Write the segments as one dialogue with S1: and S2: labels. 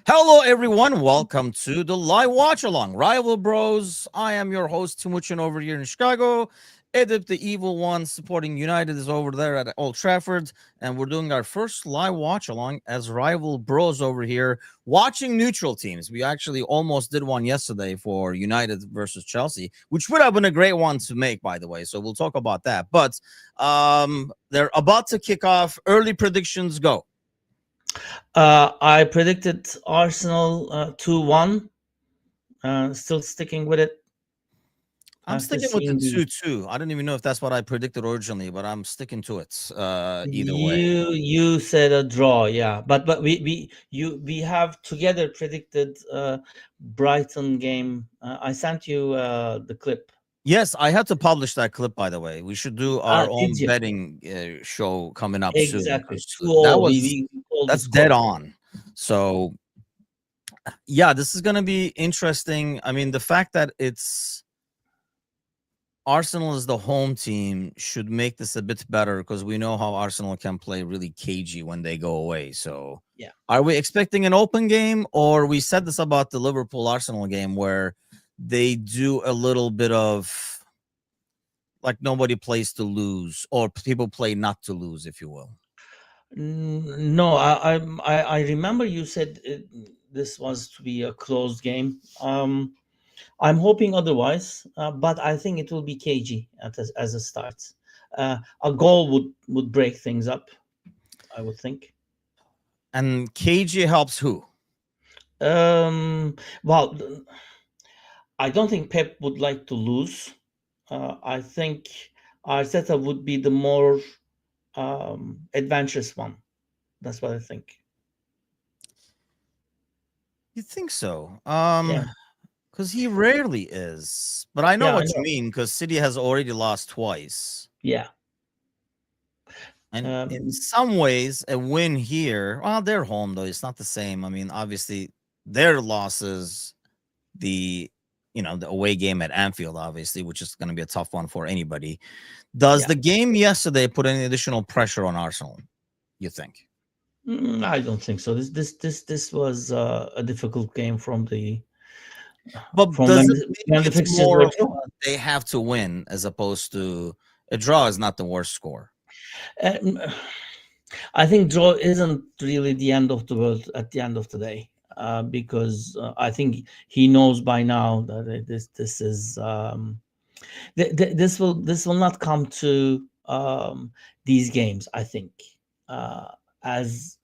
S1: Hello, everyone. Welcome to the live watch along, Rival Bros. I am your host, Timuchin, over here in Chicago. Edip, the evil one supporting United, is over there at Old Trafford. And we're doing our first live watch along as Rival Bros over here, watching neutral teams. We actually almost did one yesterday for United versus Chelsea, which would have been a great one to make, by the way. So we'll talk about that. But they're about to kick off. Early predictions go.
S2: I predicted Arsenal 2-1. Still sticking with it
S1: I'm
S2: after
S1: sticking with the
S2: seeing the
S1: 2-2. I don't even know if that's what I predicted originally, but I'm sticking to it either way.
S2: you said a draw, yeah. But we have together predicted Brighton game. I sent you the clip.
S1: Yes, I had to publish that clip, by the way. We should do our
S2: Did
S1: own
S2: you?
S1: betting show coming up soon
S2: Exactly.
S1: because
S2: 2-0. We called the
S1: that's dead
S2: score.
S1: on. So, yeah, this is going to be interesting. I mean, the fact that it's Arsenal is the home team should make this a bit better because we know how Arsenal can play really cagey when they go away. So,
S2: Yeah.
S1: are we expecting an open game, or we said this about the Liverpool Arsenal game where they do a little bit of like nobody plays to lose, or people play not to lose, if you will?
S2: No, I remember you said this was to be a closed game. I'm hoping otherwise, but I think it will be cagey as a start. A goal would break things up, I would think.
S1: And KG helps who?
S2: Well, I don't think Pep would like to lose. I think Arteta would be the more adventurous one. That's what I think.
S1: You think so?
S2: Yeah,
S1: Because he rarely is. But I know
S2: yeah, I
S1: what you
S2: know.
S1: mean. Because City has already lost twice.
S2: Yeah.
S1: And in
S2: Um,
S1: some ways, a win here, well, they're home though. It's not the same. I mean, obviously, their losses, the the away game at Anfield, obviously, which is going to be a tough one for anybody. Does
S2: yeah.
S1: the game yesterday put any additional pressure on Arsenal? You think?
S2: I don't think so. This was a difficult game
S1: But
S2: from
S1: does it
S2: when
S1: make
S2: the
S1: it
S2: fixtures
S1: more
S2: were
S1: of
S2: drawn.
S1: they have to win as opposed to a draw is not the worst score?
S2: Um, I think draw isn't really the end of the world at the end of the day, because I think he knows by now that this is this will not come to these games. I think uh, as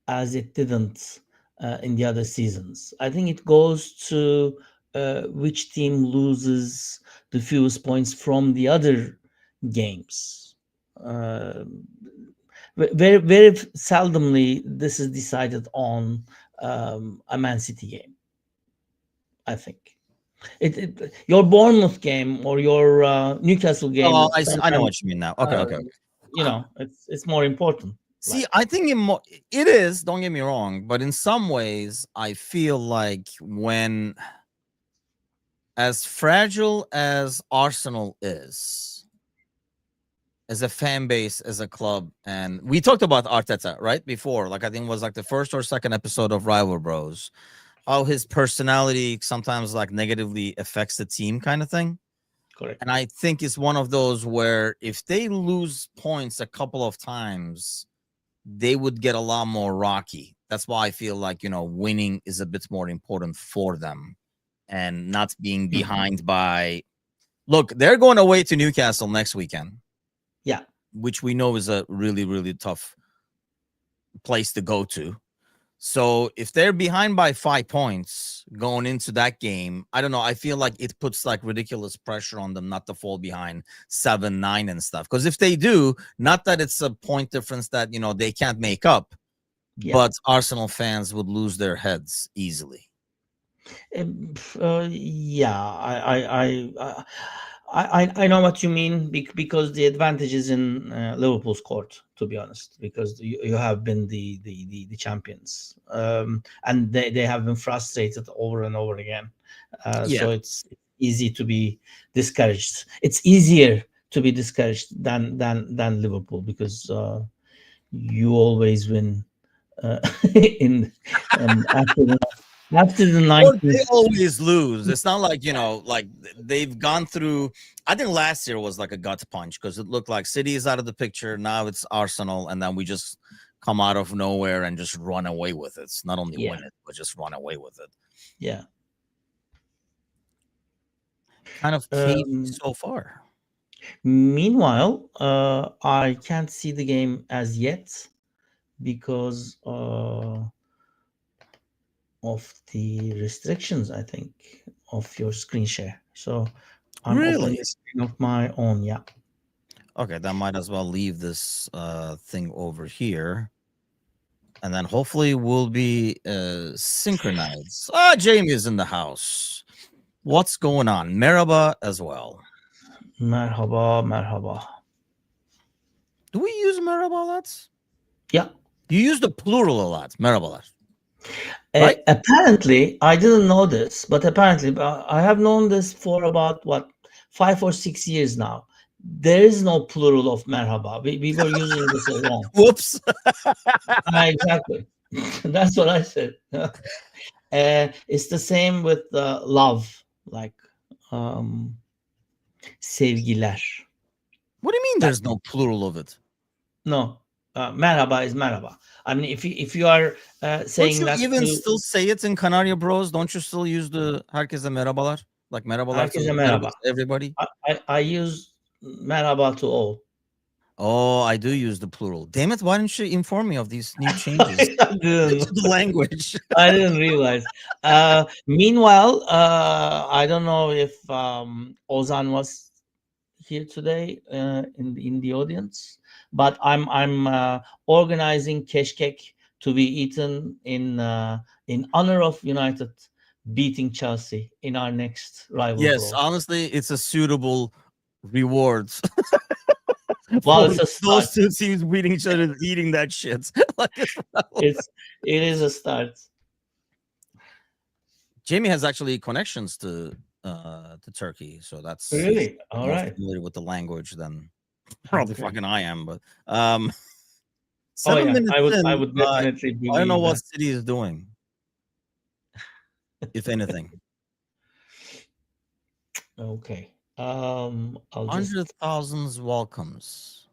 S2: it didn't in the other seasons. I think it goes to which team loses the fewest points from the other games. Uh, very seldomly this is decided on a Man City game. I think your Bournemouth game or your Newcastle game
S1: Oh, I know
S2: sometimes
S1: what you mean now. Okay, okay, okay. Uh,
S2: it's more important.
S1: See,
S2: Like
S1: I think it is. Don't get me wrong, but in some ways, I feel like when as fragile as Arsenal is, as a fan base, as a club, and we talked about Arteta right before. Like I think it was like the first or second episode of Rival Bros. How his personality sometimes like negatively affects the team, kind of thing.
S2: correct.
S1: And I think it's one of those where if they lose points a couple of times, they would get a lot more rocky. That's why I feel like, winning is a bit more important for them and not being
S2: Mhm.
S1: behind by. Look, they're going away to Newcastle next weekend,
S2: Yeah.
S1: which we know is a really, really tough place to go to. So if they're behind by 5 points going into that game, I don't know. I feel like it puts like ridiculous pressure on them not to fall behind 7-9 and stuff. Because if they do, not that it's a point difference that they can't make up,
S2: Yeah.
S1: but Arsenal fans would lose their heads easily.
S2: Yeah, I know what you mean because the advantage is in Liverpool's court, to be honest, because you have been the champions, and they have been frustrated over and over again.
S1: Yeah.
S2: So it's easy to be discouraged. It's easier to be discouraged than Liverpool because you always win uh, in after the
S1: Or they
S2: 90s.
S1: always lose. It's not like, like they've gone through. I think last year was like a gut punch because it looked like City is out of the picture. Now it's Arsenal. And then we just come out of nowhere and just run away with it. It's not only
S2: Yeah,
S1: win it, but just run away with it.
S2: yeah.
S1: Kind of cagey
S2: Um,
S1: so far.
S2: Meanwhile, I can't see the game as yet because of the restrictions, I think, of your screen share. So I'm opening
S1: Really?
S2: a screen of my own. Yeah.
S1: Okay, then might as well leave this thing over here. And then hopefully we'll be synchronized. Ah, Jamie is in the house. What's going on? Merhaba as well.
S2: Merhaba, merhaba.
S1: Do we use merhaba lots?
S2: Yeah.
S1: You use the plural a lot. Merhabalar. Right?
S2: Apparently, I didn't know this, but apparently, I have known this for about what 5 or 6 years now. There is no plural of merhaba. We were using this wrong.
S1: Whoops.
S2: Exactly. That's what I said. It's the same with love, like um, sevgiler.
S1: What do you mean
S2: That
S1: there's no plural of it?
S2: no, merhaba is merhaba. I mean, if you are
S1: Don't
S2: saying
S1: you
S2: that
S1: even
S2: to
S1: still say it in Canaria Bros? Don't you still use the herkese merhabalar? Like merhabalar
S2: herkese
S1: to
S2: merhaba,
S1: everybody?
S2: I use merhaba to all.
S1: Oh, I do use the plural. Damn it, why didn't you inform me of these new changes
S2: I
S1: to
S2: didn't.
S1: the language?
S2: I didn't realize. Meanwhile, I don't know if Ozan was here today in the audience, but I'm organizing keşkek to be eaten in honor of United beating Chelsea in our next rival
S1: Yes,
S2: bros.
S1: honestly, it's a suitable reward
S2: Well,
S1: for
S2: it's a start.
S1: those two teams beating each other, eating that shit. Like it's
S2: It is a start.
S1: Jamie has actually connections to Turkey, so that's he's
S2: Really? All
S1: more
S2: right.
S1: familiar with the language than probably
S2: Okay.
S1: fucking I am. But um,
S2: Oh
S1: seven
S2: yeah,
S1: minutes
S2: I
S1: in,
S2: would definitely
S1: I don't know
S2: believe
S1: what
S2: that.
S1: City is doing, if anything.
S2: Okay. I'll just
S1: 100,000 welcomes.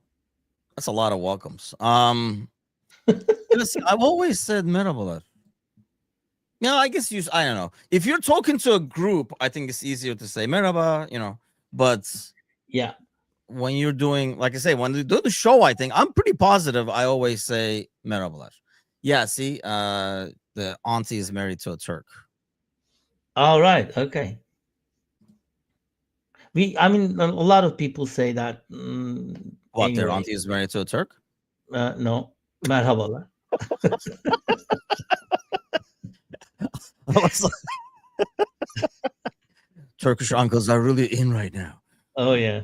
S1: That's a lot of welcomes. Yes, I've always said merhabalar. Yeah, I guess I don't know. If you're talking to a group, I think it's easier to say merhaba, but
S2: yeah.
S1: when you're doing, like I say, when they do the show, I think I'm pretty positive. I always say merhabalar. Yeah, see, the auntie is married to a Turk.
S2: All right. Okay. I mean, a lot of people say that
S1: What, their
S2: anyway.
S1: auntie is married to a Turk?
S2: No, merhabalar.
S1: I was like, Turkish uncles are really in right now.
S2: Oh yeah.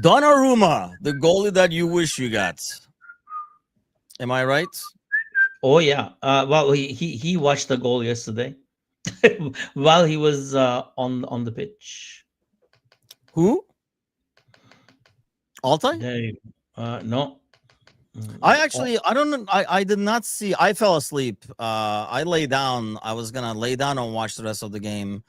S1: Donnarumma, the goalie that you wish you got. Am I right?
S2: Oh yeah. Well, he watched the goal yesterday while he was on the pitch.
S1: Who? Altay?
S2: There. No.
S1: I
S2: Oh,
S1: actually, I don't know. I did not see. I fell asleep. I lay down. I was gonna lay down and watch the rest of the game,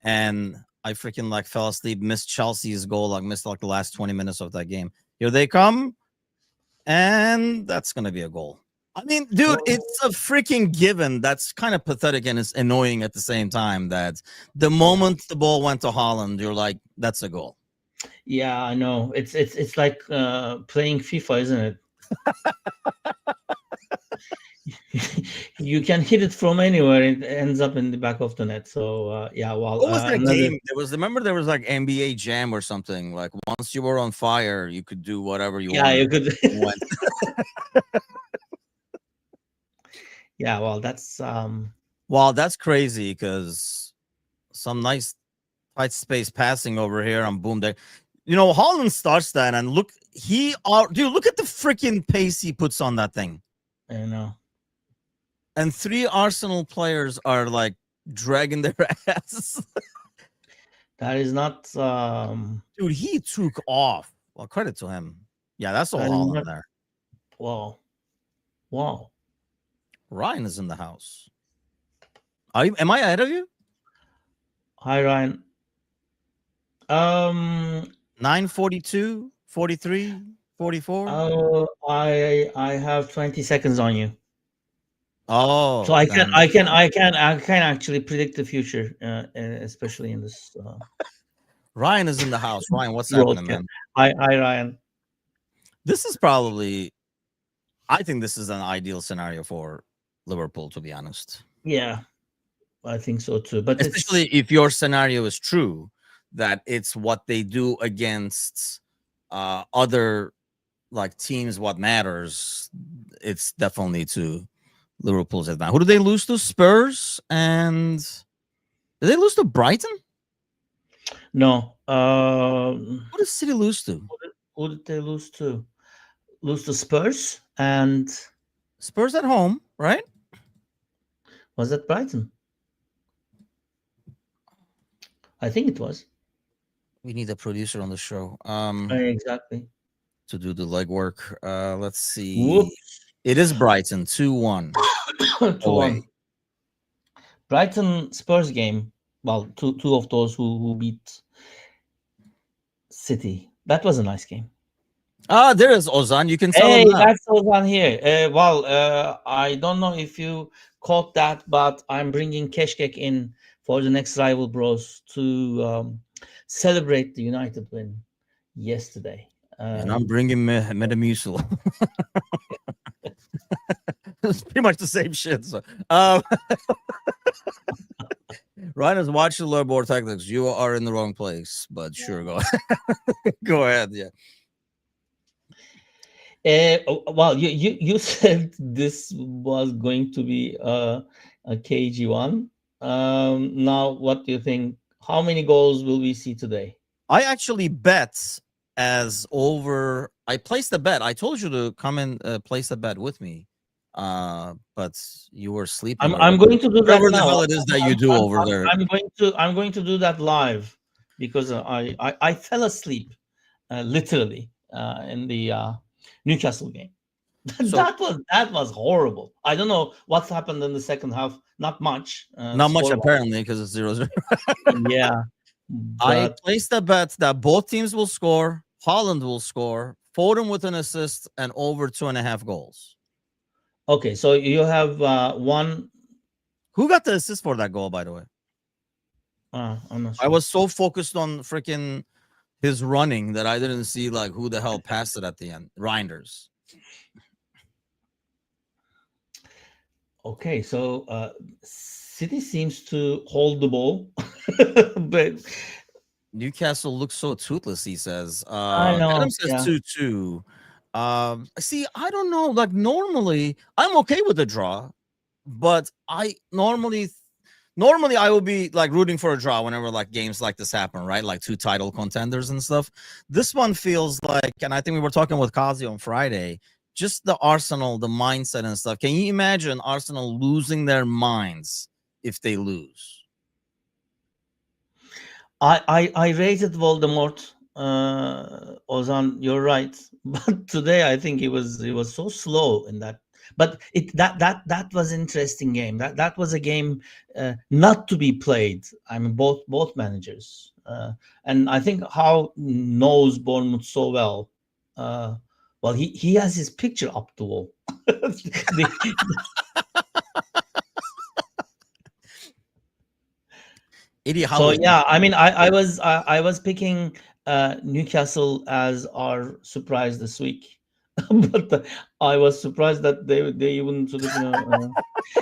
S1: and I freaking like fell asleep. Missed Chelsea's goal. Like missed like the last 20 minutes of that game. Here they come, and that's gonna be a goal. I mean, dude,
S2: oh,
S1: it's a freaking given. That's kind of pathetic and it's annoying at the same time. That the moment the ball went to Holland, you're like, that's a goal.
S2: yeah. I know. It's like playing FIFA, isn't it? You can hit it from anywhere. It ends up in the back of the net. So yeah. Well,
S1: What was that
S2: another.
S1: game? Remember there was like NBA Jam or something. Like once you were on fire, you could do whatever you
S2: Yeah,
S1: wanted.
S2: you could.
S1: Went.
S2: Yeah. Well, that's
S1: Wow, that's crazy because some nice tight space passing over here on boom there. Holland starts that and look, dude, look at the freaking pace he puts on that thing.
S2: I know.
S1: And 3 Arsenal players are like dragging their ass.
S2: That is not
S1: Dude, he took off. Well, credit to him. Yeah, that's all
S2: And
S1: Holland there.
S2: wow, wow.
S1: Ryan is in the house. Am I ahead of you?
S2: Hi Ryan.
S1: 9:42, 43, 44.
S2: I have 20 seconds on you. So
S1: Oh,
S2: I can
S1: then
S2: I can I can I can actually predict the future, especially in this
S1: Ryan is in the house. Ryan, what's happening,
S2: broadcast.
S1: man?
S2: Hi Ryan.
S1: This is probably, I think this is an ideal scenario for Liverpool, to be honest.
S2: Yeah, I think so too. But
S1: Especially
S2: it's
S1: if your scenario is true, that it's what they do against other like teams, what matters. It's definitely to Liverpool's advantage. Who did they lose to? Spurs, and did they lose to Brighton?
S2: no.
S1: Who did City lose to?
S2: Who did they lose to? Lose to Spurs, and
S1: Spurs at home, right?
S2: was that Brighton? I think it was.
S1: We need a producer on the show
S2: Exactly.
S1: to do the legwork. Let's see.
S2: Whoops.
S1: It is Brighton 2-1
S2: 2
S1: away.
S2: 1. Brighton Spurs game. Well, two of those who beat City. That was a nice game.
S1: Ah, there is Ozan. You can tell him
S2: Hey,
S1: now.
S2: that's all on here. I don't know if you caught that, but I'm bringing Keşkek in for the next Rival Bros to celebrate the United win yesterday.
S1: And I'm bringing Metamucil. It's pretty much the same shit. So, Ryan is watching the board tactics. You are in the wrong place, but sure, go go ahead. Yeah.
S2: Well, you said this was going to be a KG one. Now, what do you think? How many goals will we see today?
S1: I actually bet as over. I placed a bet. I told you to come and place a bet with me, but you were sleeping.
S2: I'm going to do that
S1: Whatever the
S2: now.
S1: hell it is that you do over there.
S2: I'm going to do that live because I fell asleep literally in the Newcastle game.
S1: So
S2: that was horrible. I don't know what happened in the second half. Not much.
S1: not much
S2: Score.
S1: apparently because it's 0-0.
S2: Yeah,
S1: I
S2: but
S1: placed a bet that both teams will score. Holland will score. Foden with an assist and over 2.5 goals.
S2: okay. So you have one.
S1: Who got the assist for that goal, by the way?
S2: I'm not
S1: I
S2: sure.
S1: was so focused on freaking his running that I didn't see like who the hell passed it at the end. Reinders.
S2: Okay, so City seems to hold the ball, but
S1: Newcastle looks so toothless, he says.
S2: I know.
S1: Adam says
S2: Yeah.
S1: 2-2. See, I don't know. Like normally, I'm okay with the draw, but I normally I will be like rooting for a draw whenever like games like this happen, right? Like two title contenders and stuff. This one feels like, and I think we were talking with Kazi on Friday, just the Arsenal, the mindset and stuff. Can you imagine Arsenal losing their minds if they lose?
S2: I rated Voldemort. Ozan, you're right, but today I think he was so slow in that. But that was interesting game. That was a game not to be played. I mean, both managers, and I think how knows Bournemouth so well. Well, he has his picture up the wall.
S1: Idiot.
S2: So yeah, I mean, I was picking Newcastle as our surprise this week, but I was surprised that they even sort of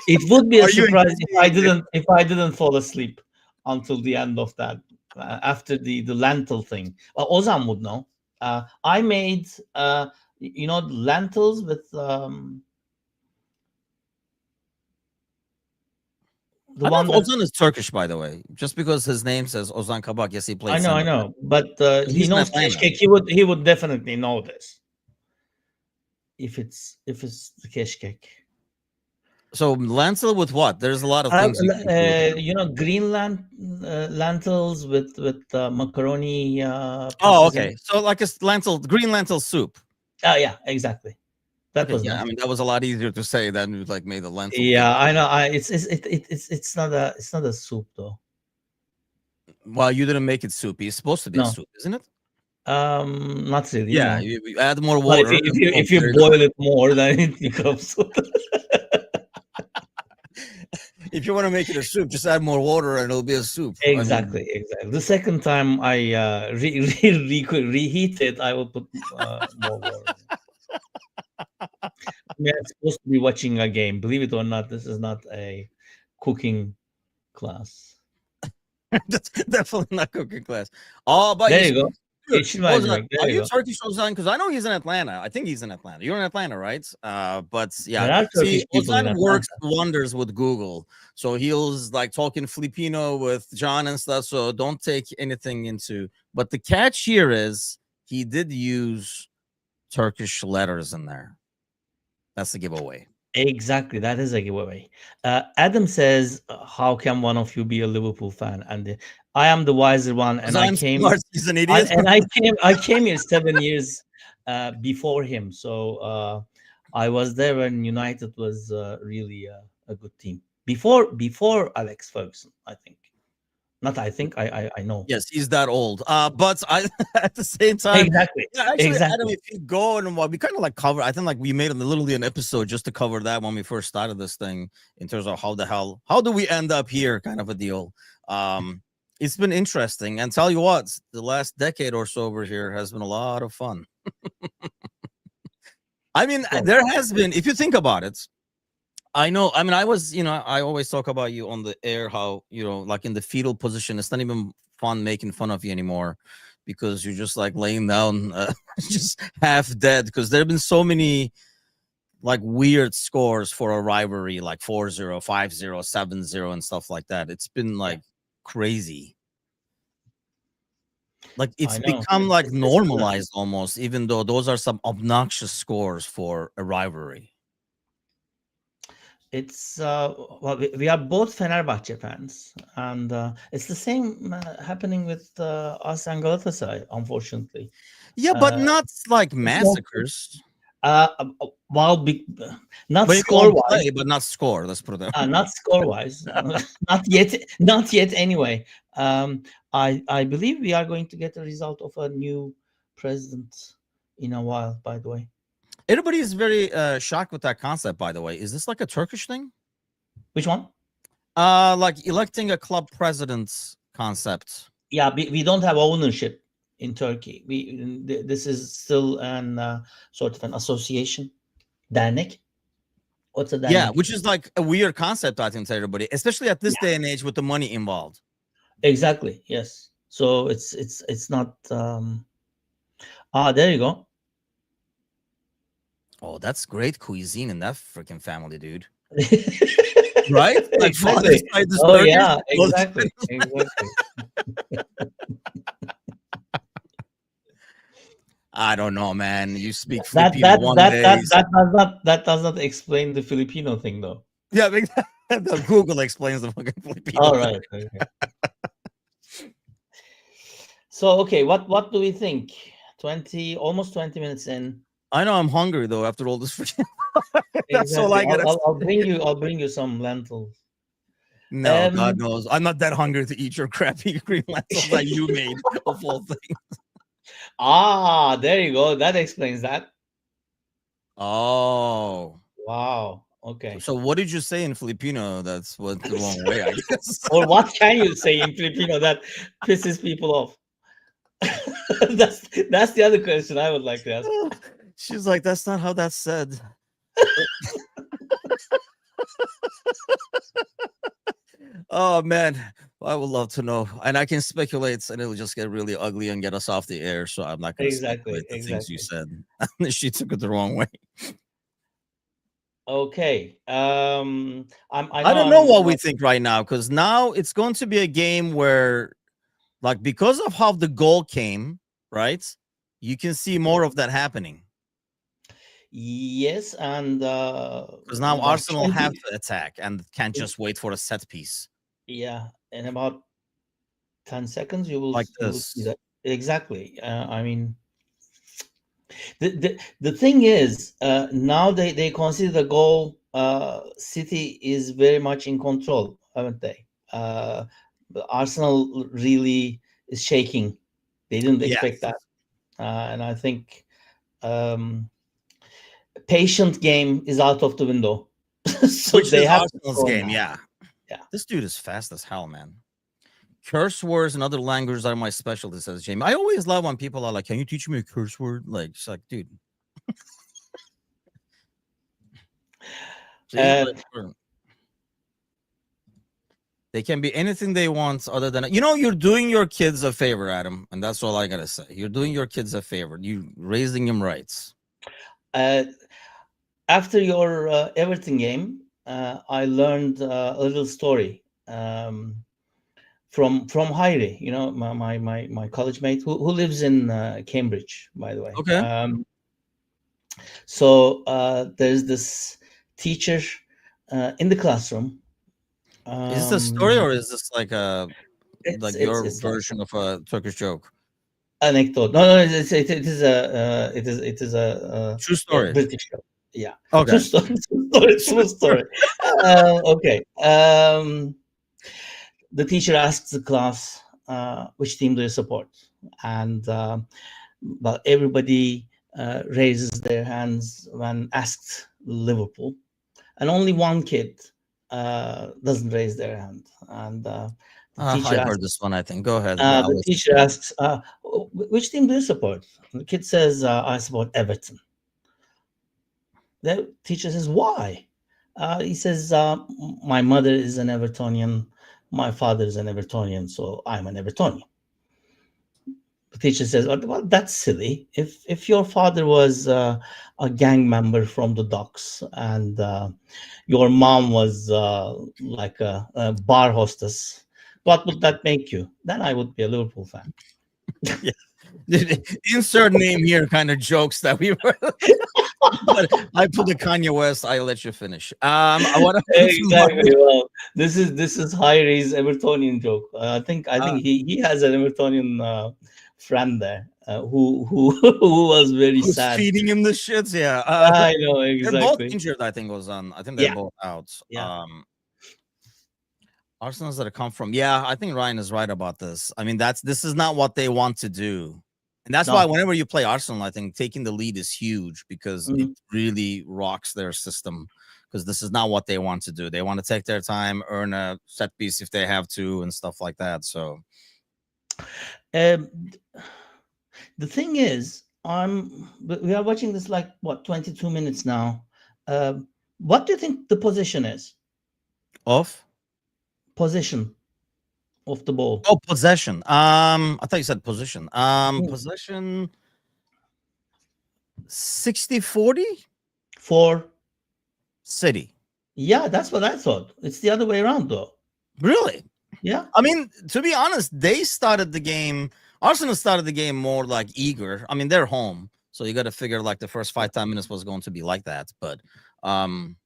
S2: it would be a
S1: Are you
S2: surprise
S1: indeed?
S2: if I didn't fall asleep until the end of that after the lentil thing. Ozan would know. I made lentils with the
S1: I don't
S2: one
S1: know if
S2: that
S1: Ozan is Turkish, by the way. Just because his name says Ozan Kabak, yes, he played
S2: I
S1: center back.
S2: know, but
S1: But
S2: he
S1: he's in
S2: knows
S1: Atlanta.
S2: Keşkek. He would definitely know this if it's the Keşkek.
S1: So lentil with what? There's a lot of things you can do with it.
S2: Green lentils with macaroni
S1: Oh,
S2: pieces in.
S1: okay. So like a lentil, green lentil soup.
S2: Oh yeah, exactly. That
S1: Okay,
S2: was
S1: yeah. I
S2: nice.
S1: mean, that was a lot easier to say than you like made a lentil thing.
S2: Yeah, I know. It's not a soup though.
S1: Well, you didn't make it soupy. It's supposed to be a
S2: No,
S1: soup, isn't it?
S2: not really.
S1: Yeah,
S2: No,
S1: you add more
S2: but if
S1: water
S2: you
S1: and
S2: if you
S1: boom,
S2: if you
S1: there you go.
S2: boil it more, then it becomes
S1: If you want to make it a soup, just add more water and it'll be a soup. I mean,
S2: exactly. The second time I reheat it, I will put more water. We are supposed to be watching a game. Believe it or not, this is not a cooking class.
S1: that's definitely not cooking class. Oh, but
S2: There you go.
S1: dude,
S2: Ozan, there
S1: are
S2: you
S1: you
S2: go.
S1: Turkish Ozan? Because I know he's in Atlanta. I think he's in Atlanta. You're in Atlanta, right? But yeah,
S2: There are
S1: see,
S2: Turkish people in
S1: Ozan works
S2: Atlanta.
S1: wonders with Google. So he'll like talking Filipino with John and stuff. So don't take anything into. But the catch here is he did use Turkish letters in there. That's the giveaway.
S2: Exactly, that is a giveaway. Adam says, "How can one of you be a Liverpool fan?" And I am the wiser one, and I
S1: Ozan
S2: came,
S1: smart. He's an idiot.
S2: I came here 7 years before him. So I was there when United was really a good team before Alex Ferguson. I think, not I think, I know.
S1: Yes, he's that old. But I at the same time,
S2: Exactly,
S1: yeah, actually, Adam,
S2: exactly.
S1: if you go and we kind of like cover, I think like we made literally an episode just to cover that when we first started this thing in terms of how do we end up here, kind of a deal. It's been interesting, and tell you what, the last decade or so over here has been a lot of fun. I mean,
S2: Well,
S1: there has been, if you think about it, I know. I mean, I always talk about you on the air how, like in the fetal position, it's not even fun making fun of you anymore because you're just like laying down, just half dead. Because there have been so many like weird scores for a rivalry, like 4-0, 5-0, 7-0, and stuff like that. It's been
S2: yeah,
S1: like crazy. Like
S2: I
S1: it's
S2: know.
S1: become like
S2: It's true.
S1: normalized almost, even though those are some obnoxious scores for a rivalry.
S2: It's well, we are both Fenerbahce fans, and it's the same happening with us and Galatasaray, unfortunately.
S1: Yeah, but
S2: Uh,
S1: not like
S2: it's more,
S1: massacres.
S2: while not
S1: Maybe
S2: score
S1: on
S2: wise,
S1: play, but not score. Let's put it that way.
S2: not score wise, not yet. Anyway, I believe we are going to get a result of a new president in a while. By the way,
S1: Everybody is very shocked with that concept, by the way. Is this like a Turkish thing?
S2: which one?
S1: Like electing a club president's concept.
S2: Yeah, we don't have ownership in Turkey. This is still an sort of an association, dernek. What's a
S1: Yeah,
S2: dernek?
S1: which is like a weird concept, I think, to everybody, especially at this
S2: Yeah,
S1: day and age with the money involved.
S2: exactly. Yes. So it's not. There you go.
S1: Oh, that's great cuisine in that freaking family, dude. Right? Like father's
S2: Exactly.
S1: side is
S2: Oh
S1: Turkish.
S2: yeah,
S1: mother's
S2: exactly, exactly.
S1: I don't know, man. You speak
S2: That
S1: Filipino
S2: that
S1: one
S2: that
S1: day.
S2: that that does not explain the Filipino thing though.
S1: Yeah, the Google explains the fucking Filipino
S2: All
S1: thing.
S2: right. Okay. So okay, what do we think? almost 20 minutes in.
S1: I know I'm hungry though after all this freaking. That's all
S2: Exactly.
S1: I gotta say.
S2: I'll bring you some lentils.
S1: No, God
S2: Um.
S1: knows. I'm not that hungry to eat your crappy green lentils that you made of all things.
S2: There you go. That explains that.
S1: Oh.
S2: Wow. Okay.
S1: So what did you say in Filipino that's went the wrong way, I guess?
S2: Or what can you say in Filipino that pisses people off? that's the other question I would like to ask.
S1: She's like, that's not how that's said. Oh man, I would love to know. And I can speculate and it'll just get really ugly and get us off the air. So I'm not gonna
S2: Exactly.
S1: speculate the things you
S2: Exactly.
S1: said. She took it the wrong way.
S2: Okay. I
S1: I
S2: know
S1: don't know
S2: I'm
S1: what we
S2: not.
S1: think right now because now it's going to be a game where, like, because of how the goal came, right? You can see more of that happening.
S2: Yes, and
S1: Because now
S2: in about
S1: Arsenal have
S2: 20,
S1: to attack and can't just wait for a set piece
S2: yeah, in about 10 seconds
S1: like
S2: you will see
S1: this.
S2: that. Exactly. I mean, the thing is, now they consider the goal. City is very much in control, haven't they? But Arsenal really is shaking. They didn't expect
S1: Yes.
S2: that, and I think um, patient game is out of the window. So
S1: Which
S2: they
S1: is
S2: have to
S1: Arsenal's
S2: score
S1: game,
S2: now.
S1: yeah.
S2: Yeah.
S1: This dude is fast as hell, man. Curse words and other languages are my specialty, says Jamie. I always love when people are like, "Can you teach me a curse word?" Like, it's like, dude, see,
S2: Uh,
S1: like, they can be anything they want other than you're doing your kids a favor, Adam, and that's all I gotta say. You're doing your kids a favor. You raising them right.
S2: uh, After your Everton game, I learned a little story from Hairi, my college mate who lives in Cambridge, by the way.
S1: Okay,
S2: So there's this teacher in the classroom.
S1: is this a story
S2: Um,
S1: or is this
S2: it's
S1: like
S2: it's
S1: your
S2: it's like
S1: version of a Turkish joke?
S2: anecdote. No, no, it is a it is a
S1: True
S2: yeah,
S1: story.
S2: British show. Yeah, true
S1: Okay.
S2: story. True story. True story. Okay. The teacher asks the class, which team do you support? And well, everybody raises their hands when asked Liverpool, and only one kid doesn't raise their hand. And the teacher
S1: I've heard
S2: asks,
S1: this one. I think. Go ahead. I
S2: the
S1: listen.
S2: teacher asks, which team do you support? And the kid says, I support Everton. The teacher says, why? He says, my mother is an Evertonian, my father is an Evertonian, so I'm an Evertonian. The teacher says, well, that's silly. If your father was a gang member from the docks and your mom was like a bar hostess, what would that make you? Then I would be a Liverpool fan.
S1: Yeah. Insert name here kind of jokes that we were. But I put the Kanye West. I let you finish. I want to put my.
S2: Exactly. Well, this is Hyries Evertonian joke. I think
S1: Uh,
S2: he has an Evertonian friend there who who was very
S1: who's
S2: sad.
S1: feeding him the shits? Yeah.
S2: I know
S1: They're both
S2: exactly.
S1: injured. I think was on. I think they're
S2: Yeah,
S1: both out.
S2: yeah.
S1: Arsenal's that come from. Yeah, I think Ryan is right about this. I mean, this is not what they want to do. And that's why
S2: No.
S1: whenever you play Arsenal, I think taking the lead is huge because it
S2: Mhm.
S1: really rocks their system. Because this is not what they want to do. They want to take their time, earn a set piece if they have to, and stuff like that. So
S2: Um, the thing is, we are watching this like what 22 minutes now. What do you think the position is?
S1: off.
S2: Position of the ball.
S1: Oh, possession. I thought you said position.
S2: Mm.
S1: Possession 60-40
S2: For
S1: City.
S2: Yeah, that's what I thought. It's the other way around though.
S1: Really?
S2: Yeah.
S1: I mean, to be honest, they started the game. Arsenal started the game more like eager. I mean, they're home, so you got to figure like the first 5-10 minutes was going to be like that. Um,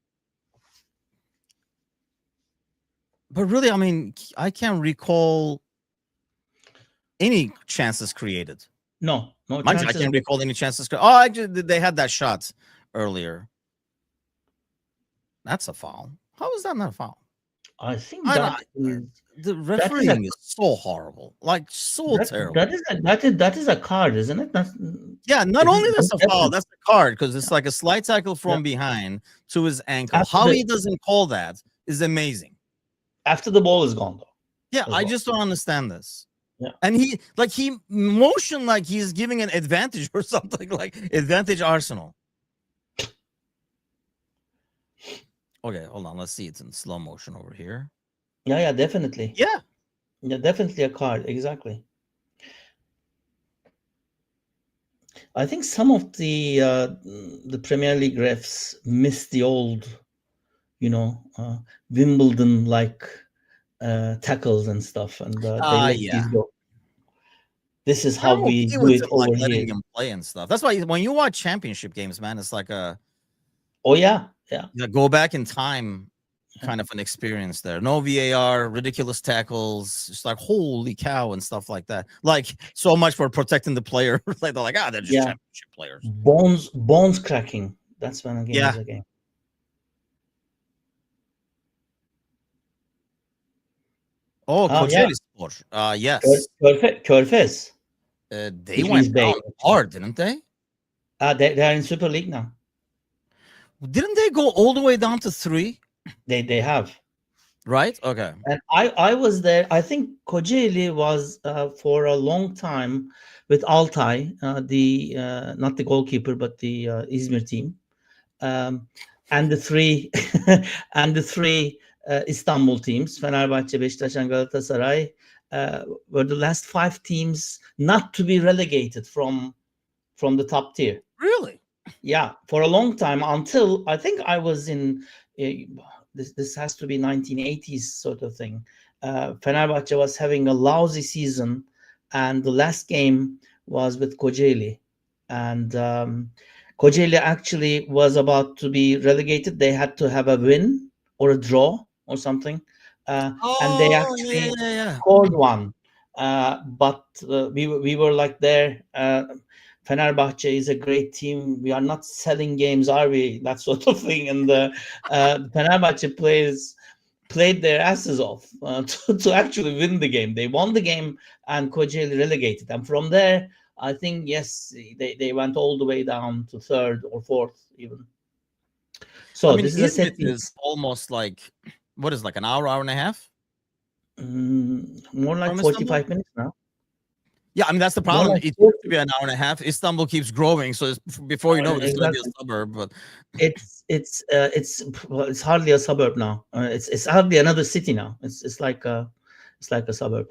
S1: but really, I mean, I can't recall any chances created.
S2: No, no
S1: Mind you, I
S2: chances.
S1: can't recall any chances. Oh, actually, they had that shot earlier. That's a foul. How is that not a foul?
S2: I think
S1: I don't. The
S2: that is a
S1: refereeing is so horrible, like so terrible.
S2: that is a card, isn't it? That's
S1: Yeah, not
S2: it is
S1: only that's a foul,
S2: definitely
S1: that's a card because it's
S2: yeah.
S1: like a slight tackle
S2: Yeah.
S1: from behind to his ankle.
S2: After
S1: How
S2: the
S1: he doesn't call that is amazing.
S2: after the ball is gone
S1: Yeah,
S2: though, as
S1: I
S2: well.
S1: just don't understand this.
S2: Yeah.
S1: And he motioned like he's giving an advantage or something like advantage Arsenal. Okay, hold on. Let's see. It's in slow motion over here.
S2: Yeah, definitely.
S1: Yeah.
S2: Yeah, definitely a card. Exactly. I think some of the Premier League refs miss the old, Wimbledon like tackles and stuff, and they let
S1: Yeah.
S2: these go. This is how
S1: I'm
S2: we
S1: okay
S2: do
S1: with
S2: it
S1: him like
S2: over here.
S1: letting him play and stuff. That's why when you watch championship games, man, it's like a
S2: Oh yeah, yeah.
S1: go back in time kind of an experience there. No VAR, ridiculous tackles, just like holy cow and stuff like that. Like so much for protecting the player. Like they're like, they're just
S2: Yeah.
S1: championship players.
S2: Bones cracking. That's when a game
S1: Yeah.
S2: is a game.
S1: Oh,
S2: Oh yeah.
S1: Kocaeli Spor. Yes.
S2: Körfez,
S1: They
S2: which
S1: went
S2: means Bay.
S1: down hard, didn't they?
S2: They are in Super League now.
S1: Didn't they go all the way down to 3?
S2: They have.
S1: Right? Okay.
S2: And I was there. I think Kocaeli was for a long time with Altay, the not the goalkeeper, but the Izmir team, and the three and the three Istanbul teams, Fenerbahçe, Beşiktaş, and Galatasaray, were the last 5 teams not to be relegated from the top tier.
S1: Really?
S2: Yeah, for a long time, until I think I was in this has to be 1980s sort of thing. Fenerbahçe was having a lousy season, and the last game was with Kocaeli, and Kocaeli actually was about to be relegated. They had to have a win or a draw or something, and they
S1: Oh, yeah,
S2: actually
S1: yeah, yeah.
S2: scored one. But we were like there. Fenerbahçe is a great team. We are not selling games, are we? That sort of thing. And Fenerbahçe played their asses off to actually win the game. They won the game, and Kocaeli relegated. And from there, I think yes, they went all the way down to third or fourth even. So
S1: I mean,
S2: this is a
S1: Izmit
S2: set
S1: is
S2: piece.
S1: almost like what is like an hour and a half
S2: More like
S1: from Istanbul?
S2: 45 minutes now.
S1: Yeah, I mean that's the
S2: More
S1: problem.
S2: like
S1: It used
S2: 40.
S1: to be an hour and a half. Istanbul keeps growing, so before you know it, it's going to be a
S2: Exactly.
S1: suburb. But
S2: It's hardly a suburb now. It's hardly another city now. It's like a suburb.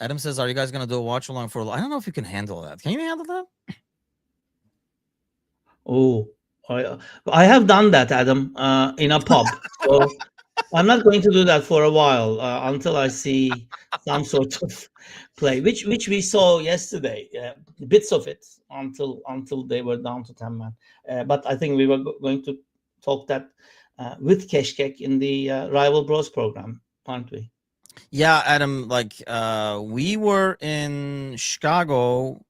S1: Adam says, "Are you guys going to do a watch along for?" I don't know if you can handle that. Can you handle that?
S2: Oh, I have done that, Adam, in a pub. So I'm not going to do that for a while until I see some sort of play, which we saw yesterday, bits of it until they were down to 10 man. But I think we were going to talk that with Keşkek in the Rival Bros program, aren't we?
S1: Yeah, Adam. Like, we were in Chicago,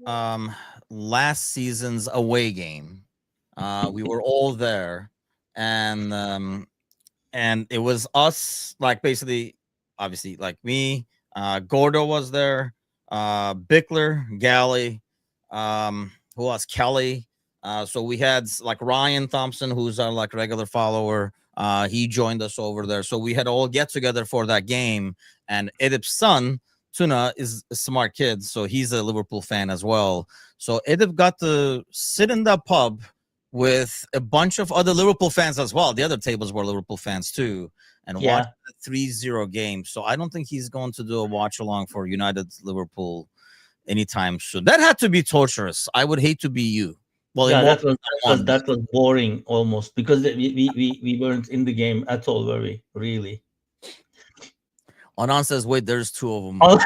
S1: last season's away game. We were all there, and it was us, like basically, obviously, like me, Gordo was there, Bickler, Galley, who else? Kelly. So we had like Ryan Thompson, who's our like regular follower. He joined us over there. So we had all get together for that game. And Edip's son, Tuna, is a smart kid. So he's a Liverpool fan as well. So Edip got to sit in that pub with a bunch of other Liverpool fans as well. The other tables were Liverpool fans too, and watch
S2: Yeah,
S1: the 3-0 game. So I don't think he's going to do a watch along for United Liverpool anytime soon. That had to be torturous. I would hate to be you. Well, in
S2: yeah,
S1: more
S2: that was
S1: than one, but
S2: boring almost because we weren't in the game at all, were we? Really?
S1: Anan says, wait, there's 2 of them.
S2: Oh.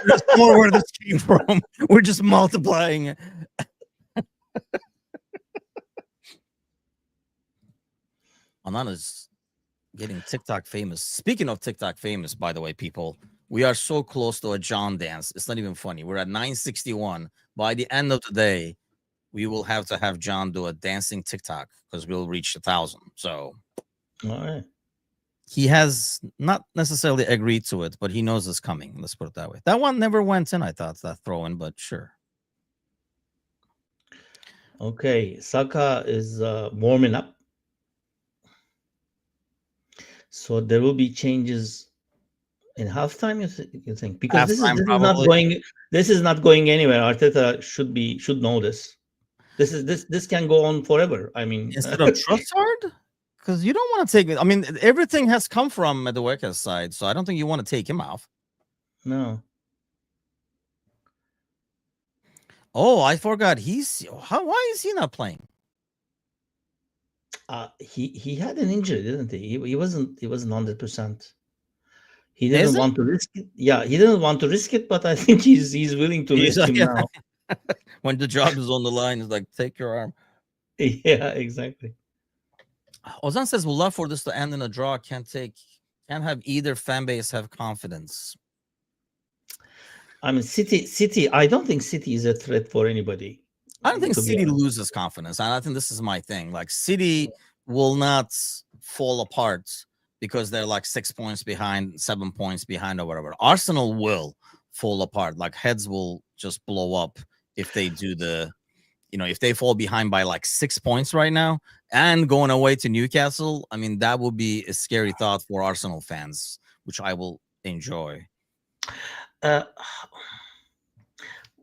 S1: There's more where this came from. We're just multiplying it. Anan is getting TikTok famous. Speaking of TikTok famous, by the way, people, we are so close to a John dance. It's not even funny. We're at 961. By the end of the day, we will have to have John do a dancing TikTok because we'll reach 1,000. So
S2: All right.
S1: he has not necessarily agreed to it, but he knows it's coming. Let's put it that way. That one never went in, I thought, that throw in, but sure.
S2: Okay, Saka is warming up. So there will be changes in halftime. You think because this
S1: Halftime,
S2: is not
S1: probably.
S2: going anywhere. Arteta should know this. This can go on forever. I mean,
S1: Instead of Trossard? Because you don't want to take it. I mean, everything has come from Madueka's side, so I don't think you want to take him off.
S2: no.
S1: Oh, I forgot. Why is he not playing?
S2: He had an injury, didn't he? He wasn't 100%. He
S1: Is
S2: didn't
S1: it?
S2: want to risk it. Yeah, he didn't want to risk it, but I think he's willing to
S1: He's
S2: risk
S1: like,
S2: him now.
S1: when the job is on the line, it's like, take your arm.
S2: Yeah, exactly.
S1: Ozan says, we'll love for this to end in a draw. Can't have either fan base have confidence.
S2: I mean, City. I don't think City is a threat for anybody.
S1: I don't think
S2: To be
S1: City
S2: honest,
S1: loses confidence. And I think this is my thing. Like, City will not fall apart because they're like 6 points behind, 7 points behind, or whatever. Arsenal will fall apart. Like, heads will just blow up if they do if they fall behind by like 6 points right now and going away to Newcastle. I mean, that would be a scary thought for Arsenal fans, which I will enjoy.
S2: uh,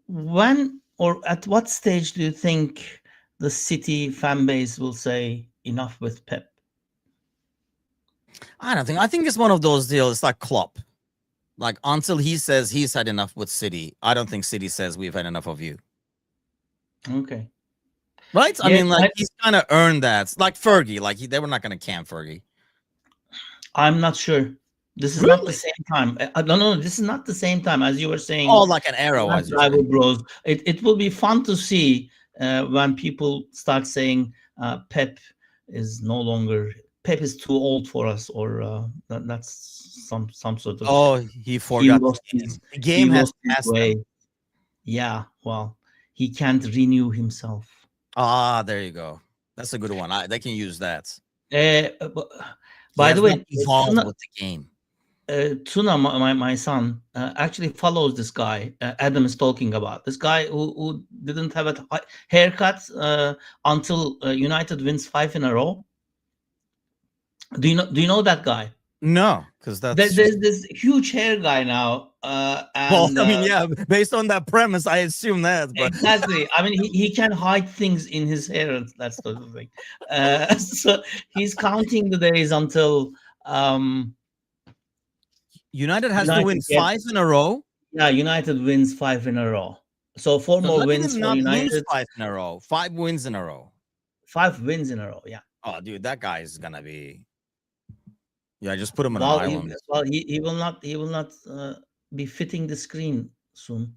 S2: when or at what stage do you think the City fan base will say enough with Pep?
S1: I don't think. I think it's one of those deals. It's like Klopp. Like, until he says he's had enough with City, I don't think City says we've had enough of you.
S2: Okay.
S1: Right? I
S2: Yeah,
S1: mean, like, he's kind of earned that. Like Fergie. Like, they were not going to camp Fergie.
S2: I'm not sure. This is not the
S1: Really?
S2: same time. No, this is not the same time as you were saying.
S1: Oh, like an arrow, as you
S2: Rival
S1: say.
S2: Bros. It will be fun to see when people start saying Pep is no longer Pep is too old for us, or that's some sort of
S1: Oh, he
S2: he
S1: forgot
S2: lost
S1: the game.
S2: his
S1: The
S2: he
S1: game has
S2: lost his
S1: passed
S2: way.
S1: him.
S2: Yeah, well, he can't renew himself.
S1: Ah, there you go. That's a good one. They can use that. He
S2: By the
S1: has
S2: way,
S1: not evolved with the game.
S2: Tuna, my son, actually follows this guy Adam is talking about. This guy who didn't have a haircut until United wins 5 in a row. Do you know that guy?
S1: No, because that's just.
S2: There's this huge hair guy now,
S1: Well,
S2: and
S1: I mean, yeah, based on that premise, I assume that, but
S2: exactly. I mean, he can hide things in his hair and that sort of thing. So he's counting the days until
S1: United has to
S2: United
S1: win
S2: gets.
S1: 5 in a row.
S2: Yeah, United wins 5 in a row. So 4
S1: So
S2: more
S1: let
S2: wins
S1: them
S2: for
S1: not lose
S2: United.
S1: 5 in a row. 5 wins in a row.
S2: 5 wins in a row. Yeah.
S1: Oh, dude, that guy is gonna be. Yeah, just put him on an
S2: Well, he,
S1: island.
S2: well, he will not be fitting the screen soon.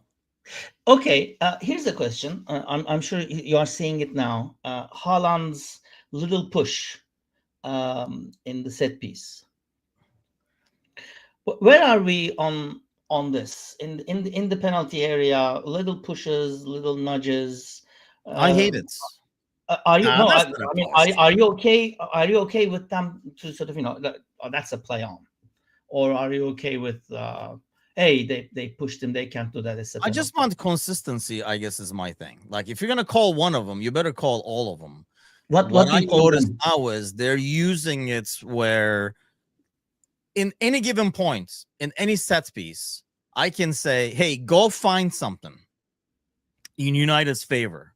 S2: Okay, here's a question. I'm sure you are seeing it now. Haaland's little push in the set piece. Where are we on this in the penalty area? Little pushes, little nudges.
S1: I
S2: Uh,
S1: hate it.
S2: are you
S1: Nah,
S2: no?
S1: that's
S2: I
S1: not a
S2: mean,
S1: push.
S2: are you okay? Are you okay with them to sort of that's a play on, or are you okay with hey they pushed him, they can't do that, it's a
S1: I just
S2: penalty?
S1: want consistency, I guess, is my thing. Like, if you're gonna call one of them, you better call all of them. What
S2: What do
S1: I
S2: you call
S1: noticed
S2: them?
S1: now is they're using it where in any given point, in any set piece, I can say, hey, go find something in United's favor.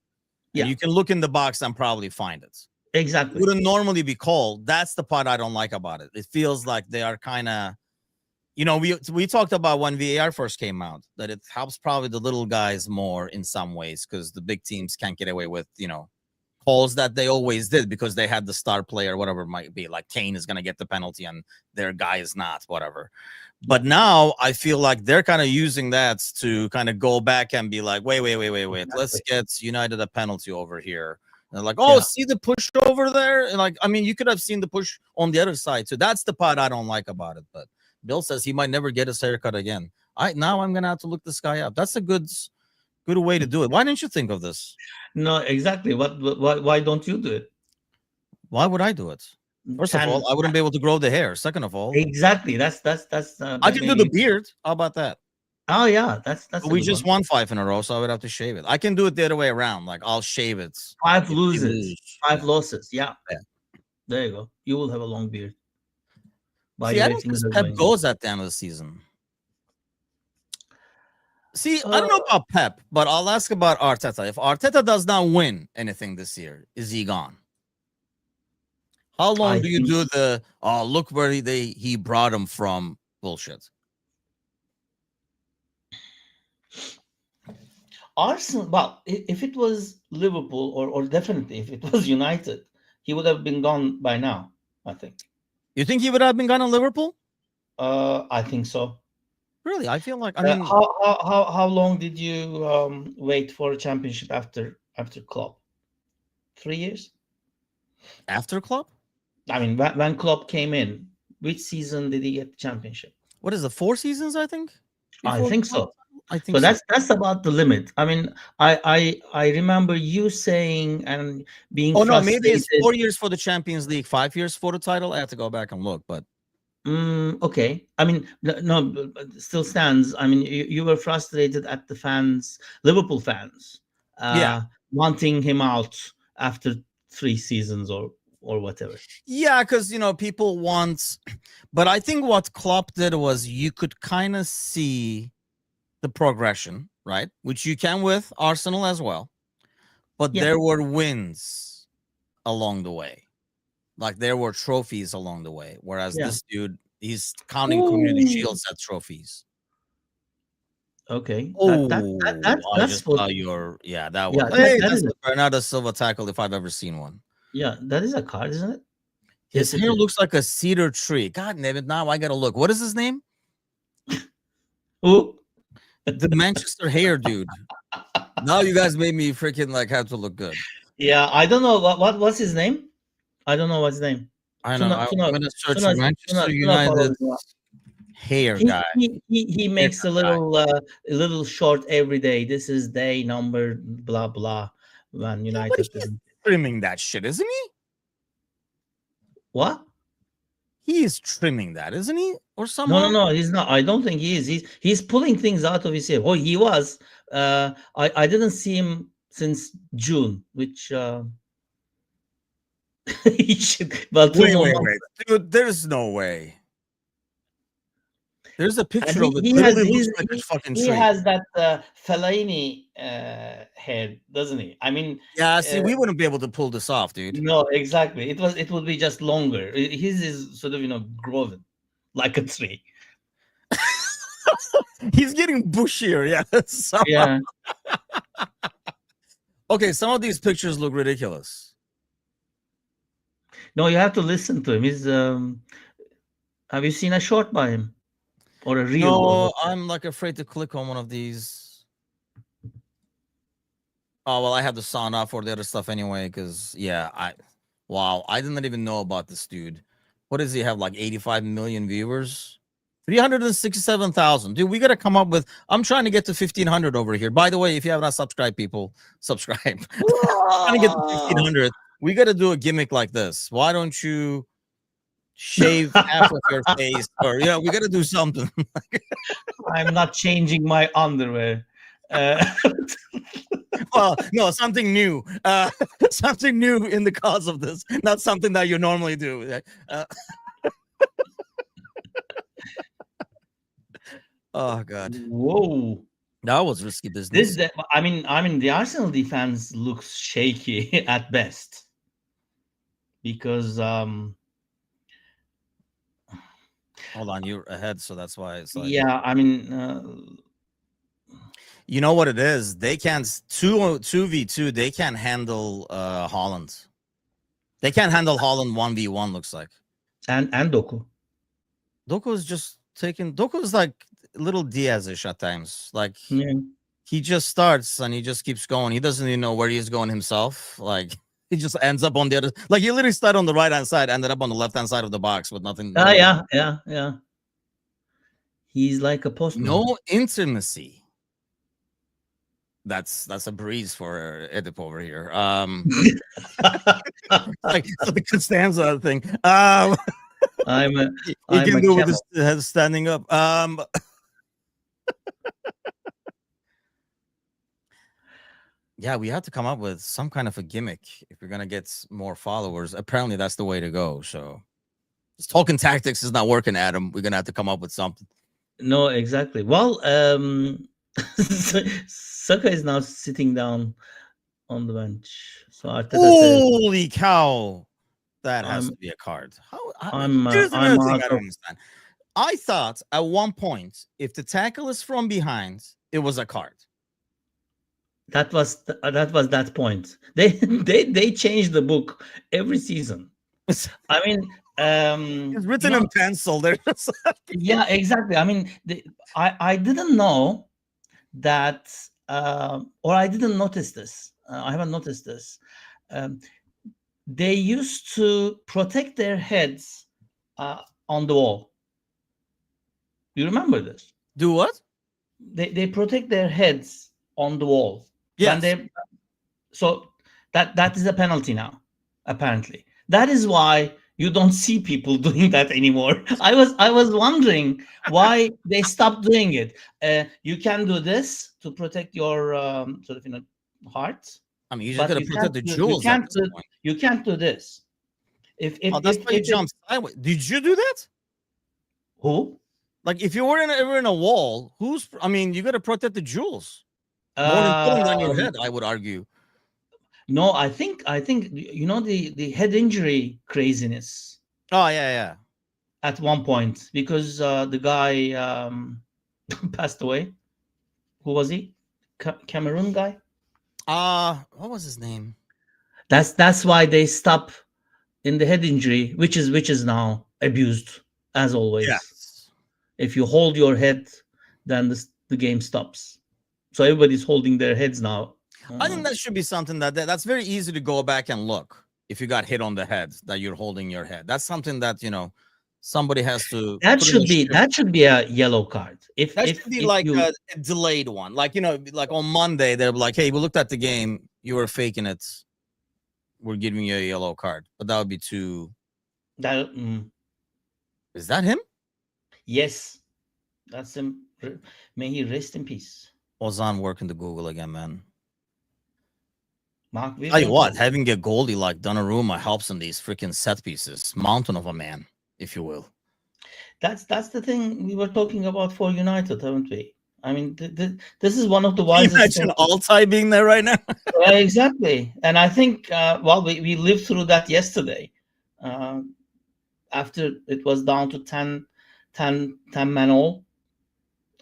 S1: And
S2: Yeah,
S1: you can look in the box and probably find it. It
S2: exactly.
S1: wouldn't normally be called. That's the part I don't like about it. It feels like they are kind of, we talked about when VAR first came out that it helps probably the little guys more in some ways because the big teams can't get away with, calls that they always did because they had the star player, whatever it might be. Like Kane is going to get the penalty and their guy is not, whatever. But now I feel like they're kind of using that to kind of go back and be like, wait. Let's
S2: Exactly.
S1: get United a penalty over here. And they're like, oh,
S2: Yeah.
S1: see the push over there? And like, I mean, you could have seen the push on the other side. So that's the part I don't like about it. But Bill says he might never get his haircut again. Now I'm going to have to look this guy up. That's a good way to do it. Why didn't you think of this?
S2: No, exactly. Why don't you do it?
S1: Why would I do it? First of all,
S2: 10
S1: I wouldn't be able to grow the hair. Second of all,
S2: exactly. That's
S1: I can do the
S2: maybe.
S1: beard. How about that?
S2: Oh yeah, that's
S1: But
S2: a
S1: we
S2: good
S1: just
S2: one.
S1: won 5 in a row, so I would have to shave it. I can do it the other way around. Like, I'll shave it
S2: 5
S1: if we
S2: loses,
S1: lose.
S2: 5
S1: Yeah.
S2: losses. Yeah.
S1: Yeah.
S2: There you go. You will have a long beard by
S1: See,
S2: the
S1: I
S2: way
S1: don't
S2: things
S1: think
S2: are
S1: Pep
S2: going.
S1: goes at the end of the season. See, I
S2: Uh,
S1: don't know about Pep, but I'll ask about Arteta. If Arteta does not win anything this year, is he gone? How long
S2: I
S1: do you
S2: think
S1: do the look where he brought him from bullshit?
S2: Arsenal. Well, if it was Liverpool, or definitely if it was United, he would have been gone by now. I think.
S1: You think he would have been gone on Liverpool?
S2: I think so.
S1: Really, I feel like, I mean,
S2: How long did you wait for a championship after Klopp? 3 years.
S1: after Klopp,
S2: I mean, when Klopp came in, which season did he get the championship?
S1: what is it, 4 seasons? I think
S2: I
S1: before he
S2: think
S1: won the
S2: so.
S1: title? I think
S2: So
S1: so.
S2: that's about the limit. I mean, I remember you saying and being
S1: Oh no, maybe it's
S2: frustrated.
S1: 4 years for the Champions League, 5 years for the title. I have to go back and look, but
S2: Okay. I mean, no, but still stands. I mean, you were frustrated at the fans, Liverpool fans,
S1: yeah,
S2: uh, wanting him out after 3 seasons or whatever.
S1: yeah, because people want, but I think what Klopp did was you could kind of see the progression, right? Which you can with Arsenal as well, but
S2: Yeah,
S1: there were wins along the way. Like there were trophies along the way. Whereas
S2: yeah.
S1: this dude, he's counting community
S2: Ooh.
S1: shields as trophies.
S2: Okay.
S1: Oh, I
S2: That's
S1: just
S2: what.
S1: saw your, yeah, that
S2: Yeah,
S1: was, hey,
S2: that
S1: that's
S2: is
S1: the Bernardo Silva tackle if I've ever seen one.
S2: yeah, that is a card, isn't it?
S1: His
S2: Yes, it
S1: hair
S2: is.
S1: looks like a cedar tree. God damn it! Now I gotta look. What is his name?
S2: Ooh.
S1: The Manchester hair dude. Now you guys made me freaking like have to look good.
S2: Yeah, I don't know what's his name. I don't know what's his name.
S1: I know.
S2: Tuna,
S1: I'm
S2: Tuna,
S1: gonna search
S2: Tuna,
S1: Manchester
S2: Tuna
S1: United
S2: follows me.
S1: hair guy.
S2: He makes
S1: Haircut
S2: a little short every day. This is day number blah blah when
S1: Yeah, but
S2: United
S1: he's
S2: didn't.
S1: trimming that shit, isn't he?
S2: What?
S1: He is trimming that, isn't he? Or
S2: No, no,
S1: somehow?
S2: no. He's not. I don't think he is. He's pulling things out of his hair. Oh, he was. I didn't see him since June, which he should. Well, two
S1: Wait,
S2: more
S1: wait,
S2: months.
S1: wait, dude. There's no way. There's a
S2: And
S1: picture of it. Literally looks like a fucking
S2: he
S1: tree.
S2: has that Fellaini hair, doesn't he? I mean,
S1: Yeah,
S2: uh,
S1: see, we wouldn't be able to pull this off, dude.
S2: no, exactly. It would be just longer. His is sort of growing like a tree.
S1: He's getting bushier, yeah. Somehow.
S2: Yeah.
S1: Okay, some of these pictures look ridiculous.
S2: No, you have to listen to him. He's have you seen a short by him or a reel or
S1: No,
S2: what?
S1: I'm like afraid to click on one of these. Oh well, I have the sound off for the other stuff anyway. Because yeah, wow, I didn't even know about this dude. What does he have? Like 85 million viewers, 367,000. Dude, we gotta come up with. I'm trying to get to 1,500 over here. By the way, if you have not subscribed, people subscribe. Trying to get to
S2: Whoa!
S1: 1,500. We gotta do a gimmick like this. Why don't you shave half of your face? Or yeah, we gotta do something.
S2: I'm not changing my underwear. Uh,
S1: Well, no, something new. Something new in the cause of this, not something that you normally do. Oh god,
S2: whoa!
S1: that was risky
S2: This,
S1: business.
S2: I mean, the Arsenal defense looks shaky at best because
S1: Hold on, you're ahead, so that's why it's like,
S2: yeah, I mean,
S1: you know what it is. They can't 2v2. They can't handle Holland. They can't handle Holland 1v1. Looks like
S2: and Doku.
S1: Doku is just taking. Doku is like little Diaz-ish at times. Like
S2: Yeah.
S1: he just starts and he just keeps going. He doesn't even know where he's going himself. Like he just ends up on the other. Like he literally started on the right hand side, ended up on the left hand side of the box with nothing.
S2: Ah,
S1: No,
S2: yeah, yeah, yeah. He's like a postman.
S1: no intimacy. That's a breeze for Edip over here. Like it's like Costanza thing.
S2: I'm a
S1: He
S2: I'm
S1: can
S2: a
S1: do with
S2: camel.
S1: his head standing up. Yeah, we have to come up with some kind of a gimmick if we're gonna get more followers. Apparently, that's the way to go. So, just talking tactics is not working, Adam. We're gonna have to come up with something.
S2: No, exactly. Well, Saka is now sitting down on the bench. So Arteta says,
S1: Holy cow! That has
S2: "I'm
S1: to be a card. Here's
S2: I'm
S1: another thing
S2: out
S1: I don't
S2: of."
S1: understand. I thought at one point, if the tackle is from behind, it was a card.
S2: That was that point. They they change the book every season. I mean,
S1: It's
S2: You
S1: written
S2: know,
S1: in pencil. There's just
S2: yeah, exactly. I mean, I didn't know that, or I didn't notice this. I haven't noticed this. Um, they used to protect their heads uh, on the wall. You remember this?
S1: do what?
S2: They protect their heads on the wall when
S1: Yes.
S2: they, so that is a penalty now, apparently. That is why you don't see people doing that anymore. I was wondering why they stopped doing it. You can do this to protect your sort of, heart,
S1: I mean, you just
S2: but
S1: gotta
S2: you can't
S1: protect the
S2: do, you
S1: jewels at
S2: can't
S1: this
S2: do,
S1: point.
S2: you can't do this.
S1: Oh, that's why you
S2: If it,
S1: jump sideways. Did you do that?
S2: who
S1: Like, if you were ever in a wall, who's? I mean, you gotta protect the jewels. More important than your
S2: um
S1: head, I would argue.
S2: no, I think the head injury craziness
S1: Oh yeah, yeah.
S2: at one point, because the guy passed away. Who was he? Cameroon guy.
S1: What was his name?
S2: That's why they stop in the head injury, which is now abused as always.
S1: Yes.
S2: If you hold your head, then the game stops. So everybody's holding their heads now.
S1: I think that should be something that's very easy to go back and look. If you got hit on the head, that you're holding your head. That's something that somebody has to
S2: That
S1: put in a
S2: should be
S1: strip.
S2: that should be a yellow card. If
S1: That
S2: if
S1: should be
S2: if
S1: like
S2: you
S1: a delayed one. Like, like on Monday, they're like, hey, we looked at the game. You were faking it. We're giving you a yellow card. But that would be too.
S2: that
S1: Is that him?
S2: yes, that's him. May he rest in peace.
S1: Ozan working the Google again, man.
S2: Mark
S1: Tell you
S2: Vivian
S1: what,
S2: Fogle.
S1: having a goalie like Donnarumma helps in these freaking set pieces. Mountain of a man, if you will.
S2: That's the thing we were talking about for United, haven't we? I mean, this is one of the
S1: Can you
S2: wisest
S1: imagine
S2: things.
S1: Altai being there right now?
S2: Exactly, and I think well, we lived through that yesterday. Uh, After it was down to 10 men all,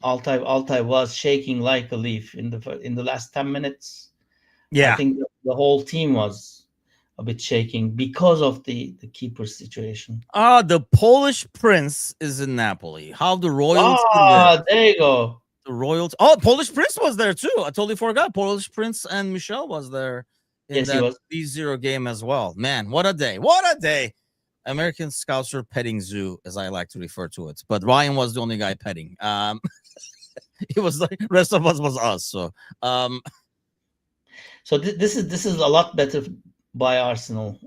S2: Altai was shaking like a leaf in the last 10 minutes. I
S1: Yeah.
S2: think the whole team was a bit shaking because of the keeper situation.
S1: The Polish prince is in Napoli. How the royalty live.
S2: Ah, there you go.
S1: The royalty. Oh, Polish prince was there too. I totally forgot. Polish prince and Michelle was there in
S2: Yes, he
S1: that
S2: was.
S1: 3-0 game as well. Man, what a day. What a day. American Scouts are petting zoo, as I like to refer to it. But Ryan was the only guy petting. It was like rest of us was us. So
S2: So this is a lot better by Arsenal.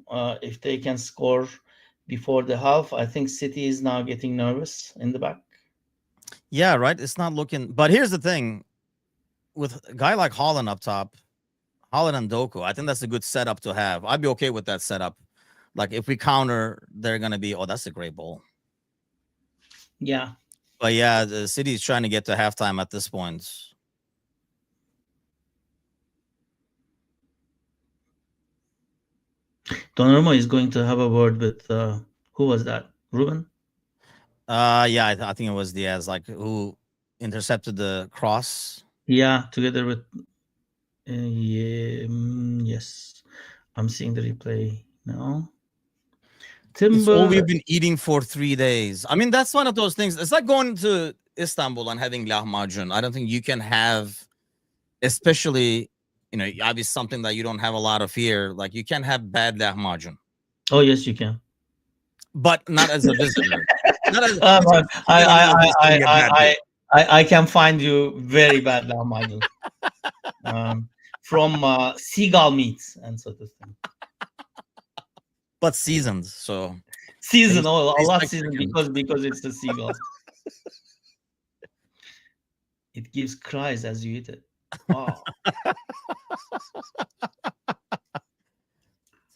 S2: If they can score before the half, I think City is now getting nervous in the back.
S1: yeah, right. It's not looking. But here's the thing: with a guy like Holland up top, Holland and Doku, I think that's a good setup to have. I'd be okay with that setup. Like, if we counter, they're gonna be. Oh, that's a great ball.
S2: Yeah,
S1: But yeah, the City is trying to get to halftime at this point.
S2: Donnarumma is going to have a word with who was that? Ruben?
S1: Yeah, I think it was Diaz, like, who intercepted the cross.
S2: Yeah, together with yeah, yes. I'm seeing the replay now.
S1: It's all
S2: Timber.
S1: we've been eating for 3 days. I mean, that's one of those things. It's like going to Istanbul and having lahmacun. I don't think you can have, especially, obviously something that you don't have a lot of here. Like, you can't have bad lahmacun,
S2: Oh yes, you can.
S1: but not as a visitor. Not as
S2: Um,
S1: it's
S2: I,
S1: in the
S2: I,
S1: middle of
S2: I,
S1: just
S2: I,
S1: having a
S2: I,
S1: bad day.
S2: I, I can find you very bad now, Michael. From seagull meat and sort of thing.
S1: But seasoned, so
S2: Season,
S1: tastes,
S2: oh, a
S1: tastes
S2: lot
S1: like
S2: season
S1: chicken.
S2: because it's the seagull. It gives cries as you eat it. Wow.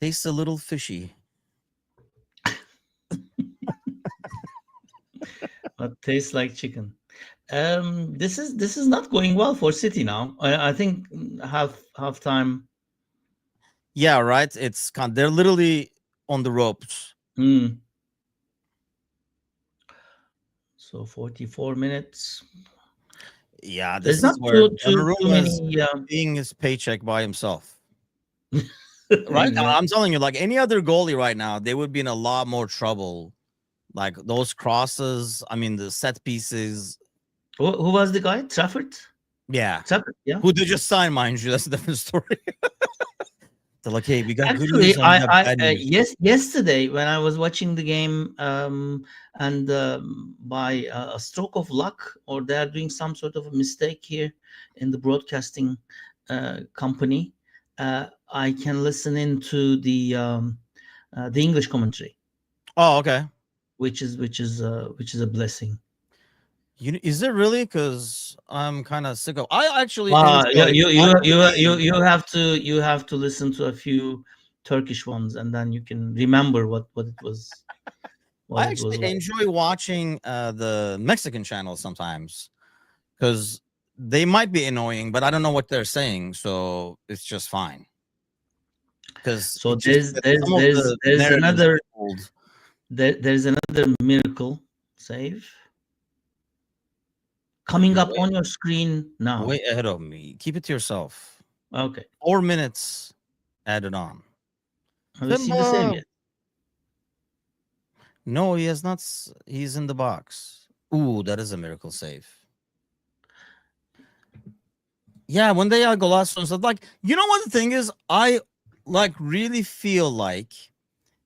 S1: Tastes a little fishy.
S2: But tastes like chicken. This is not going well for City now. I think half time.
S1: Yeah, right. They're literally on the ropes.
S2: So 44 minutes.
S1: Yeah,
S2: There's
S1: this
S2: not
S1: is where
S2: too
S1: Donnarumma is
S2: many.
S1: paying his paycheck by himself. right?
S2: Exactly.
S1: I'm telling you, like any other goalie right now, they would be in a lot more trouble. Like those crosses, I mean, the set pieces.
S2: Who was the guy? Trafford.
S1: Yeah.
S2: Trafford. Yeah.
S1: Who did just sign, mind you? That's a different story. They're like, hey, we got good news
S2: Actually,
S1: and we got bad news.
S2: yes, yesterday when I was watching the game, and by a stroke of luck, or they are doing some sort of a mistake here in the broadcasting company, I can listen into the English commentary,
S1: Oh, okay.
S2: which is a blessing.
S1: Is it really? Because I'm kind of sick of. I actually
S2: Yeah,
S1: enjoy watching the game.
S2: you have to listen to a few Turkish ones, and then you can remember what it was,
S1: I
S2: what it
S1: actually
S2: was like.
S1: enjoy watching the Mexican channels sometimes because they might be annoying, but I don't know what they're saying, so it's just fine. Because
S2: So
S1: it just some of the
S2: there's
S1: narratives
S2: another
S1: get old.
S2: there's another miracle save coming
S1: You're
S2: up on your screen now.
S1: way ahead of me. Keep it to yourself.
S2: Okay,
S1: 4 minutes added on.
S2: have you seen the save
S1: Simba.
S2: yet?
S1: No, he has not. He's in the box. Ooh, that is a miracle save. Yeah, when they are golazo and stuff, like you know what the thing is, I like really feel like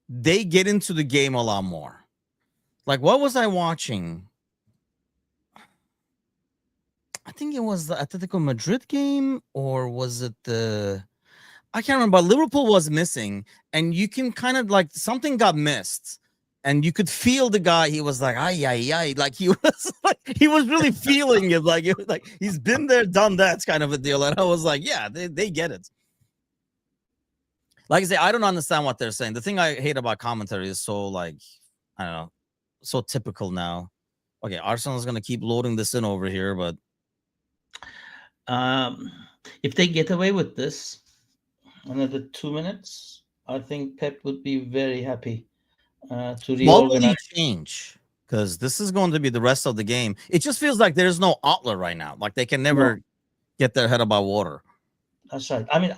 S1: they get into the game a lot more. Like, what was I watching? I think it was the Atletico Madrid game, or was it the? I can't remember. But Liverpool was missing, and you can kind of like something got missed, and you could feel the guy. He was like, "Ay ay ay," like he was like he was really feeling it. Like it was like he's been there, done that kind of a deal. And I was like, "Yeah, they get it." Like I say, I don't understand what they're saying. The thing I hate about commentary is so like I don't know, so typical now. Okay, Arsenal's gonna keep loading this in over here, but
S2: Um, if they get away with this another 2 minutes, I think Pep would be very happy to
S1: what will he
S2: reorganize.
S1: change? Because this is going to be the rest of the game. It just feels like there's no outlet right now. Like they can
S2: No,
S1: never get their head above water.
S2: that's right. I mean,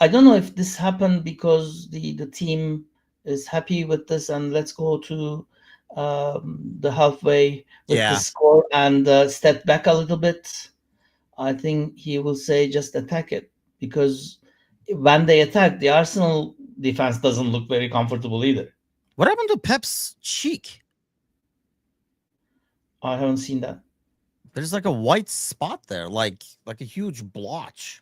S2: I don't know if this happened because the team is happy with this and let's go to the halfway with the
S1: Yeah.
S2: score and step back a little bit. I think he will say just attack it, because when they attack, the Arsenal defense doesn't look very comfortable either.
S1: What happened to Pep's cheek?
S2: I haven't seen that.
S1: There's like a white spot there, like a huge blotch.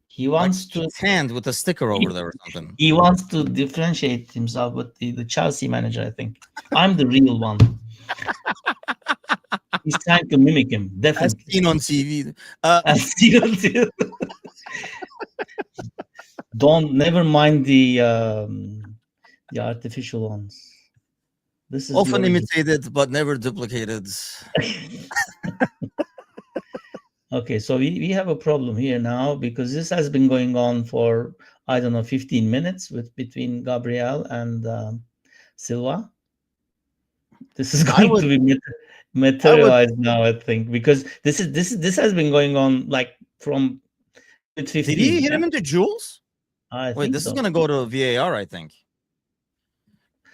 S2: He
S1: Like
S2: wants
S1: he
S2: to
S1: tanned with a sticker over there or something.
S2: he wants to differentiate himself with the Chelsea manager. I think I'm the real one. He's trying to mimic him,
S1: As
S2: definitely.
S1: seen on TV.
S2: As you don't never mind the artificial ones. This is the
S1: Often
S2: original.
S1: imitated but never duplicated.
S2: Okay, so we have a problem here now because this has been going on for, I don't know, 15 minutes with between Gabriel and Silva. This is
S1: I
S2: going
S1: would
S2: to be
S1: I would
S2: materialized now, I think, because this has been going on like from minute
S1: did he
S2: 15.
S1: hit
S2: Yeah,
S1: him into Jules?
S2: I
S1: Wait,
S2: think
S1: this is
S2: so.
S1: gonna go to VAR, I think.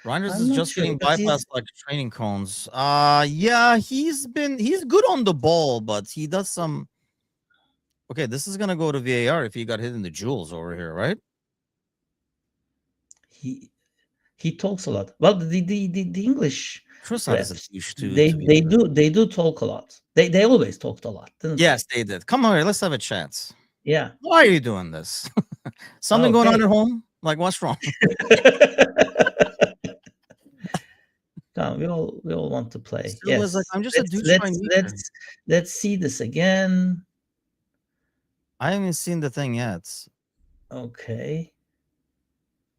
S1: Reinders
S2: I'm
S1: is
S2: not
S1: just
S2: sure
S1: getting
S2: because
S1: bypassed like training cones. Yeah, he's good on the ball, but he does some. Okay, this is gonna go to VAR if he got hit in the jewels over here, right?
S2: he he talks a lot. Well, the English
S1: Trossard is a
S2: refs,
S1: douche too,
S2: they
S1: to be
S2: they
S1: fair.
S2: do they do talk a lot. They always talked a lot, didn't they?
S1: Yes, they did. Come on here, let's have a chat.
S2: Yeah.
S1: Why are you doing this? Something going on
S2: Okay.
S1: at home? Like what's wrong?
S2: Come, we all want to play.
S1: Silva's like,
S2: Yes.
S1: I'm just a
S2: Let's
S1: douche by
S2: let's
S1: nature.
S2: let's let's see this again.
S1: I haven't seen the thing yet.
S2: Okay.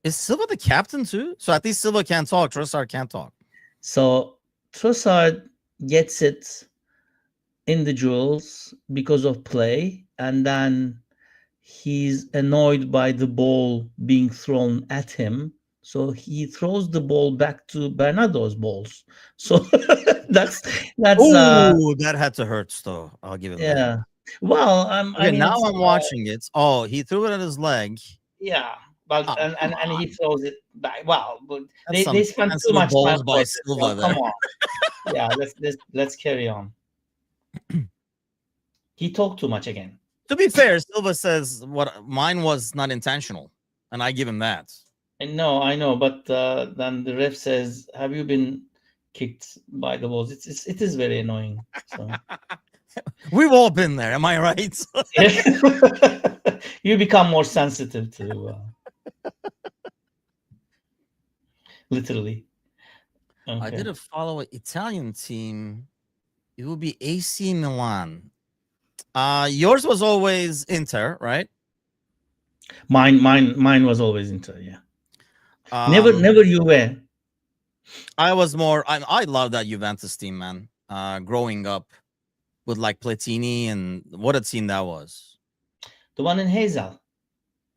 S1: Is Silva the captain too? So at least Silva can't talk. Trossard can't talk.
S2: So Trossard gets it in the duels because of play, and then he's annoyed by the ball being thrown at him. So he throws the ball back to Bernardo's balls. So that's that's
S1: Oh, that had to hurt, though. I'll give him that.
S2: yeah. Well, I
S1: Okay,
S2: mean,
S1: now
S2: it's
S1: I'm watching it. Oh, he threw it at his leg.
S2: yeah, but
S1: Oh, come
S2: and he
S1: on.
S2: throws it back. Well, but
S1: That's
S2: they
S1: some
S2: spent too
S1: defensive
S2: much time
S1: balls by
S2: for this. So
S1: Silva
S2: come
S1: there.
S2: on. Yeah, let's carry on. He talked too much again.
S1: To be fair, Silva says what mine was not intentional, and I give him that.
S2: And no, I know, but then the ref says, "Have you been kicked by the balls?" It is very annoying. So
S1: We've all been there, am I right?
S2: you become more sensitive to literally.
S1: I did
S2: Okay,
S1: a follow Italian team. It would be AC Milan. Yours was always Inter, right?
S2: mine was always Inter. Yeah,
S1: Um,
S2: never Juve.
S1: I was more. I love that Juventus team, man. Growing up with like Platini and what a team that was.
S2: The one in Hazel.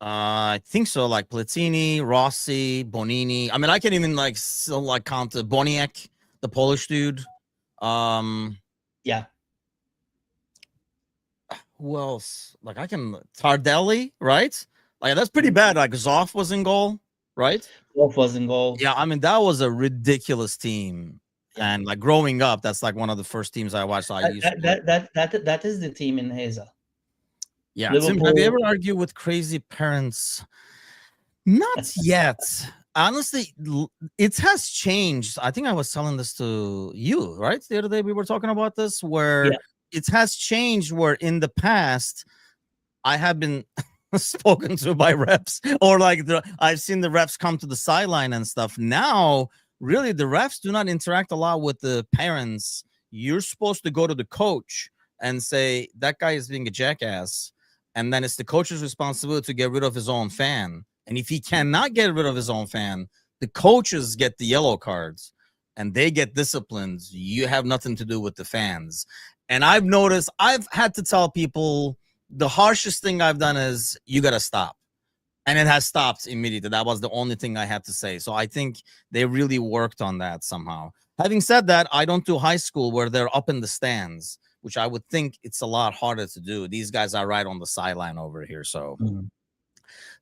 S1: I think so, like Platini, Rossi, Bonini. I mean, I can even like still like count Boniek, the Polish dude. Um,
S2: Yeah,
S1: who else? Like I can Tardelli, right? Like that's pretty bad. Like Zoff was in goal, right?
S2: Wolf was in goal.
S1: Yeah, I mean that was a ridiculous team.
S2: Yeah,
S1: And like growing up, that's like one of the first teams I watched. I
S2: that
S1: used
S2: that
S1: to.
S2: that is the team in Hazel.
S1: Yeah, Tim, have you
S2: Liverpool.
S1: ever argued with crazy parents? Not yet. Honestly, it has changed. I think I was telling this to you, right? The other day we were talking about this, where
S2: Yeah,
S1: it has changed. Where in the past, I have been spoken to by reps, or like I've seen the refs come to the sideline and stuff. Now, really, the refs do not interact a lot with the parents. You're supposed to go to the coach and say that guy is being a jackass, and then it's the coach's responsibility to get rid of his own fan. And if he cannot get rid of his own fan, the coaches get the yellow cards and they get disciplined. You have nothing to do with the fans. And I've noticed, I've had to tell people the harshest thing I've done is you got to stop. And it has stopped immediately. That was the only thing I had to say. So I think they really worked on that somehow. Having said that, I don't do high school where they're up in the stands, which I would think it's a lot harder to do. These guys are right on the sideline over here. So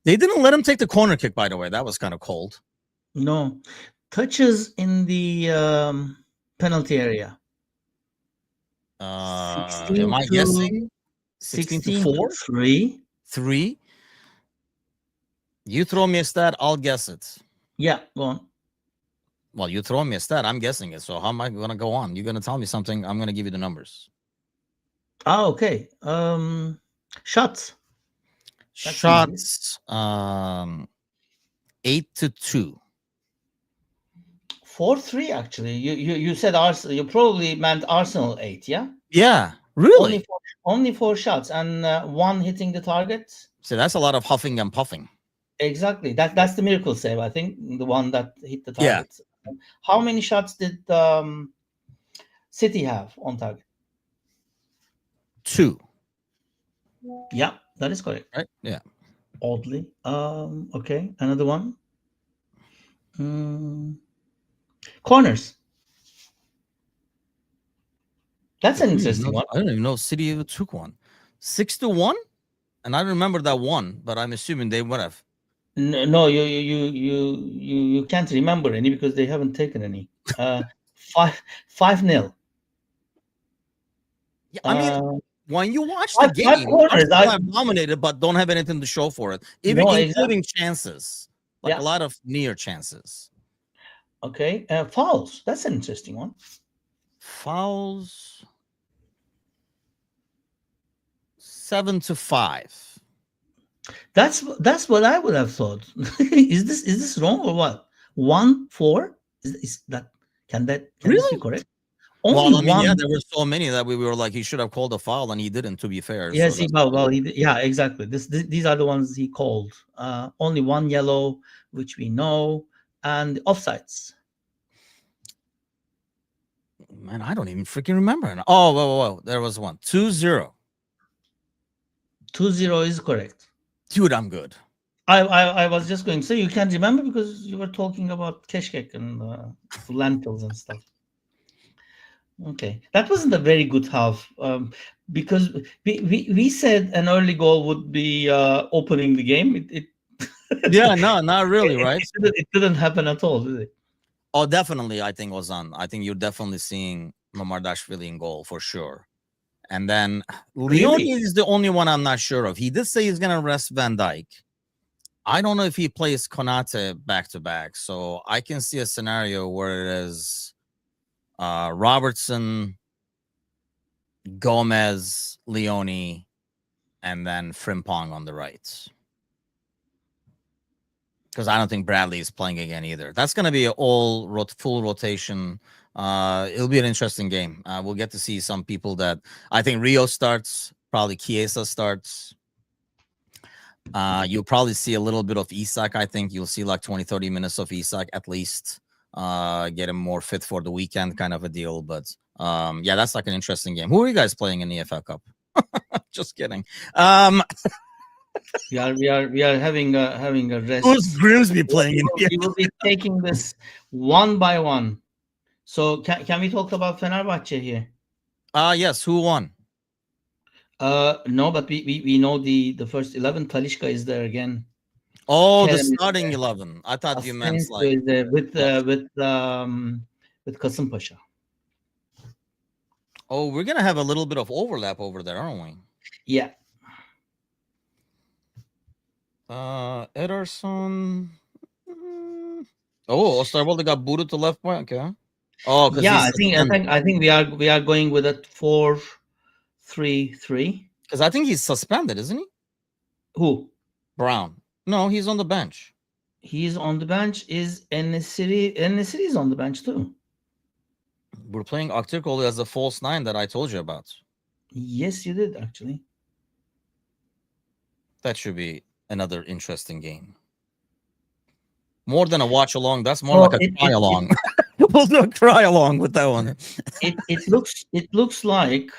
S1: they didn't let him take the corner kick, by the way. That was kind of cold.
S2: no touches in the penalty area.
S1: Am
S2: 16
S1: I
S2: to
S1: guessing? 16 to
S2: 16 to
S1: 4?
S2: 3.
S1: 3? You throw me a stat, I'll guess it.
S2: Yeah, go on.
S1: Well, you throw me a stat, I'm guessing it. So how am I going to go on? You're going to tell me something, I'm going to give you the numbers.
S2: Okay. Shots. That's easy.
S1: Shots, 8 to 2.
S2: 4-3 actually. You said Arsenal. You probably meant Arsenal 8, yeah?
S1: Yeah, really?
S2: Only four shots and one hitting the target.
S1: So that's a lot of huffing and puffing.
S2: Exactly. That's the miracle save, I think, the one that hit the
S1: Yeah.
S2: target. How many shots did City have on target?
S1: 2.
S2: Yeah, that is correct.
S1: Right? Yeah.
S2: Oddly. Okay, another one. Corners. That's an interesting one.
S1: I don't even know City even took one. 6 to 1? And I remember that one, but I'm assuming they would have.
S2: No, you can't remember any because they haven't taken any. 5-0.
S1: Yeah, I mean, when you watch the
S2: Five
S1: game,
S2: corners.
S1: Arsenal have dominated, but don't have anything to show for it, even
S2: No,
S1: including
S2: exactly.
S1: chances, like a
S2: Yeah.
S1: lot of near chances.
S2: Okay. Fouls. That's an interesting one.
S1: Fouls 7 to 5.
S2: That's what I would have thought. Is this wrong or what? 1-4? Is that can this be
S1: Really?
S2: correct? Only
S1: Well, I mean,
S2: one.
S1: yeah, there were so many that we were like, he should have called a foul, and he didn't. To be fair,
S2: Yes,
S1: so
S2: he
S1: that's
S2: yeah, exactly. These are the ones he called. Only one yellow, which we know, and offsides.
S1: man, I don't even freaking remember. Oh, whoa, there was one 2-0.
S2: 2-0 is correct.
S1: Dude, I'm good.
S2: I was just going to say you can't remember because you were talking about keshkek and lentils and stuff. Okay, that wasn't a very good half, because we said an early goal would be opening the game.
S1: Yeah, no, not really, right?
S2: It didn't happen at all, did it?
S1: Oh, definitely. I think Ozan. I think you're definitely seeing Mamardashvili in goal for sure. And then Leone
S2: Really?
S1: is the only one I'm not sure of. He did say he's gonna rest Van Dyke. I don't know if he plays Konate back to back, so I can see a scenario where it is Robertson, Gomez, Leone, and then Frimpong on the right. Because I don't think Bradley is playing again either. That's going to be an full rotation. It'll be an interesting game. We'll get to see some people that I think Rio starts, probably Chiesa starts. You'll probably see a little bit of Isak. I think you'll see like 20, 30 minutes of Isak at least. Get him more fit for the weekend kind of a deal. But yeah, that's like an interesting game. Who are you guys playing in the FA Cup? Just kidding.
S2: We are having a
S1: Who's
S2: rest.
S1: Grimsby playing in here?
S2: We will be taking this one by one. So can we talk about Fenerbahce here?
S1: Yes. Who won?
S2: No, but we know the first 11. Talishka is there again.
S1: Oh, the
S2: Kerem is
S1: starting
S2: there.
S1: 11. I thought you meant
S2: Asensio
S1: like
S2: is there
S1: plus.
S2: with Kasımpaşa.
S1: Oh, we're gonna have a little bit of overlap over there, aren't we?
S2: Yeah.
S1: Ederson. Oh, Osterwalde got booted to left back. Okay. Oh, because
S2: Yeah,
S1: he's suspended.
S2: I think we are going with a 4-3-3.
S1: Because I think he's suspended, isn't he?
S2: Who?
S1: Brown. No, he's on the bench.
S2: He's on the bench. Is En-Nesyri is on the bench too.
S1: We're playing Aktürkoğlu as a false nine that I told you about.
S2: Yes, you did actually.
S1: That should be another interesting game. More than a watch along. That's more
S2: Well,
S1: like a cry along. We'll do a cry along with that one.
S2: it looks like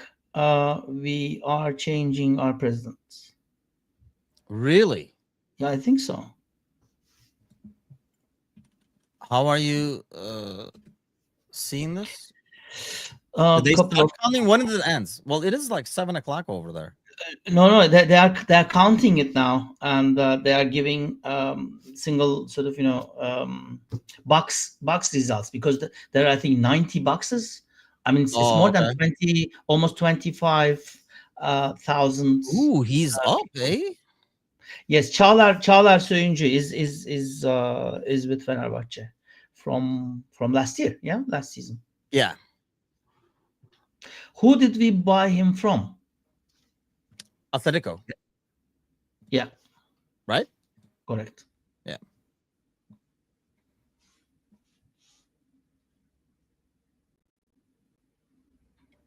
S2: we are changing our president.
S1: Really?
S2: Yeah, I think so.
S1: How are you seeing this?
S2: A
S1: Did they
S2: couple
S1: start
S2: of
S1: counting? When did it end? Well, it is like 7 o'clock over there.
S2: no, they're counting it now, and they are giving single sort of box results, because there are, I think, 90 boxes. I mean, it's
S1: Oh,
S2: more than
S1: okay.
S2: 20, almost 25,000.
S1: Ooh, he's up, eh?
S2: Yes, Çağlar Söyüncü is with Fenerbahçe from last year. Yeah, last season.
S1: Yeah.
S2: Who did we buy him from?
S1: Atletico.
S2: Yeah,
S1: Right?
S2: correct.
S1: Yeah.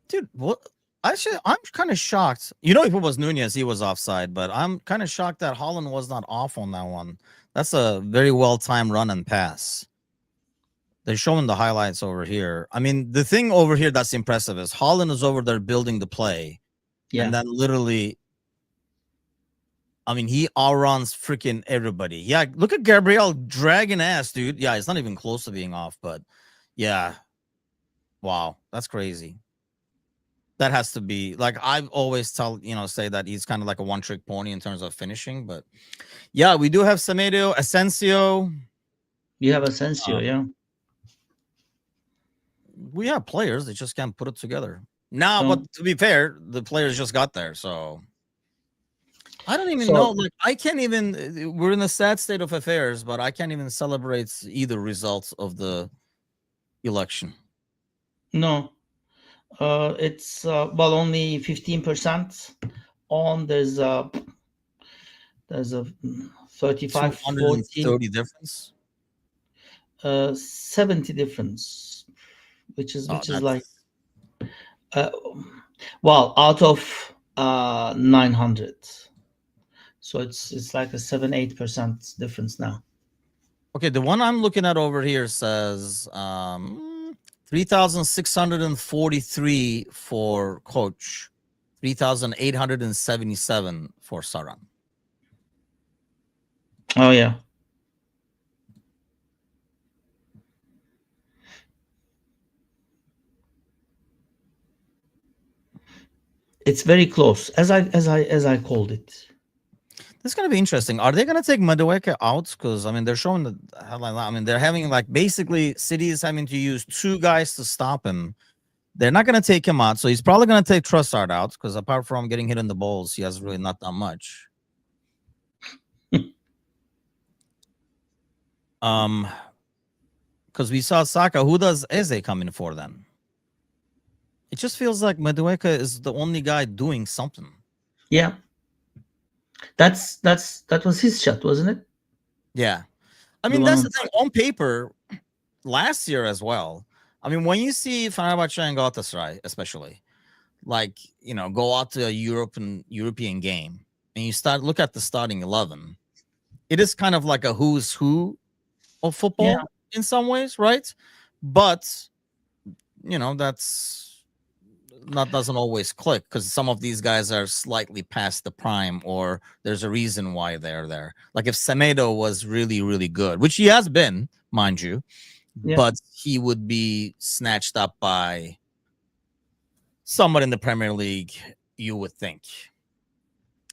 S1: Dude, what? Actually, I'm kind of shocked. You know, if it was Nunez, he was offside, but I'm kind of shocked that Holland was not off on that one. That's a very well timed run and pass. They're showing the highlights over here. I mean, the thing over here that's impressive is Holland is over there building the play.
S2: Yeah.
S1: And then literally, I mean, he outruns freaking everybody. Yeah, look at Gabriel dragging ass, dude. Yeah, it's not even close to being off, but yeah. Wow, that's crazy. That has to be like I've always say that he's kind of like a one-trick pony in terms of finishing. But yeah, we do have Semedo, Asensio.
S2: You have Asensio, yeah.
S1: We have players, they just can't put it together. Now,
S2: No.
S1: but to be fair, the players just got there, so I don't even
S2: So-
S1: know. Like, I can't even. We're in a sad state of affairs, but I can't even celebrate either results of the election.
S2: No, it's well, only 15% on. There's a 35, 40,
S1: 230 difference.
S2: 70 difference, which is
S1: That's
S2: like well, out of 900. So it's like a 7-8% difference now.
S1: okay. The one I'm looking at over here says 3,643 for coach, 3,877 for Saran.
S2: Oh yeah. It's very close, as I called it.
S1: This is gonna be interesting. Are they gonna take Madueke out? Because I mean, they're showing the headline. I mean, they're having like basically City is having to use two guys to stop him. They're not gonna take him out, so he's probably gonna take Trussard out because apart from getting hit in the balls, he has really not done much. Um, because we saw Saka. Who does Eze come in for then? It just feels like Madueke is the only guy doing something.
S2: Yeah, that was his shot, wasn't it?
S1: Yeah, I
S2: The
S1: mean
S2: one
S1: that's
S2: on.
S1: the thing. On paper, last year as well. I mean, when you see Fenerbahce and Galatasaray, especially, like go out to a European game and you look at the starting 11, it is kind of like a who's who of
S2: Yeah,
S1: football in some ways, right? But that's not doesn't always click because some of these guys are slightly past the prime or there's a reason why they're there. Like if Semedo was really, really good, which he has been, mind you,
S2: yeah,
S1: but he would be snatched up by someone in the Premier League, you would think.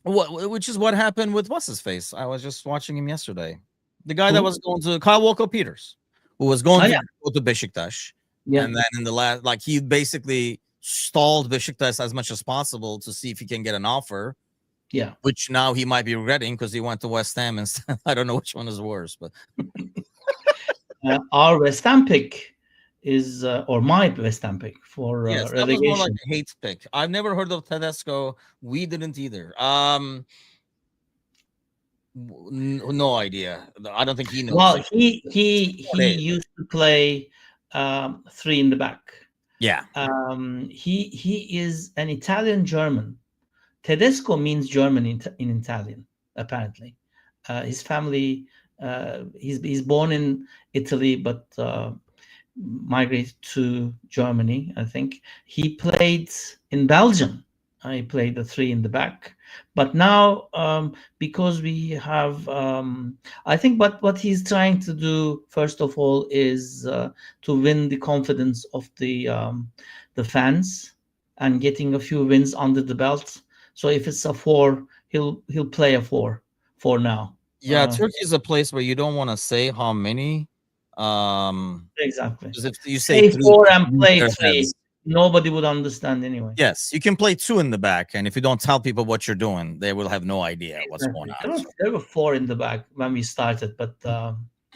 S1: Which is what happened with what's his face. I was just watching him yesterday. The guy that
S2: who?
S1: was going to Kyle Walker Peters, who was going
S2: Oh
S1: to
S2: yeah,
S1: go to Besiktas,
S2: yeah,
S1: and then in the last, like he basically stalled Besiktas as much as possible to see if he can get an offer,
S2: yeah.
S1: which now he might be regretting because he went to West Ham instead. I don't know which one is worse, but
S2: Our West Ham pick is, or my West Ham pick for
S1: yes, that was more like
S2: relegation.
S1: a hate pick. I've never heard of Tedesco. We didn't either. No idea. I don't think he knows.
S2: Well, he used to play three in the back.
S1: Yeah.
S2: He is an Italian German. Tedesco means German in Italian, apparently. His family, he's born in Italy, but migrated to Germany, I think. He played in Belgium. He played the three in the back. But now, because we have, I think what he's trying to do, first of all, is to win the confidence of the fans and getting a few wins under the belt. So if it's a four, he'll play a four for now.
S1: Yeah, Turkey is a place where you don't want to say how many.
S2: Exactly.
S1: Because if you say
S2: Say
S1: three,
S2: four
S1: people
S2: and
S1: lose
S2: play
S1: their
S2: three.
S1: heads.
S2: Nobody would understand anyway.
S1: Yes, you can play two in the back, and if you don't tell people what you're doing, they will have no idea what's going
S2: Exactly.
S1: on.
S2: There were four in the back when we started, but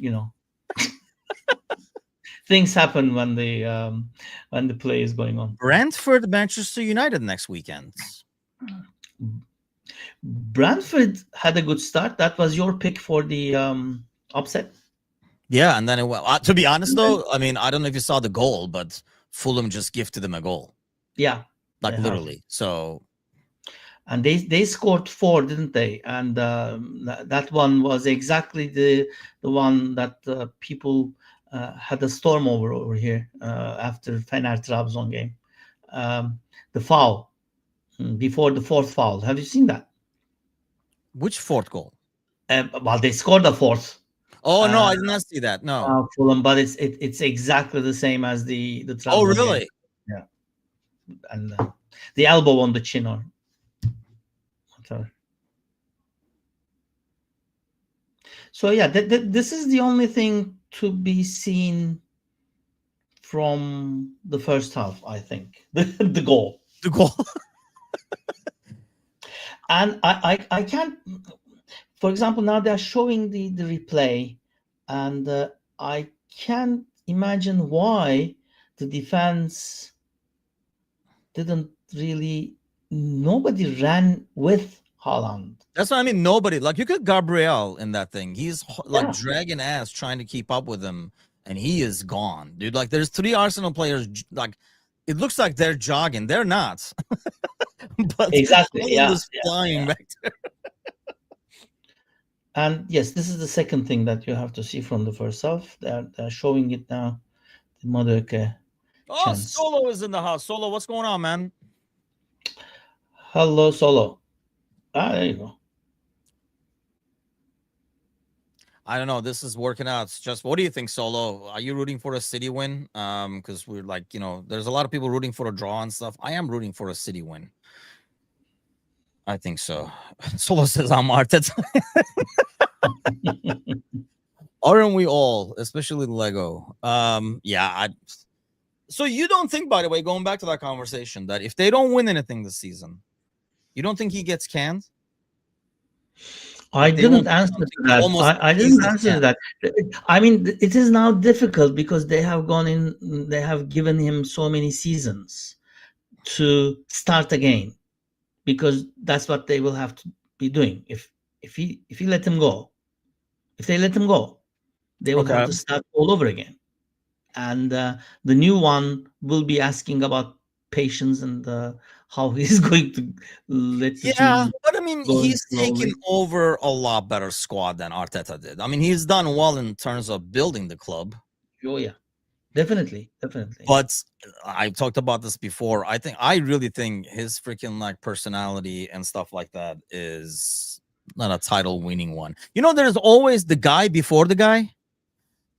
S2: you know, things happen when the play is going on.
S1: Brentford, Manchester United next weekend.
S2: Brentford had a good start. That was your pick for the upset.
S1: Yeah, and then to be honest, though, I mean, I don't know if you saw the goal, but Fulham just gifted them a goal,
S2: Yeah,
S1: like
S2: they have.
S1: literally. So
S2: And they scored four, didn't they? And that one was exactly the one that people had a storm over here after Fener Trabzon game. The foul before the fourth foul. Have you seen that?
S1: which fourth goal?
S2: Well, they scored the fourth.
S1: Oh no,
S2: Uh,
S1: I did not see that. No.
S2: Fulham, but it's exactly the same as the
S1: Oh
S2: Trabzon game.
S1: really?
S2: Yeah, and the elbow on the chin or whatever. So yeah, this is the only thing to be seen from the first half, I think. The goal.
S1: The goal.
S2: And I can't, for example, now they're showing the replay, and I can't imagine why the defense didn't really, nobody ran with Haaland.
S1: That's what I mean. Nobody, like, you could Gabriel in that thing. He's like
S2: Yeah,
S1: dragging ass trying to keep up with him, and he is gone, dude. Like, there's three Arsenal players. Like, it looks like they're jogging. They're not, but
S2: exactly.
S1: Holland
S2: Yeah,
S1: is flying back there.
S2: and yes, this is the second thing that you have to see from the first half. They're showing it now. The Madueke
S1: Oh,
S2: chance.
S1: Solo is in the house. Solo, what's going on, man?
S2: Hello, Solo. There you go.
S1: I don't know. This is working out. It's just, what do you think, Solo? Are you rooting for a City win? Because we're like, there's a lot of people rooting for a draw and stuff. I am rooting for a City win. I think so. Solo says I'm Arteta. Aren't we all, especially Lego? Yeah. So you don't think, by the way, going back to that conversation, that if they don't win anything this season, you don't think he gets canned?
S2: I
S1: Like they
S2: didn't
S1: won't do
S2: answer
S1: something
S2: to that.
S1: almost
S2: I didn't
S1: easy
S2: answer to
S1: can.
S2: that. I mean, it is now difficult because they have gone in. They have given him so many seasons to start again, because that's what they will have to be doing. If he let him go, if they let him go, they will have
S1: Okay.
S2: to start all over again, and the new one will be asking about patience and how he's going to let the
S1: Yeah,
S2: team
S1: but I mean,
S2: go
S1: he's taken
S2: slowly.
S1: over a lot better squad than Arteta did. I mean, he's done well in terms of building the club.
S2: Oh yeah, definitely, definitely.
S1: But I've talked about this before. I really think his freaking like personality and stuff like that is not a title winning one. You know, there's always the guy before the guy,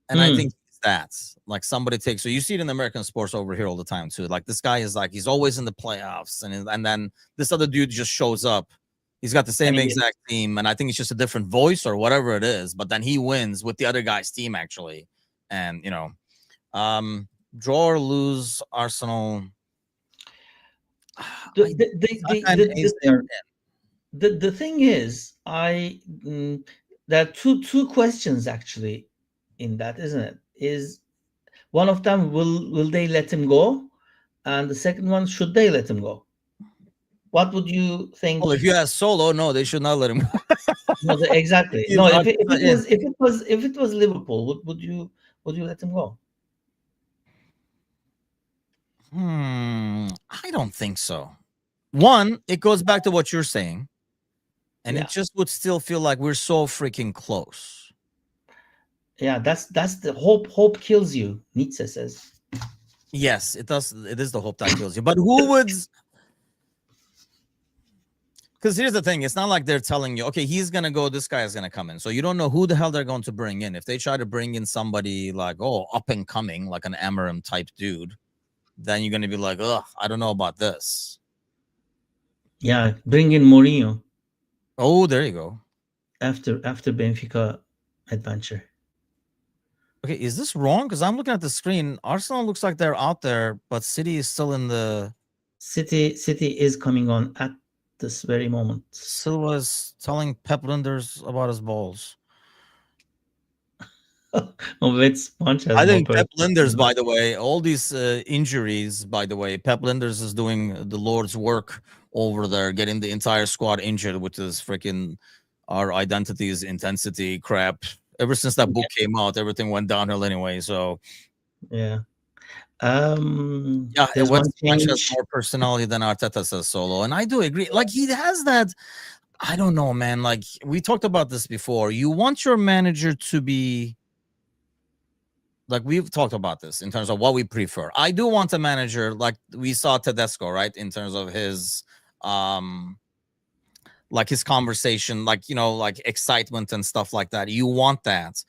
S1: and I
S2: Hmm.
S1: think that's like somebody takes. So you see it in American sports over here all the time too. Like this guy is like he's always in the playoffs, and then this other dude just shows up. He's got the
S2: And
S1: same
S2: he
S1: exact team, and I think it's just a different voice or whatever it is. But then he wins with the other guy's team actually, and um, draw or lose Arsenal.
S2: the
S1: I
S2: the the the,
S1: Saka and
S2: the, the
S1: Ace there.
S2: thing the thing is, there are two questions actually in that, isn't it? Is one of them, will they let him go, and the second one, should they let him go? What would you
S1: Well, if
S2: think?
S1: you ask Solo, no, they should not let him.
S2: No, exactly.
S1: Keep
S2: No, if
S1: Arteta
S2: it
S1: in.
S2: was Liverpool, would you let him go?
S1: I don't think so. One, it goes back to what you're saying, and it
S2: Yeah,
S1: just would still feel like we're so freaking close.
S2: yeah. That's the hope. Hope kills you, Nietzsche says.
S1: Yes, it does. It is the hope that kills you. But who would? Because here's the thing: it's not like they're telling you, okay, he's gonna go, this guy is gonna come in. So you don't know who the hell they're going to bring in. If they try to bring in somebody like, oh, up and coming, like an Amarim type dude, then you're gonna be like, ugh, I don't know about this.
S2: Yeah, bring in Mourinho
S1: Oh, there you go.
S2: after Benfica adventure.
S1: Okay, is this wrong? Because I'm looking at the screen. Arsenal looks like they're out there, but City is still in the.
S2: City is coming on at this very moment.
S1: Silva's telling Pep Linders about his balls.
S2: Which punch has
S1: I
S2: more
S1: think Pep
S2: personality
S1: Linders,
S2: than that?
S1: by the way, all these injuries, by the way, Pep Linders is doing the Lord's work over there, getting the entire squad injured with this freaking our identities intensity crap. Ever since that book came out, everything went downhill anyway. So
S2: Yeah.
S1: yeah,
S2: There's one
S1: West Branch has
S2: change.
S1: more personality than Arteta, says Solo, and I do agree. Like he has that. I don't know, man. Like we talked about this before. You want your manager to be like we've talked about this in terms of what we prefer. I do want a manager like we saw Tedesco, right? In terms of his like his conversation, like like excitement and stuff like that. You want that,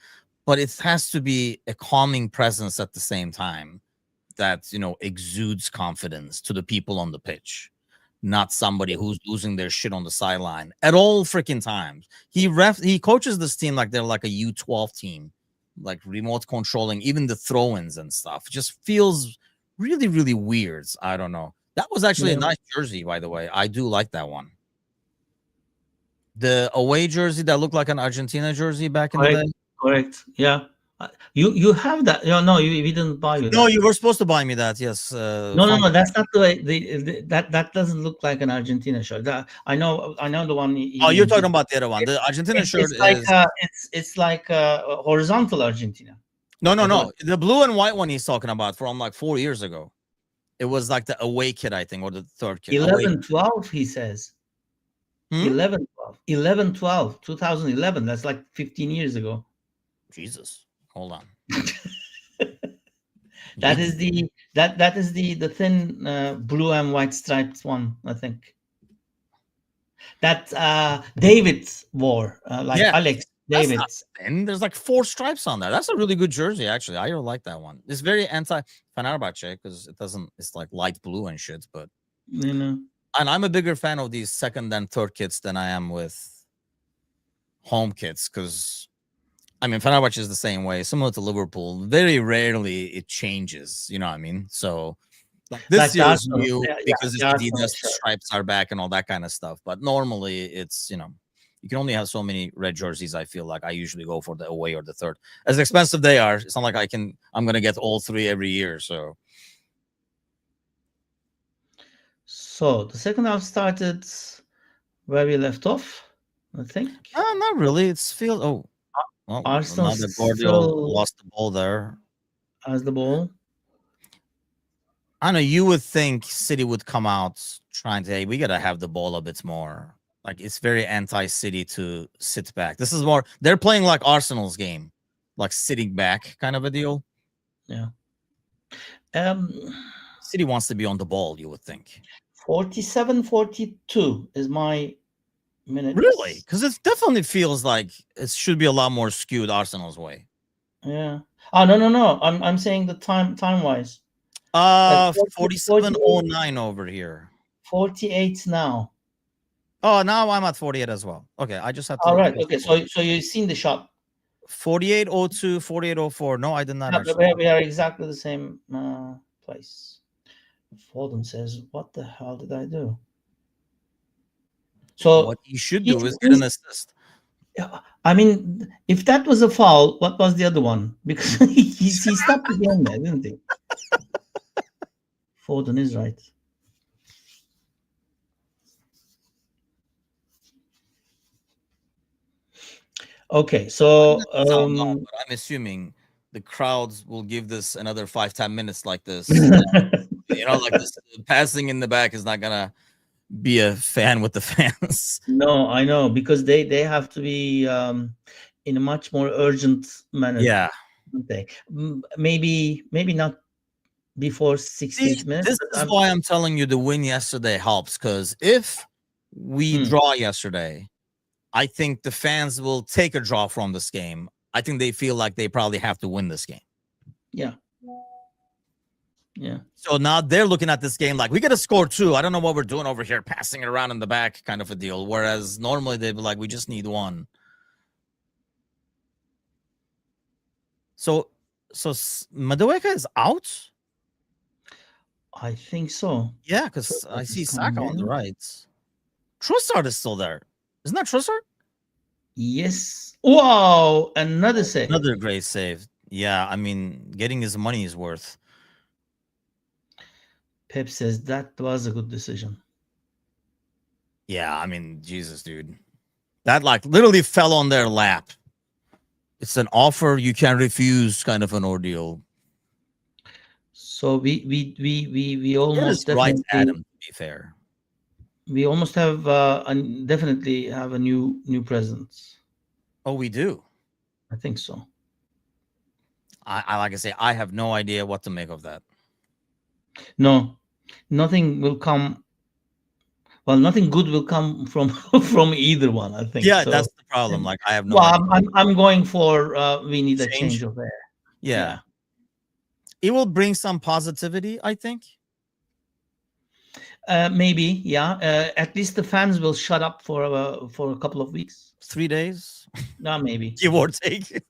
S1: but it has to be a calming presence at the same time that exudes confidence to the people on the pitch, not somebody who's losing their shit on the sideline at all freaking times. He coaches this team like they're like a U12 team, like remote controlling even the throw-ins and stuff. It just feels really, really weird. I don't know. That was actually a
S2: Yeah,
S1: nice jersey, by the way. I do like that one. The away jersey that looked like an Argentina jersey back in the
S2: correct,
S1: day.
S2: correct. Yeah. You have that. No, we didn't buy you
S1: No,
S2: that.
S1: you were supposed to buy me that. Yes,
S2: No, no,
S1: fun.
S2: no. That's not the way. That doesn't look like an Argentina shirt. I know the one
S1: Oh,
S2: you
S1: you're
S2: mean.
S1: talking about the other one. The Argentina shirt
S2: It's like
S1: is
S2: horizontal Argentina.
S1: no, no,
S2: I thought
S1: no. The blue and white one he's talking about from like 4 years ago. It was like the away kit, I think, or the third kit. Away.
S2: 11-12. He says
S1: Hmm?
S2: 11-12, 2011. That's like 15 years ago.
S1: Jesus. Hold on.
S2: That
S1: Ye-
S2: is the thin blue and white striped one, I think. That David wore, like
S1: Yeah,
S2: Alex
S1: that's not
S2: David's.
S1: thin. There's like 4 stripes on there. That's a really good jersey, actually. I really like that one. It's very anti Fenerbahce because it doesn't. It's like light blue and shit. But
S2: You know,
S1: and I'm a bigger fan of these second and third kits than I am with home kits because I mean Fenerbahce is the same way, similar to Liverpool. Very rarely it changes. You know what I mean? So like this
S2: Like the
S1: year's
S2: Arsenal,
S1: new
S2: yeah, yeah,
S1: because
S2: the
S1: it's
S2: Arsenal
S1: Adidas, the
S2: shirt.
S1: stripes are back and all that kind of stuff. But normally it's you can only have so many red jerseys. I feel like I usually go for the away or the third. As expensive they are, it's not like I'm gonna get all three every year. So
S2: So the second half started where we left off, I think.
S1: not really. It's feel well
S2: Arsenal
S1: another Guardiola
S2: still
S1: lost the ball there.
S2: has the ball.
S1: I know you would think City would come out trying to, hey, we gotta have the ball a bit more. Like it's very anti-City to sit back. This is more they're playing like Arsenal's game, like sitting back kind of a deal.
S2: Yeah. Um,
S1: City wants to be on the ball, you would think.
S2: 47-42 is my
S1: Really?
S2: minutes.
S1: Because it definitely feels like it should be a lot more skewed Arsenal's way.
S2: Yeah. Oh, no. I'm saying the time wise.
S1: 4709 over here.
S2: 48 now.
S1: Oh, now I'm at 48 as well. Okay, I just had
S2: All
S1: to
S2: right. Okay. So you've seen the shot.
S1: 4802, 4804. No, I did not
S2: Yeah,
S1: actually.
S2: we are exactly the same place. Foden says, "What the hell did I do?" So
S1: What you should
S2: he,
S1: do is get an assist.
S2: I mean, if that was a foul, what was the other one? Because he stopped the game there, didn't he? Foden is right. Okay, so
S1: Sound no, but I'm assuming the crowds will give this another 5-10 minutes like this. Like this passing in the back is not gonna be a fan with the fans.
S2: no, I know because they have to be in a much more urgent manner.
S1: Yeah.
S2: Don't they? Maybe not before
S1: See,
S2: 60th minute.
S1: this
S2: But
S1: is why I'm telling you the win yesterday helps because if we
S2: Hmm.
S1: draw yesterday, I think the fans will take a draw from this game. I think they feel like they probably have to win this game.
S2: Yeah.
S1: So now they're looking at this game like we got to score two. I don't know what we're doing over here, passing it around in the back, kind of a deal. Whereas normally they'd be like, we just need one. So Madueka is out.
S2: I think so.
S1: Yeah, because I see Saka on the right. Trossard is still there. Isn't that Trossard?
S2: Yes. Wow, another save.
S1: Another great save. Yeah, I mean, getting his money is worth.
S2: Pep says that was a good decision.
S1: Yeah, I mean, Jesus, dude. That like literally fell on their lap. It's an offer you can't refuse, kind of an ordeal.
S2: So we
S1: It
S2: almost
S1: is right,
S2: definitely
S1: Adam, to be fair.
S2: we almost have definitely have a new presence.
S1: Oh, we do.
S2: I think so.
S1: I like I say, I have no idea what to make of that.
S2: No, nothing will come. Well, nothing good will come from from either one. I think.
S1: Yeah,
S2: So,
S1: that's the problem. Like, I have no
S2: well,
S1: idea.
S2: I'm going for we need a
S1: Change.
S2: change of air.
S1: Yeah. It will bring some positivity, I think.
S2: Maybe, yeah. At least the fans will shut up for a couple of weeks.
S1: 3 days,
S2: No, maybe.
S1: give or take.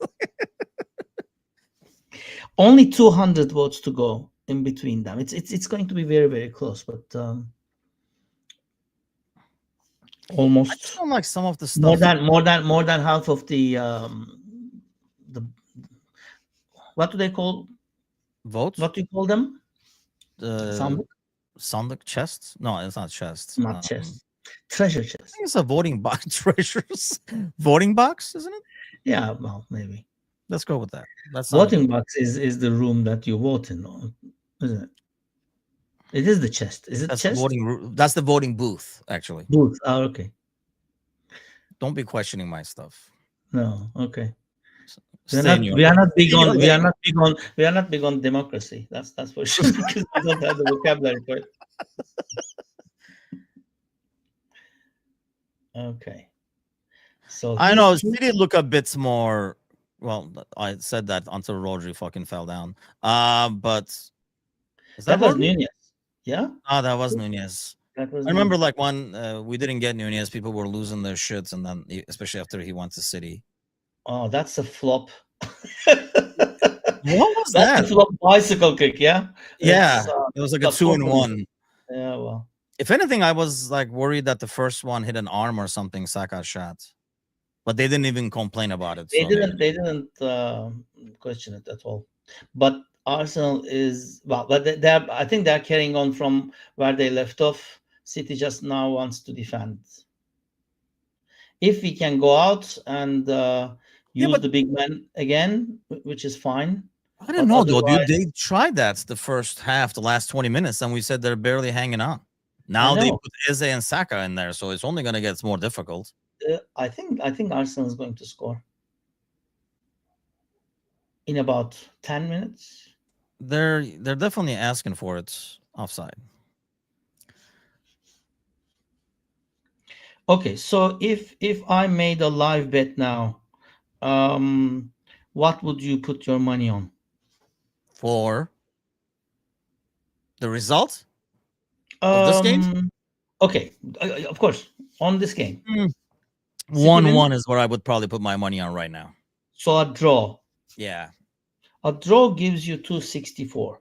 S2: Only 200 votes to go in between them. It's going to be very close, but
S1: I
S2: almost
S1: just don't like some of the stuff.
S2: more than half of the what do they call
S1: Votes?
S2: what do you call them?
S1: The Sonic chests? No, it's not chests.
S2: Not chest. Treasure
S1: I
S2: chest.
S1: think it's a voting box. Treasures. Voting box, isn't it?
S2: Yeah, well, maybe.
S1: Let's go with that. That's
S2: Voting box is the room that you vote in, isn't it? It is the chest. Is it
S1: that's
S2: chest?
S1: That's the voting booth, actually.
S2: Booth. Oh, okay.
S1: Don't be questioning my stuff.
S2: No, okay.
S1: We are
S2: not big on democracy. That's for sure because we don't have the vocabulary for it. Okay. So
S1: I know City look a bit more. Well, I said that until Rodri fucking fell down. But is
S2: that was
S1: Rodri?
S2: Nunez. Yeah.
S1: Ah, that was Nunez.
S2: That was
S1: I remember
S2: me.
S1: like when we didn't get Nunez, people were losing their shits, and then especially after he went to City.
S2: Oh, that's a flop.
S1: What was
S2: That's a
S1: that?
S2: flop bicycle kick. Yeah,
S1: Yeah, it was
S2: it's
S1: like a
S2: a
S1: two in
S2: totally.
S1: one.
S2: Yeah, well,
S1: If anything, I was like worried that the first one hit an arm or something. Saka shot, but they didn't even complain about it.
S2: they
S1: So maybe
S2: didn't. They didn't question it at all. But Arsenal is well, but they're. I think they're carrying on from where they left off. City just now wants to defend. If we can go out and
S1: yeah,
S2: use
S1: but
S2: the big man again, which is fine.
S1: I didn't
S2: But
S1: know though, dude.
S2: otherwise,
S1: They tried that the first half, the last 20 minutes, and we said they're barely hanging on.
S2: I
S1: Now they
S2: know.
S1: put Eze and Saka in there, so it's only gonna get more difficult.
S2: I think Arsenal is going to score in about 10 minutes.
S1: They're definitely asking for it offside.
S2: Okay, so if I made a live bet now, what would you put your money on?
S1: For the result of this game,
S2: Um, okay, of course, on this game, City
S1: 1-1
S2: wins.
S1: is where I would probably put my money on right now.
S2: So a draw.
S1: Yeah,
S2: A draw gives you 264.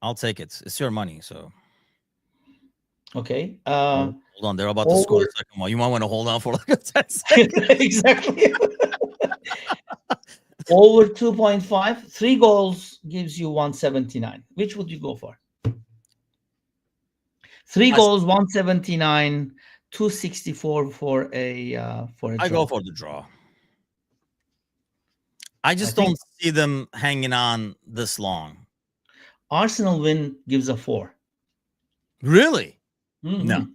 S1: I'll take it. It's your money, so
S2: Okay.
S1: hold on. They're about to score
S2: Over
S1: the second one. You might want to hold on for like a 10 seconds.
S2: exactly. Over 2.5, 3 goals gives you 179. Which would you go for? Three
S1: I,
S2: goals, 179, 264 for a
S1: I go
S2: draw.
S1: for the draw. I
S2: I
S1: just
S2: think
S1: don't see them hanging on this long.
S2: Arsenal win gives a 4.
S1: Really? No.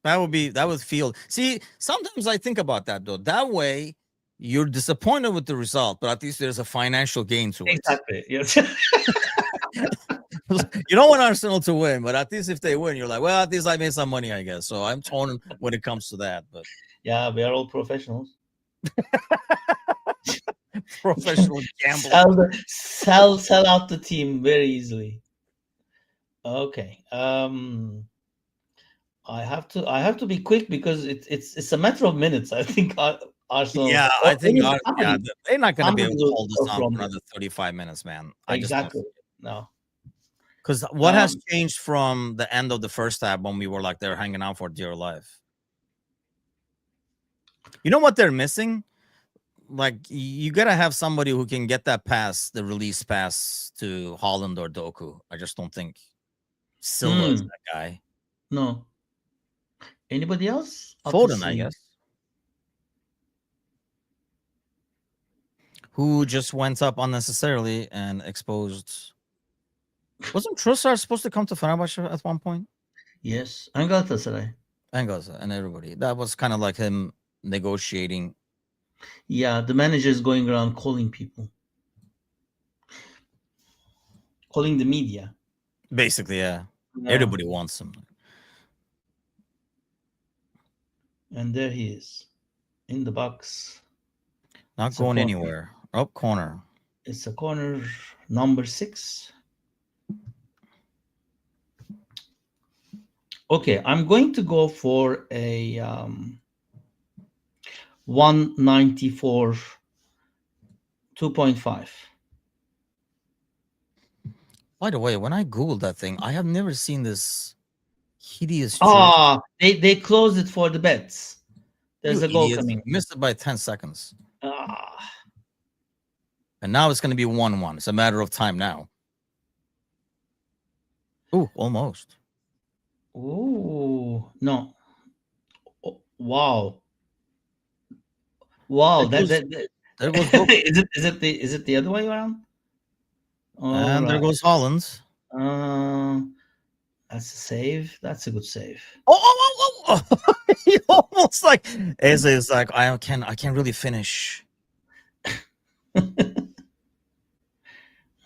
S2: Mhm.
S1: That would feel. See, sometimes I think about that though. That way, you're disappointed with the result, but at least there's a financial gain to it.
S2: Exactly. Yes.
S1: You don't want Arsenal to win, but at least if they win, you're like, well, at least I made some money, I guess. So I'm torn when it comes to that. But
S2: Yeah, we are all professionals.
S1: professional gambling.
S2: Sell out the team very easily. Okay. I have to be quick because it's a matter of minutes. I think Arsenal
S1: Yeah,
S2: or
S1: I think yeah,
S2: somebody
S1: they're not going to be able
S2: somebody
S1: to
S2: will
S1: hold this
S2: score
S1: on
S2: from
S1: for
S2: it.
S1: another 35 minutes, man. I just don't.
S2: Exactly. No.
S1: Because what has
S2: Um,
S1: changed from the end of the first half when we were like they're hanging out for dear life? You know what they're missing? Like you gotta have somebody who can get that pass, the release pass to Holland or Doku. I just don't think Silva is
S2: hmm,
S1: that guy.
S2: no. Anybody else up the
S1: Foden, I
S2: sleeve?
S1: guess, who just went up unnecessarily and exposed. Wasn't Trossard supposed to come to Fenerbahce at one point?
S2: Yes, and Galatasaray.
S1: Engels and everybody. That was kind of like him negotiating.
S2: Yeah, the manager is going around calling people, calling the media.
S1: Basically, yeah.
S2: Yeah,
S1: Everybody wants him.
S2: and there he is in the box.
S1: Not
S2: It's a
S1: going
S2: corner.
S1: anywhere. Up corner.
S2: It's a corner number 6. Okay, I'm going to go for a 194 2.5.
S1: By the way, when I Googled that thing, I have never seen this hideous jersey.
S2: They closed it for the bets. There's
S1: You
S2: a goal
S1: idiots.
S2: coming.
S1: Missed it by 10 seconds.
S2: Ah,
S1: And now it's going to be 1-1. It's a matter of time now. Ooh, almost.
S2: ooh, no. Oh, wow. Wow,
S1: There goes, there goes Doku.
S2: is it the other way around? All
S1: And there
S2: right.
S1: goes Holland.
S2: Uh, that's a save. That's a good save.
S1: Oh. He almost like Eze is like, I can't really finish.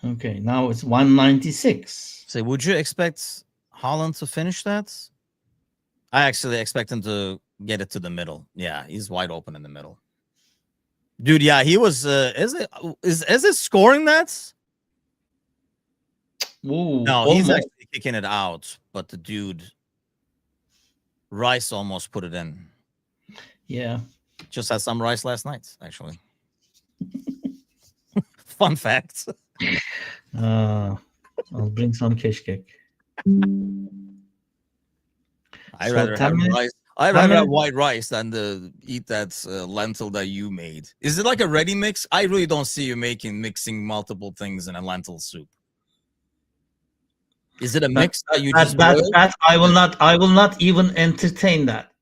S2: Okay, now it's 196.
S1: So would you expect Holland to finish that? I actually expect him to get it to the middle. Yeah, he's wide open in the middle. Dude, yeah, he was is it scoring that?
S2: Ooh,
S1: No, he's
S2: almost.
S1: actually kicking it out, but the dude Rice almost put it in.
S2: Yeah.
S1: Just had some rice last night, actually. Fun fact.
S2: I'll bring some keşkek.
S1: I
S2: So
S1: rather
S2: 10
S1: have
S2: minutes.
S1: rice. I
S2: 10
S1: rather have
S2: minutes.
S1: white rice than eat that lentil that you made. Is it like a ready mix? I really don't see you mixing multiple things in a lentil soup. Is it a
S2: That,
S1: mix that you
S2: that,
S1: just
S2: that,
S1: boil?
S2: that I will not even entertain that.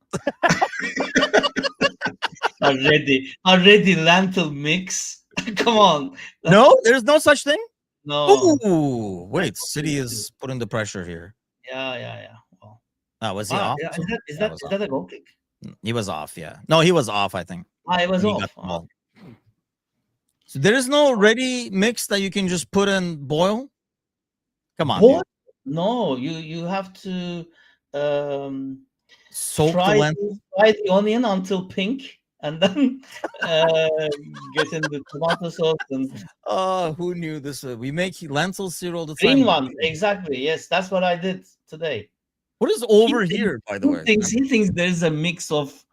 S2: Already lentil mix. Come on.
S1: No, there's no such thing.
S2: No.
S1: Ooh, wait,
S2: Lentil
S1: City
S2: soup.
S1: is putting the pressure here.
S2: Yeah. Well,
S1: Was he off
S2: yeah,
S1: too? Yeah, was
S2: is
S1: off.
S2: that a goal kick?
S1: He was off. Yeah, no, he was off. I think
S2: It was
S1: when he got
S2: off.
S1: the ball. So there is no ready mix that you can just put and boil. Come on,
S2: Boil?
S1: dude.
S2: No, you have to
S1: Soak the lentil.
S2: fry the onion until pink, and then get in the tomato sauce and
S1: Oh, who knew this? We make lentil cereal all the
S2: green
S1: time.
S2: one. Exactly. Yes, that's what I did today.
S1: What is over here, by the way?
S2: He thinks there's a mix of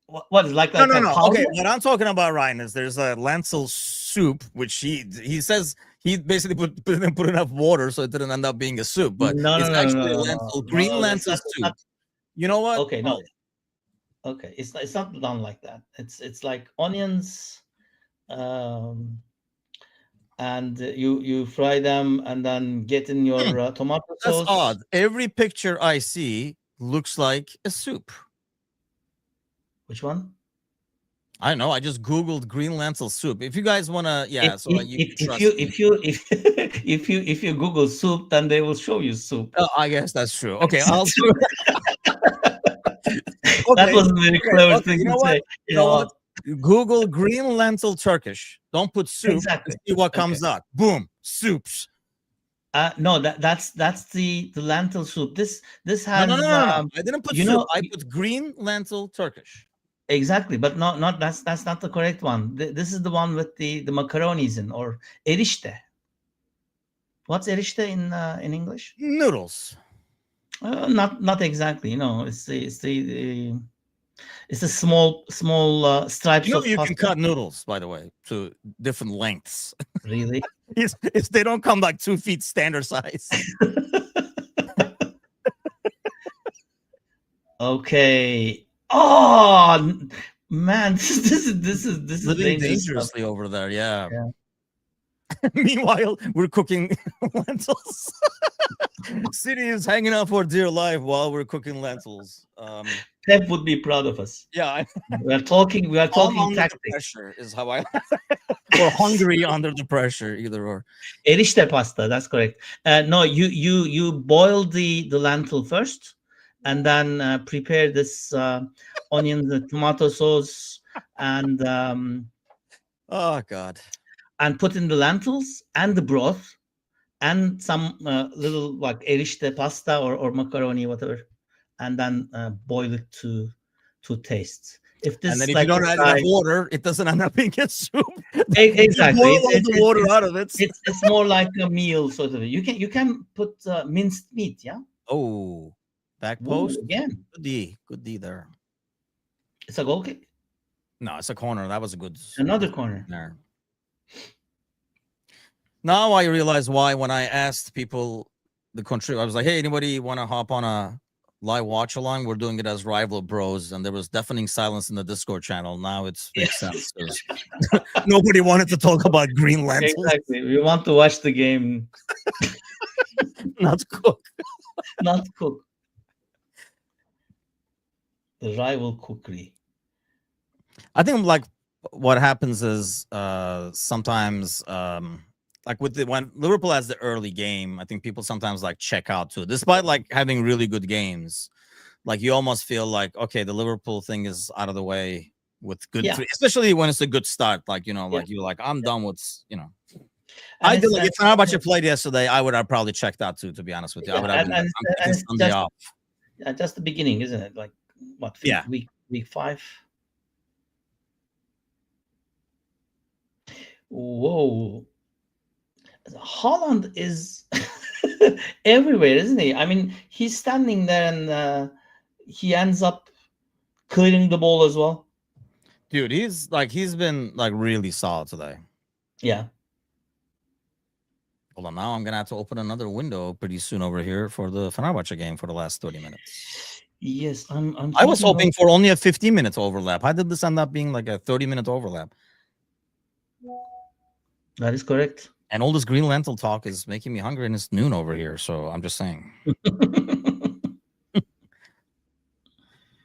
S2: what is like
S1: No,
S2: a
S1: no, no.
S2: powder.
S1: Okay, what I'm talking about, Ryan, is there's a lentil soup, which he says he basically put enough water so it didn't end up being a soup, but it's actually a lentil, green lentil soup. You know what?
S2: Okay, no. Okay, it's not done like that. It's like onions, and you fry them and then get in your tomato
S1: That's
S2: sauce.
S1: odd. Every picture I see looks like a soup.
S2: Which one?
S1: I don't know. I just googled green lentil soup. If you guys wanna, yeah,
S2: If
S1: so you
S2: if,
S1: can
S2: if
S1: trust
S2: you
S1: me.
S2: if you if if you Google soup, then they will show you soup.
S1: I guess that's true. Okay, I'll do.
S2: That was a very clever
S1: Okay.
S2: thing
S1: You
S2: to
S1: know what?
S2: say.
S1: You know what? Google green lentil Turkish. Don't put soup.
S2: Exactly.
S1: And see what comes up. Boom, soups.
S2: No, that's the lentil soup. This
S1: No, no,
S2: has
S1: no, no, no. I didn't put
S2: you
S1: soup.
S2: know
S1: I put green lentil Turkish.
S2: exactly, but not that's not the correct one. This is the one with the macaronis in or erişte. What's erişte in English?
S1: Noodles.
S2: Not exactly. No, it's the small stripes
S1: You know
S2: of
S1: you
S2: pasta.
S1: can cut noodles, by the way, to different lengths.
S2: Really?
S1: It's they don't come like 2 feet standard size.
S2: Okay. Oh man, this is
S1: Living
S2: dangerous stuff.
S1: dangerously over there. Yeah.
S2: Yeah.
S1: Meanwhile, we're cooking lentils. City is hanging out for dear life while we're cooking lentils.
S2: Pep would be proud of us.
S1: Yeah,
S2: We are talking
S1: I'm under
S2: tactics.
S1: the pressure is how I or hungry under the pressure, either or.
S2: Erişte pasta, that's correct. No, you boil the lentil first, and then prepare this onion, the tomato sauce, and
S1: Oh God.
S2: and put in the lentils and the broth and some little like erişte pasta or macaroni, whatever, and then boil it to taste. If this
S1: And then
S2: is
S1: if you
S2: like
S1: don't add enough water, it doesn't end up being a soup.
S2: exactly,
S1: You boil all the water out of it.
S2: it's more like a meal sort of. You can put minced meat, yeah.
S1: Oh, back
S2: Ooh,
S1: post.
S2: again.
S1: Good D there.
S2: It's a goal kick.
S1: No, it's a corner. That was a good.
S2: Another corner.
S1: There. Now I realize why when I asked people the country, I was like, "Hey, anybody want to hop on a live watch along? We're doing it as rival bros," and there was deafening silence in the Discord channel. Now it makes sense because nobody wanted to talk about green lentils.
S2: Exactly. We want to watch the game,
S1: Not cook.
S2: not cook. The rival cookery.
S1: I think like what happens is sometimes like when Liverpool has the early game, I think people sometimes like check out too, despite like having really good games. Like you almost feel like okay, the Liverpool thing is out of the way with good, especially when it's a good start. Like like you're like I'm done with I did like if Fenerbahce played yesterday, I would have probably checked out too. To be honest with you, I would have been. I'm taking Sunday off.
S2: Yeah, just the beginning, isn't it? Like what? Week 5. Whoa. Holland is everywhere, isn't he? I mean, he's standing there and he ends up clearing the ball as well.
S1: Dude, he's been like really solid today.
S2: Yeah.
S1: Hold on, now I'm gonna have to open another window pretty soon over here for the Fenerbahce game for the last 30 minutes.
S2: Yes, I'm
S1: I was
S2: thinking of.
S1: hoping for only a 15 minutes overlap. How did this end up being like a 30-minute overlap?
S2: That is correct.
S1: And all this green lentil talk is making me hungry, and it's noon over here. So I'm just saying.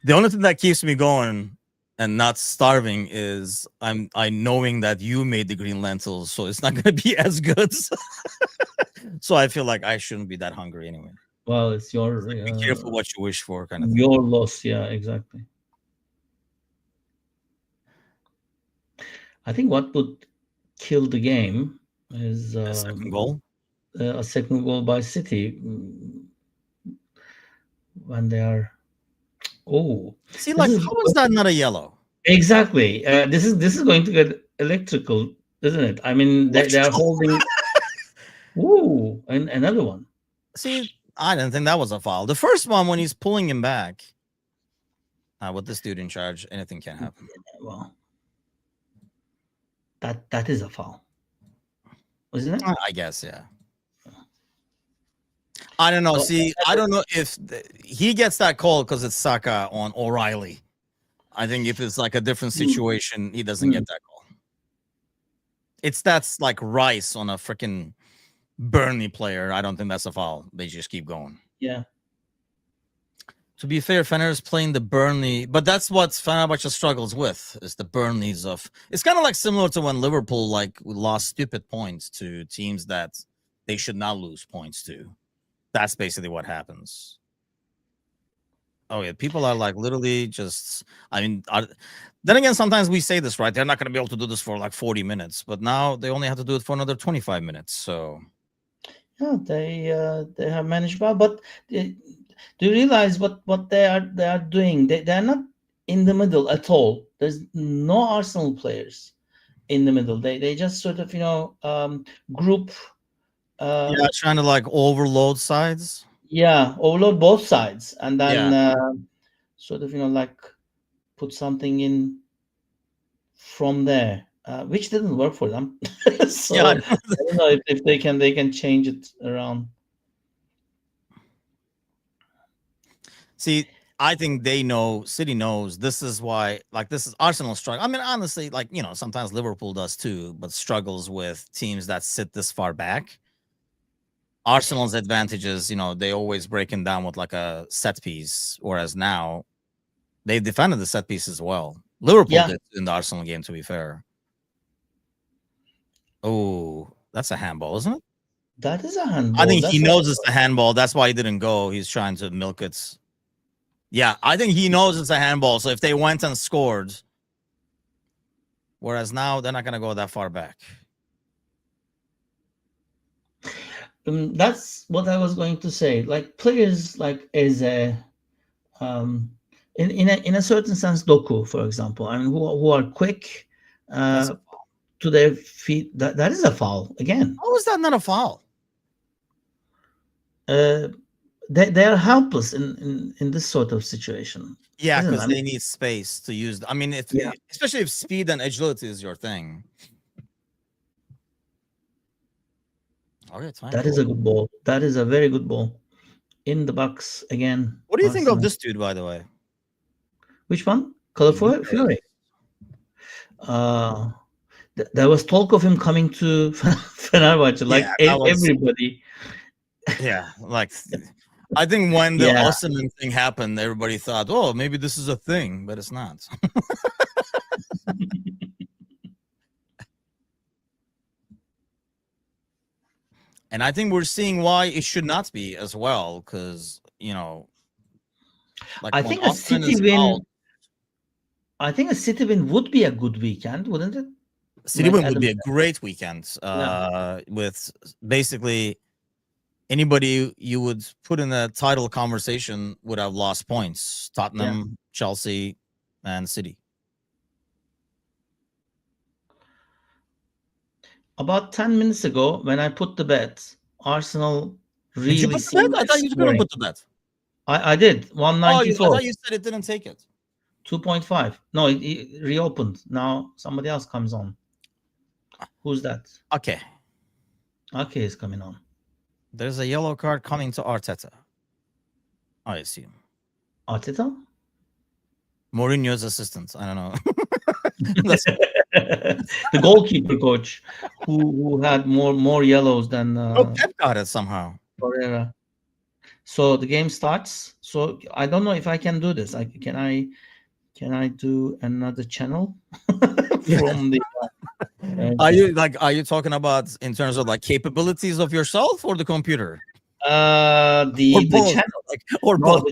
S1: The only thing that keeps me going and not starving is I knowing that you made the green lentils, so it's not going to be as good. So I feel like I shouldn't be that hungry anyway.
S2: Well, it's your
S1: Be careful what you wish for, kind of thing.
S2: your loss. Yeah, exactly. I think what would kill the game is
S1: A second goal.
S2: a second goal by City when they are. Oh,
S1: See,
S2: this
S1: like,
S2: is
S1: how is that not a yellow?
S2: exactly. This is going to get electrical, isn't it? I mean, they are holding. Ooh, and another one.
S1: See, I didn't think that was a foul. The first one, when he's pulling him back, with this dude in charge, anything can happen.
S2: Well, that is a foul, isn't it?
S1: I guess, yeah. I don't know.
S2: Well,
S1: See, I don't know if he gets that call because it's Saka on O'Reilly. I think if it's like a different situation, he doesn't get that call. That's like Rice on a freaking Burnley player. I don't think that's a foul. They just keep going.
S2: Yeah.
S1: To be fair, Fener is playing the Burnley, but that's what Fenerbahce struggles with, is the Burnleys of. It's kind of like similar to when Liverpool like lost stupid points to teams that they should not lose points to. That's basically what happens. Oh yeah, people are like literally just. I mean, then again, sometimes we say this, right? They're not going to be able to do this for like 40 minutes, but now they only have to do it for another 25 minutes. So
S2: yeah, they have managed well, but do you realize what they are doing? They are not in the middle at all. There's no Arsenal players in the middle. They just sort of group.
S1: yeah, trying to like overload sides.
S2: Yeah, overload both sides, and then
S1: Yeah.
S2: sort of like put something in from there, which didn't work for them. So
S1: Yeah.
S2: I don't know if they can change it around.
S1: See, I think they know, City knows this is why, like, this is Arsenal struggle. I mean, honestly, like, sometimes Liverpool does too, but struggles with teams that sit this far back. Arsenal's advantages, they always break them down with like a set piece, whereas now they defended the set piece as well. Liverpool
S2: Yeah,
S1: did in the Arsenal game, to be fair. Oh, that's a handball, isn't it?
S2: that is a
S1: I
S2: handball.
S1: think he
S2: That's what.
S1: knows it's a handball. That's why he didn't go. He's trying to milk it. Yeah, I think he knows it's a handball. So if they went and scored, whereas now they're not going to go that far back.
S2: That's what I was going to say. Like players, like as a in a certain sense, Doku, for example, I mean, who are quick to their feet. That is a foul again.
S1: How is that not a foul?
S2: They are helpless in this sort of situation.
S1: Yeah,
S2: Isn't it?
S1: because they need space to use. I mean, especially if speed and agility is your thing. Okay, it's fine.
S2: That is a good ball. That is a very good ball. In the box again.
S1: What do you think of
S2: Arsenal.
S1: this dude, by the way?
S2: Which one? Color Fury. There was talk of him coming to Fenerbahce, like everybody.
S1: Yeah, like I think when the Osimhen thing happened, everybody thought, "Oh, maybe this is a thing," but it's not. And I think we're seeing why it should not be as well, because like
S2: I think a City win. I think a City win would be a good weekend, wouldn't it?
S1: City win would be a great weekend. With basically anybody you would put in a title conversation would have lost points. Tottenham, Chelsea, and City.
S2: About 10 minutes ago, when I put the bet, Arsenal really.
S1: Did you put the bet? I thought you couldn't put the bet.
S2: I did
S1: Oh, I
S2: 194,
S1: thought you said it didn't take it.
S2: 2.5. No, it reopened. Now somebody else comes on. Who's that?
S1: Okay.
S2: Ake is coming on.
S1: There's a yellow card coming to Arteta, I assume.
S2: Arteta?
S1: Mourinho's assistant. I don't know. That's
S2: The goalkeeper coach who had more yellows than
S1: oh, Pep got it somehow.
S2: Pereira. So the game starts. So I don't know if I can do this. Can I do another channel from the
S1: Are you talking about in terms of like capabilities of yourself or the computer? Or
S2: the
S1: both?
S2: channel?
S1: Like or
S2: No,
S1: both?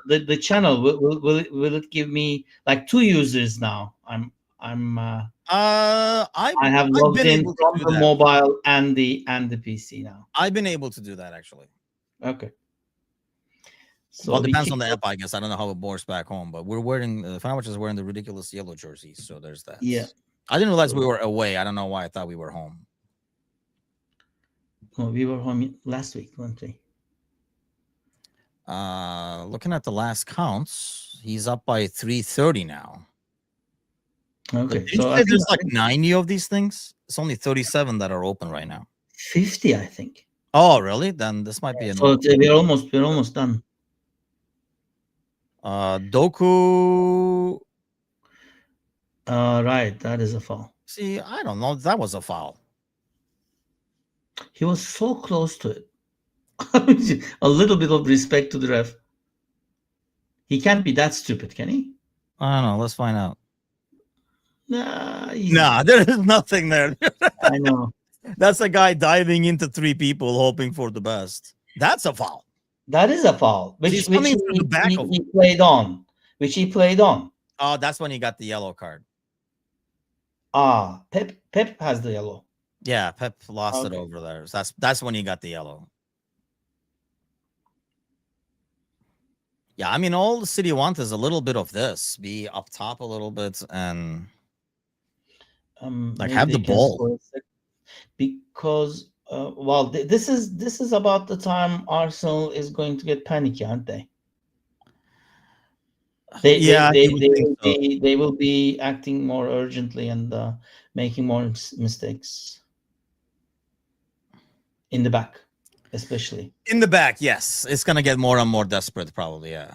S2: the channel will it give me like two users now? I'm I have
S1: I've
S2: logged
S1: been
S2: in
S1: able to
S2: from
S1: do
S2: the
S1: that.
S2: mobile and the PC now.
S1: I've been able to do that actually.
S2: Okay.
S1: Well,
S2: So
S1: it
S2: we
S1: depends
S2: kick
S1: on the
S2: off.
S1: app, I guess. I don't know how it works back home, but we're wearing Fenerbahce is wearing the ridiculous yellow jerseys, so there's that.
S2: Yeah.
S1: I didn't realize we
S2: So
S1: were away. I don't know why I thought we were home.
S2: no, we were home last week, weren't we?
S1: Looking at the last counts, he's up by 330 now.
S2: Okay.
S1: Did you
S2: So
S1: say there's like 90 of these things? It's only 37 that are open right now.
S2: 50, I think.
S1: Oh, really? Then this might be an
S2: So we're almost done.
S1: Doku.
S2: Right, that is a foul.
S1: See, I don't know. That was a foul.
S2: He was so close to it. A little bit of respect to the ref. He can't be that stupid, can he?
S1: I don't know. Let's find out.
S2: Nah,
S1: there is nothing there.
S2: I know.
S1: That's a guy diving into three people hoping for the best. That's a foul.
S2: That is a foul,
S1: He's coming through the back of
S2: he played on. Which he played on.
S1: Oh, that's when he got the yellow card.
S2: Pep has the yellow.
S1: Yeah, Pep lost it
S2: Okay.
S1: over there. So that's when he got the yellow. Yeah, I mean, all the City want is a little bit of this. Be up top a little bit and like
S2: Maybe
S1: have
S2: they
S1: the
S2: can
S1: ball.
S2: score a second. Because well, this is about the time Arsenal is going to get panicky, aren't they? They will be acting more urgently and making more mistakes in the back, especially
S1: in the back. Yes, it's gonna get more and more desperate, probably. Yeah.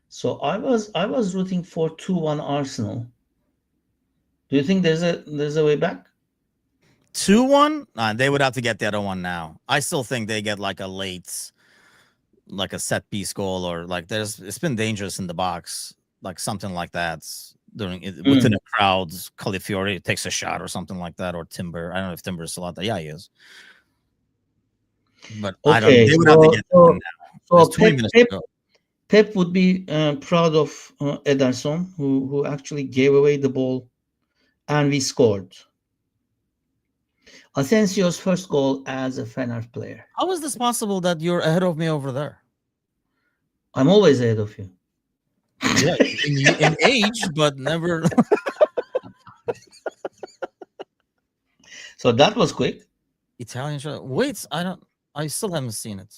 S2: So I was rooting for 2-1 Arsenal. Do you think there's a way back?
S1: 2-1? They would have to get the other one now. I still think they get like a late, like a set piece goal, or like it's been dangerous in the box, like something like that within a crowd. Califiore takes a shot or something like that, or Timber. I don't know if Timber is still out there. Yeah, he is. But
S2: okay,
S1: I don't. They would have to get that one now.
S2: So
S1: There's 20 minutes to go.
S2: Pep would be proud of Ederson, who actually gave away the ball, and we scored. Asensio's first goal as a Fener player.
S1: How is this possible that you're ahead of me over there?
S2: I'm always ahead of you.
S1: Yeah, in age, but never.
S2: So that was quick.
S1: Italian show. Wait, I still haven't seen it.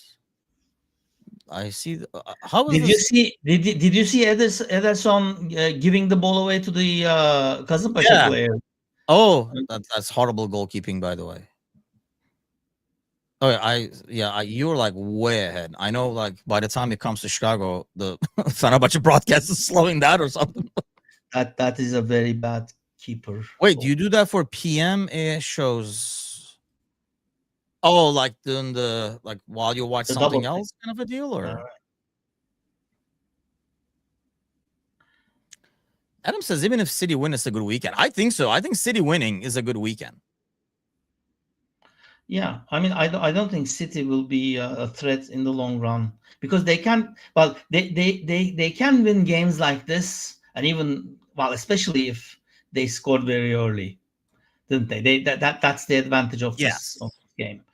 S1: I see. How is
S2: Did
S1: this?
S2: you see? Did you see Ederson giving the ball away to the Kasımpaşa player?
S1: Oh, that's horrible goalkeeping, by the way. Oh, you were like way ahead. I know, like by the time it comes to Chicago, the Fenerbahce broadcast is slowing down or something.
S2: That is a very bad keeper.
S1: Wait, do you do that for PM shows? Oh, like doing the while you watch something else kind of a deal, or? Adam says even if City win, it's a good weekend. I think so. I think City winning is a good weekend.
S2: Yeah, I mean, I don't think City will be a threat in the long run because they can. Well, they can win games like this, and even especially if they scored very early, didn't they? That's the advantage of this game.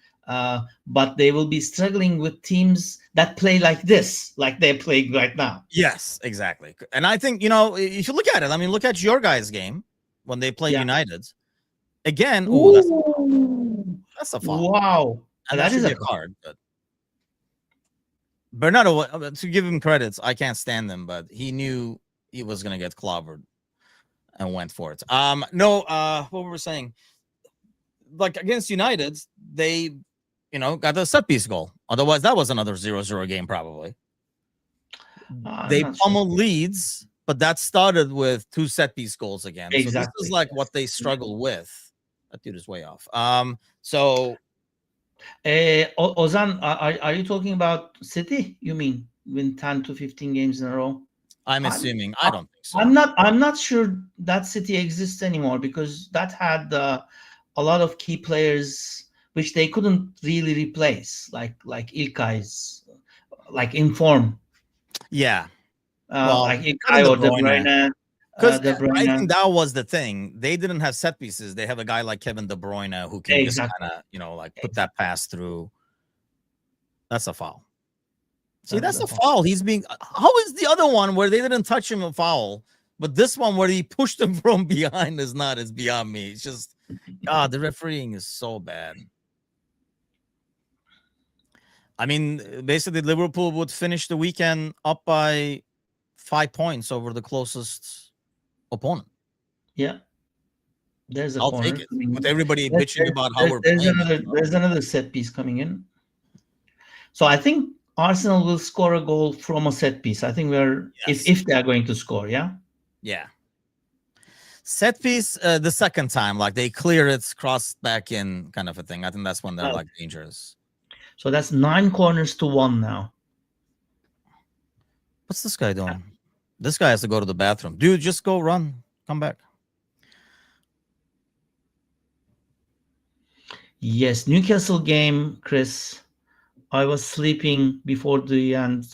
S2: But they will be struggling with teams that play like this, like they're playing right now.
S1: Yes, exactly. And I think, if you look at it, I mean, look at your guys' game when they play United. Again, that's a foul.
S2: Wow.
S1: and that
S2: That
S1: should
S2: is
S1: be
S2: a
S1: a card. But Bernardo, to give him credits, I can't stand him, but he knew he was gonna get clobbered and went for it. No, what we were saying, like against United, they, got the set piece goal. Otherwise, that was another 0-0 game probably.
S2: I'm
S1: They
S2: not sure.
S1: pummeled Leeds, but that started with 2 set piece goals again. So this is
S2: Exactly.
S1: like
S2: Yes.
S1: what they struggle with. That dude is way off. So
S2: Ozan, are you talking about City? You mean win 10 to 15 games in a row?
S1: I'm
S2: I'm
S1: assuming. I don't think so.
S2: I'm not sure that City exists anymore, because that had a lot of key players which they couldn't really replace, like Ilkay's, like in form,
S1: Yeah. Well,
S2: like
S1: Kevin
S2: Ilkay
S1: De
S2: or De
S1: Bruyne.
S2: Bruyne.
S1: Because
S2: De
S1: I
S2: Bruyne.
S1: think that was the thing. They didn't have set pieces. They have a guy like Kevin De Bruyne who can just
S2: Exactly.
S1: kind of, like put that pass through. That's a foul. See,
S2: That is
S1: that's
S2: a
S1: a
S2: foul.
S1: foul. He's being. How is the other one where they didn't touch him a foul, but this one where he pushed him from behind is not? Is beyond me. It's just, God, the refereeing is so bad. I mean, basically, Liverpool would finish the weekend up by 5 points over the closest opponent.
S2: Yeah, there's a
S1: I'll take
S2: corner
S1: it.
S2: coming
S1: With
S2: in.
S1: everybody bitching about how we're
S2: There's
S1: playing
S2: another
S1: and
S2: there's another set piece coming in. So I think Arsenal will score a goal from a set piece. I think we're
S1: yes.
S2: if they are going to score, yeah.
S1: Yeah. Set piece the second time, like they clear it, cross back in kind of a thing. I think that's when they're like dangerous.
S2: So that's 9 corners to 1 now.
S1: What's this guy doing? This guy has to go to the bathroom. Dude, just go run. Come back.
S2: Yes, Newcastle game, Chris. I was sleeping before the end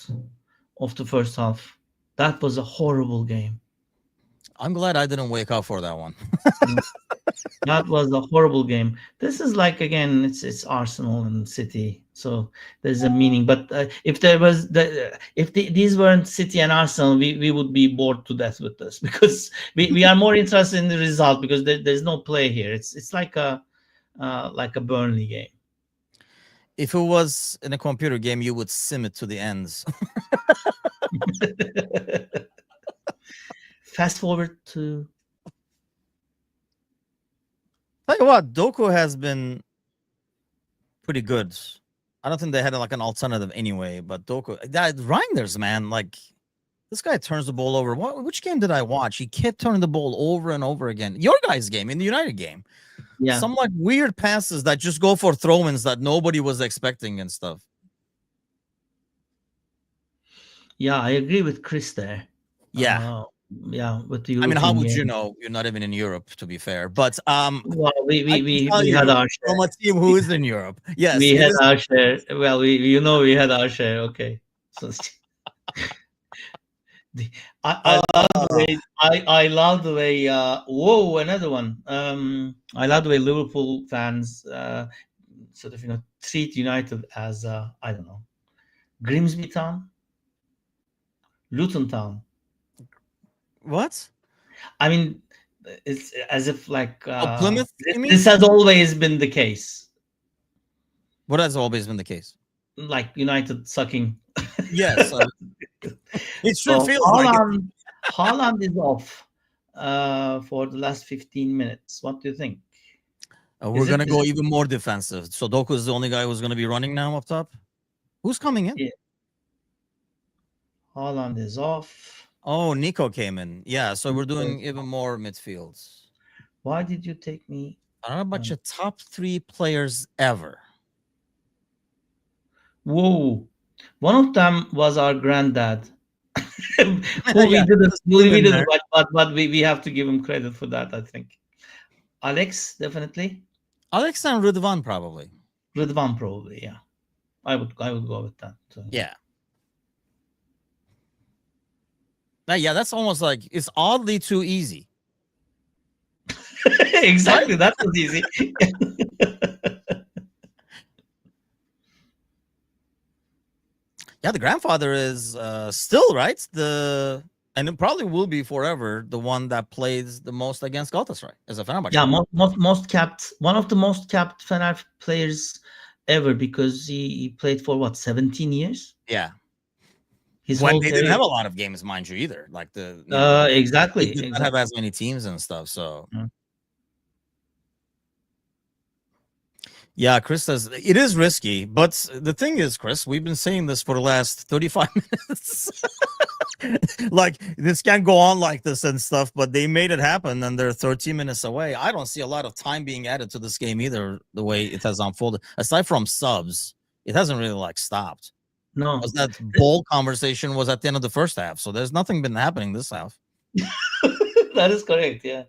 S2: of the first half. That was a horrible game.
S1: I'm glad I didn't wake up for that one.
S2: That was a horrible game. This is like, again, it's Arsenal and City, so there's a meaning. But if there was these weren't City and Arsenal, we would be bored to death with this, because we are more interested in the result, because there's no play here. It's like a Burnley game.
S1: If it was in a computer game, you would sim it to the ends.
S2: Fast forward to.
S1: Tell you what, Doku has been pretty good. I don't think they had like an alternative anyway, but Doku, that Reinders, man, like this guy turns the ball over. Which game did I watch? He kept turning the ball over and over again. Your guys' game, in the United game.
S2: Yeah.
S1: Some like weird passes that just go for throw-ins that nobody was expecting and stuff.
S2: Yeah, I agree with Chris there.
S1: Yeah.
S2: Yeah, with the European
S1: I mean, how would
S2: game.
S1: you know? You're not even in Europe, to be fair. But
S2: Well,
S1: I can tell
S2: we
S1: you
S2: had our share.
S1: from a team who is in Europe. Yes,
S2: We
S1: it
S2: had
S1: is.
S2: our share. Well, we had our share. Okay, so I love the way I love the way. Whoa, another one. I love the way Liverpool fans sort of treat United as I don't know, Grimsby Town, Luton Town.
S1: What?
S2: I mean, it's as if like
S1: Plymouth, you mean?
S2: this has always been the case.
S1: What has always been the case?
S2: Like United sucking.
S1: Yes. It should
S2: So
S1: feel like it.
S2: Haaland is off for the last 15 minutes. What do you think?
S1: We're going to go even more defensive. So Doku is the only guy who's going to be running now up top. Who's coming in?
S2: Yeah. Haaland is off.
S1: Oh, Nico came in. Yeah, so we're doing even more midfields.
S2: Why did you take me?
S1: I don't know about your top 3 players ever.
S2: Whoa. One of them was our granddad. who we didn't watch, but we have to give him credit for that, I think. Alex, definitely.
S1: Alex and Ridvan, probably.
S2: Ridvan, probably, yeah. I would go with that.
S1: Yeah. Yeah, that's almost like it's oddly too easy.
S2: Exactly, that was easy.
S1: Yeah, the grandfather is still right. And it probably will be forever the one that plays the most against Galatasaray as a Fenerbahce.
S2: Yeah, most capped. One of the most capped Fener players ever because he played for what, 17 years?
S1: Yeah.
S2: His
S1: When
S2: whole
S1: they didn't
S2: career.
S1: have a lot of games, mind you, either. Like they
S2: Exactly,
S1: did not have
S2: exactly.
S1: as many teams and stuff. So
S2: Mm.
S1: yeah, Chris says it is risky, but the thing is, Chris, we've been saying this for the last 35 minutes. Like this can't go on like this and stuff, but they made it happen and they're 13 minutes away. I don't see a lot of time being added to this game either, the way it has unfolded. Aside from subs, it hasn't really like stopped.
S2: No,
S1: Was that ball conversation was at the end of the first half, so there's nothing been happening this half.
S2: that is correct. Yeah.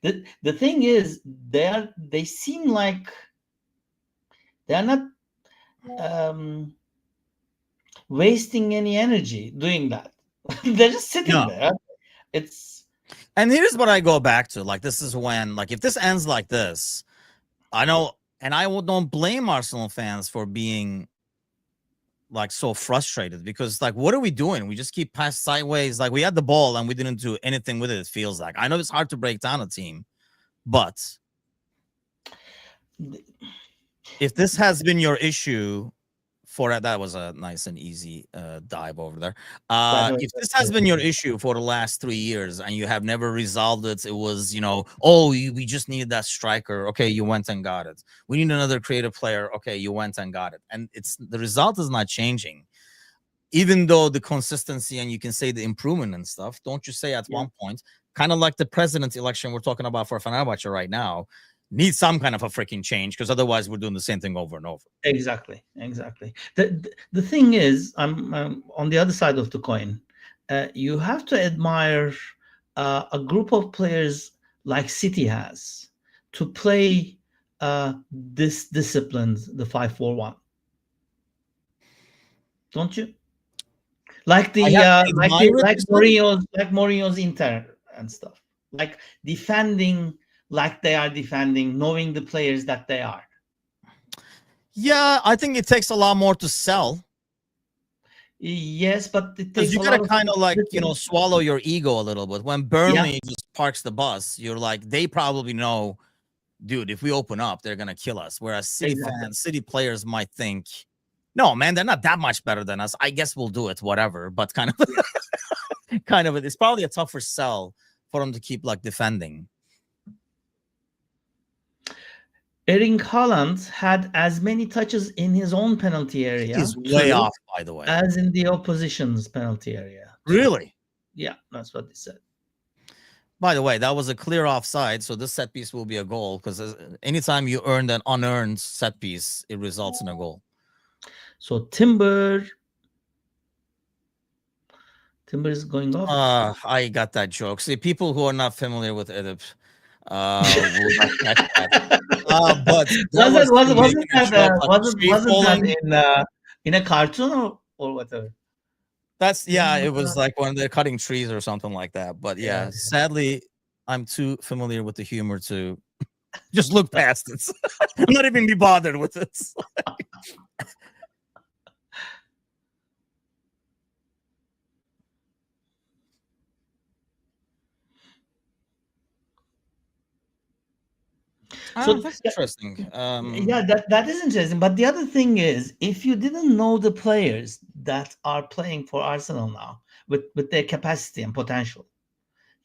S2: The thing is, they seem like they are not um, wasting any energy doing that. They're just sitting
S1: No.
S2: there. It's
S1: And here's what I go back to. Like, this is when, like, if this ends like this, I know, and don't blame Arsenal fans for being like so frustrated because, like, what are we doing? We just keep pass sideways. Like, we had the ball and we didn't do anything with it. It feels like I know it's hard to break down a team, but if this has been your issue for that was a nice and easy dive over there.
S2: that was
S1: If this has been your issue for the last 3 years and you have never resolved it, it was, oh, we just needed that striker. Okay, you went and got it. We need another creative player. Okay, you went and got it. And it's the result is not changing. Even though the consistency and you can say the improvement and stuff, don't you say at one point, kind of like the president election we're talking about for Fenerbahce right now, needs some kind of a freaking change because otherwise we're doing the same thing over and over.
S2: exactly. The thing is, I'm on the other side of the coin. You have to admire a group of players like City has to play this disciplined, the 5-4-1. Don't you? Like
S1: I
S2: the
S1: have to admire it, you said?
S2: Like Mourinho's Inter and stuff. Like defending like they are defending, knowing the players that they are.
S1: Yeah, I think it takes a lot more to sell
S2: Yes, but it
S1: because
S2: takes
S1: you
S2: a
S1: got
S2: lot
S1: to
S2: of
S1: kind of like,
S2: discipline.
S1: swallow your ego a little bit. When Burnley just parks the bus, you're like, they probably know, dude, if we open up, they're going to kill us. Whereas
S2: Exactly.
S1: City players might think, no, man, they're not that much better than us. I guess we'll do it, whatever. But it's probably a tougher sell for them to keep like defending.
S2: Erling Haaland had as many touches in his own penalty area
S1: He's way off, by the way.
S2: as in the opposition's penalty area.
S1: Really?
S2: Yeah, that's what they said.
S1: By the way, that was a clear offside, so this set piece will be a goal because anytime you earn an unearned set piece, it results in a goal.
S2: So Timber is going off.
S1: I got that joke. See, people who are not familiar with Edip will not catch that. But that was him making a joke like a tree
S2: wasn't
S1: falling.
S2: that in a cartoon or whatever?
S1: It was like when they're cutting trees or something like that. But yeah, sadly, I'm too familiar with the humor to just look past it. Not even be bothered with it. So that's interesting.
S2: Yeah, that is interesting. But the other thing is, if you didn't know the players that are playing for Arsenal now with their capacity and potential,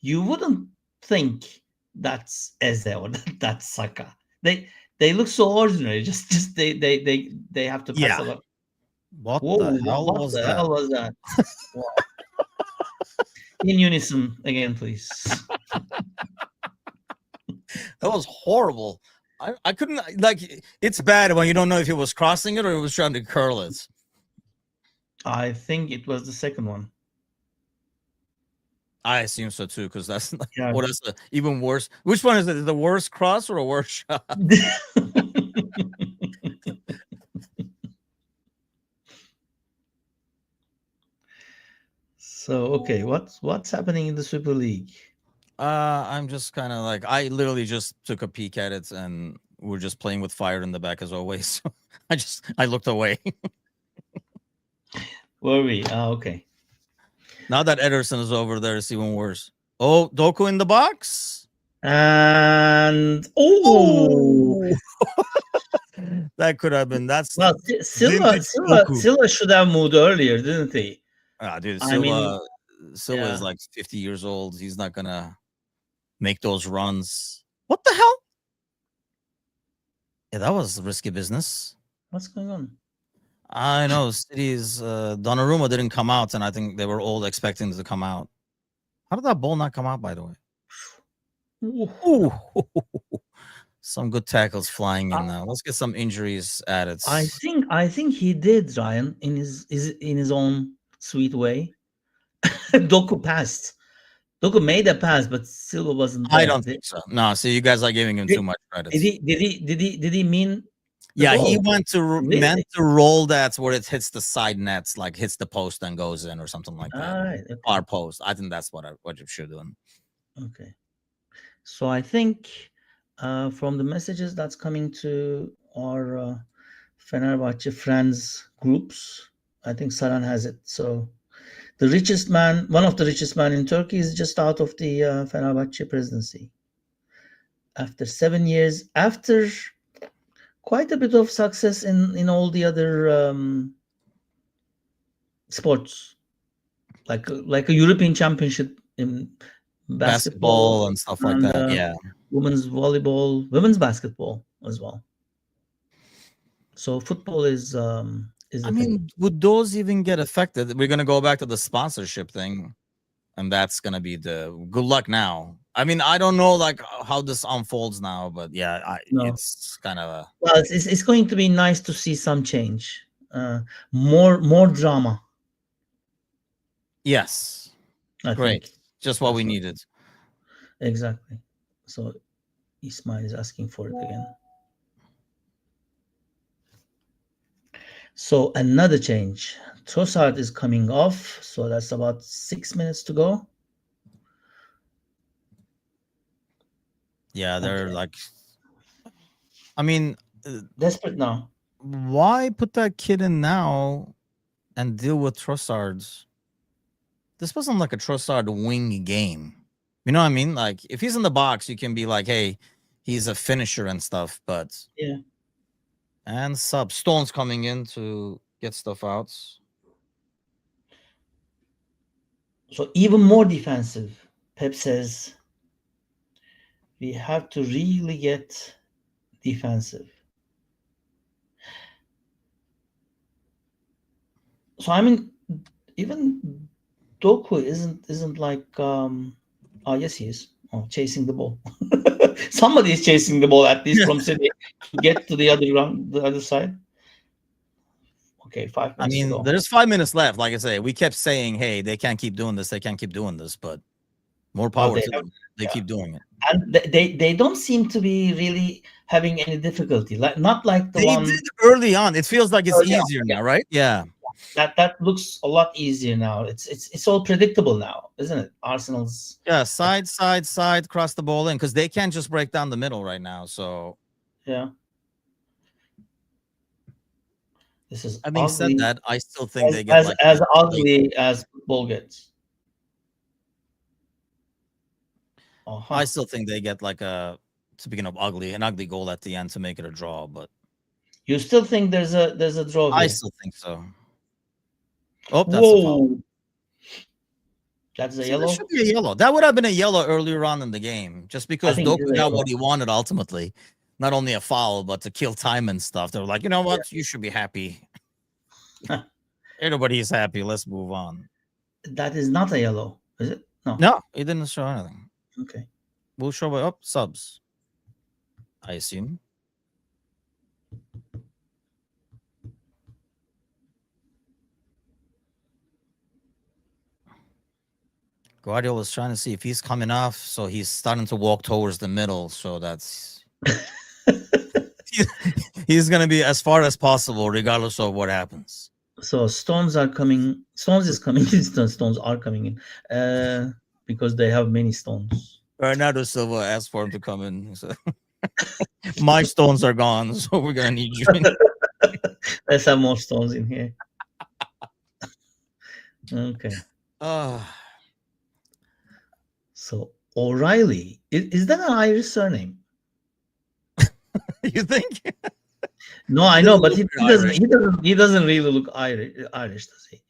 S2: you wouldn't think that's Eze or that's Saka. They look so ordinary. Just they have to pass a lot.
S1: What
S2: Whoa,
S1: the hell
S2: what
S1: was
S2: the
S1: that?
S2: hell was that? Wow. In unison again, please.
S1: That was horrible. I couldn't it's bad when you don't know if he was crossing it or he was trying to curl it.
S2: I think it was the second one.
S1: I assume so too, because that's what is even worse. Which one is it? The worst cross or a worse shot?
S2: So okay, what's happening in the Super League?
S1: I'm just kind of like I literally just took a peek at it and we're just playing with fire in the back as always. I looked away.
S2: Were we? Okay.
S1: Now that Ederson is over there, it's even worse. Oh, Doku in the box.
S2: And
S1: That could have been. That's
S2: Well,
S1: vintage Goku.
S2: Silva should have moved earlier, didn't he?
S1: Ah, dude,
S2: I mean,
S1: Silva is
S2: yeah.
S1: like 50 years old. He's not gonna make those runs. What the hell? Yeah, that was risky business.
S2: What's going on?
S1: I know City's Donnarumma didn't come out, and I think they were all expecting it to come out. How did that ball not come out, by the way?
S2: Ooh.
S1: Ooh, some good tackles flying
S2: I,
S1: in now. Let's get some injuries added.
S2: I think he did, Ryan, in his own sweet way. Doku passed. Doku made a pass, but Silva wasn't
S1: I
S2: there.
S1: don't think so. No, see, you guys are giving him
S2: Did,
S1: too much credit.
S2: did he mean the
S1: Yeah, he
S2: goal?
S1: went to
S2: Really?
S1: meant to roll that where it hits the side nets, like hits the post and goes in or something like that.
S2: All right. Okay.
S1: Far post. I think that's what you should do.
S2: Okay. So I think from the messages that's coming to our Fenerbahce friends groups, I think Saran has it. So the richest man, one of the richest man in Turkey, is just out of the Fenerbahce presidency after 7 years, after quite a bit of success in all the other sports, like a European Championship in basketball
S1: And stuff like that. Yeah.
S2: women's volleyball, women's basketball as well. So football is
S1: I
S2: the thing.
S1: mean, would those even get affected? We're gonna go back to the sponsorship thing, and that's gonna be the good luck now. I mean, I don't know like how this unfolds now, but yeah,
S2: No.
S1: it's kind of a
S2: Well, it's going to be nice to see some change, more drama.
S1: yes,
S2: I
S1: great,
S2: think
S1: just what
S2: that's
S1: we
S2: what-
S1: needed.
S2: exactly. So Ismail is asking for it again. So another change. Trossard is coming off, so that's about 6 minutes to go.
S1: Yeah, they're
S2: Okay.
S1: like, I mean,
S2: Desperate now.
S1: why put that kid in now and deal with Trossard's? This wasn't like a Trossard wing game. You know what I mean? Like, if he's in the box, you can be like, hey, he's a finisher and stuff, but
S2: Yeah.
S1: and sub Stone's coming in to get stuff out.
S2: So even more defensive. Pep says we have to really get defensive. So I mean, even Doku isn't like oh yes he is. Oh, chasing the ball. Somebody is chasing the ball at least from City to get to the other side. Okay, 5
S1: I
S2: minutes to
S1: mean,
S2: go.
S1: there's 5 minutes left. Like I say, we kept saying, hey, they can't keep doing this, they can't keep doing this, but more
S2: Well,
S1: power to them. They keep doing it.
S2: and they don't seem to be really having any difficulty. Like not like the
S1: They
S2: one
S1: did early on. It feels like it's
S2: early on,
S1: easier now, right? Yeah.
S2: that looks a lot easier now. It's all predictable now, isn't it? Arsenal's
S1: Yeah, side, cross the ball in because they can't just break down the middle right now. So,
S2: yeah. This is
S1: having said
S2: ugly.
S1: that, I still think they get
S2: As
S1: like
S2: as
S1: a
S2: ugly as football gets. Uh-huh.
S1: I still think they get like a speaking of ugly, an ugly goal at the end to make it a draw, but
S2: You still think there's a draw
S1: I
S2: here?
S1: still think so. Oh, that's a foul.
S2: Whoa. That's a
S1: See,
S2: yellow.
S1: that should be a yellow. That would have been a yellow earlier on in the game, just because
S2: think it is
S1: Doku
S2: a
S1: got
S2: yellow.
S1: what he wanted ultimately. Not only a foul, but to kill time and stuff. They were like, you know what? You should be happy. Everybody's happy. Let's move on.
S2: That is not a yellow, is it? No.
S1: No, it didn't show anything.
S2: Okay.
S1: We'll show it up subs, I assume. Guardiola's trying to see if he's coming off, so he's starting to walk towards the middle. So that's he's gonna be as far as possible, regardless of what happens.
S2: So stones are coming. Stones is coming in. Stones are coming in because they have many stones.
S1: Bernardo Silva asked for him to come in. So my stones are gone, so we're gonna need you.
S2: Let's have more stones in here. Okay. So O'Reilly is that an Irish surname?
S1: You think?
S2: No, I
S1: He
S2: know,
S1: doesn't
S2: but
S1: look
S2: he
S1: very
S2: doesn't.
S1: Irish.
S2: He doesn't really look Irish, does he?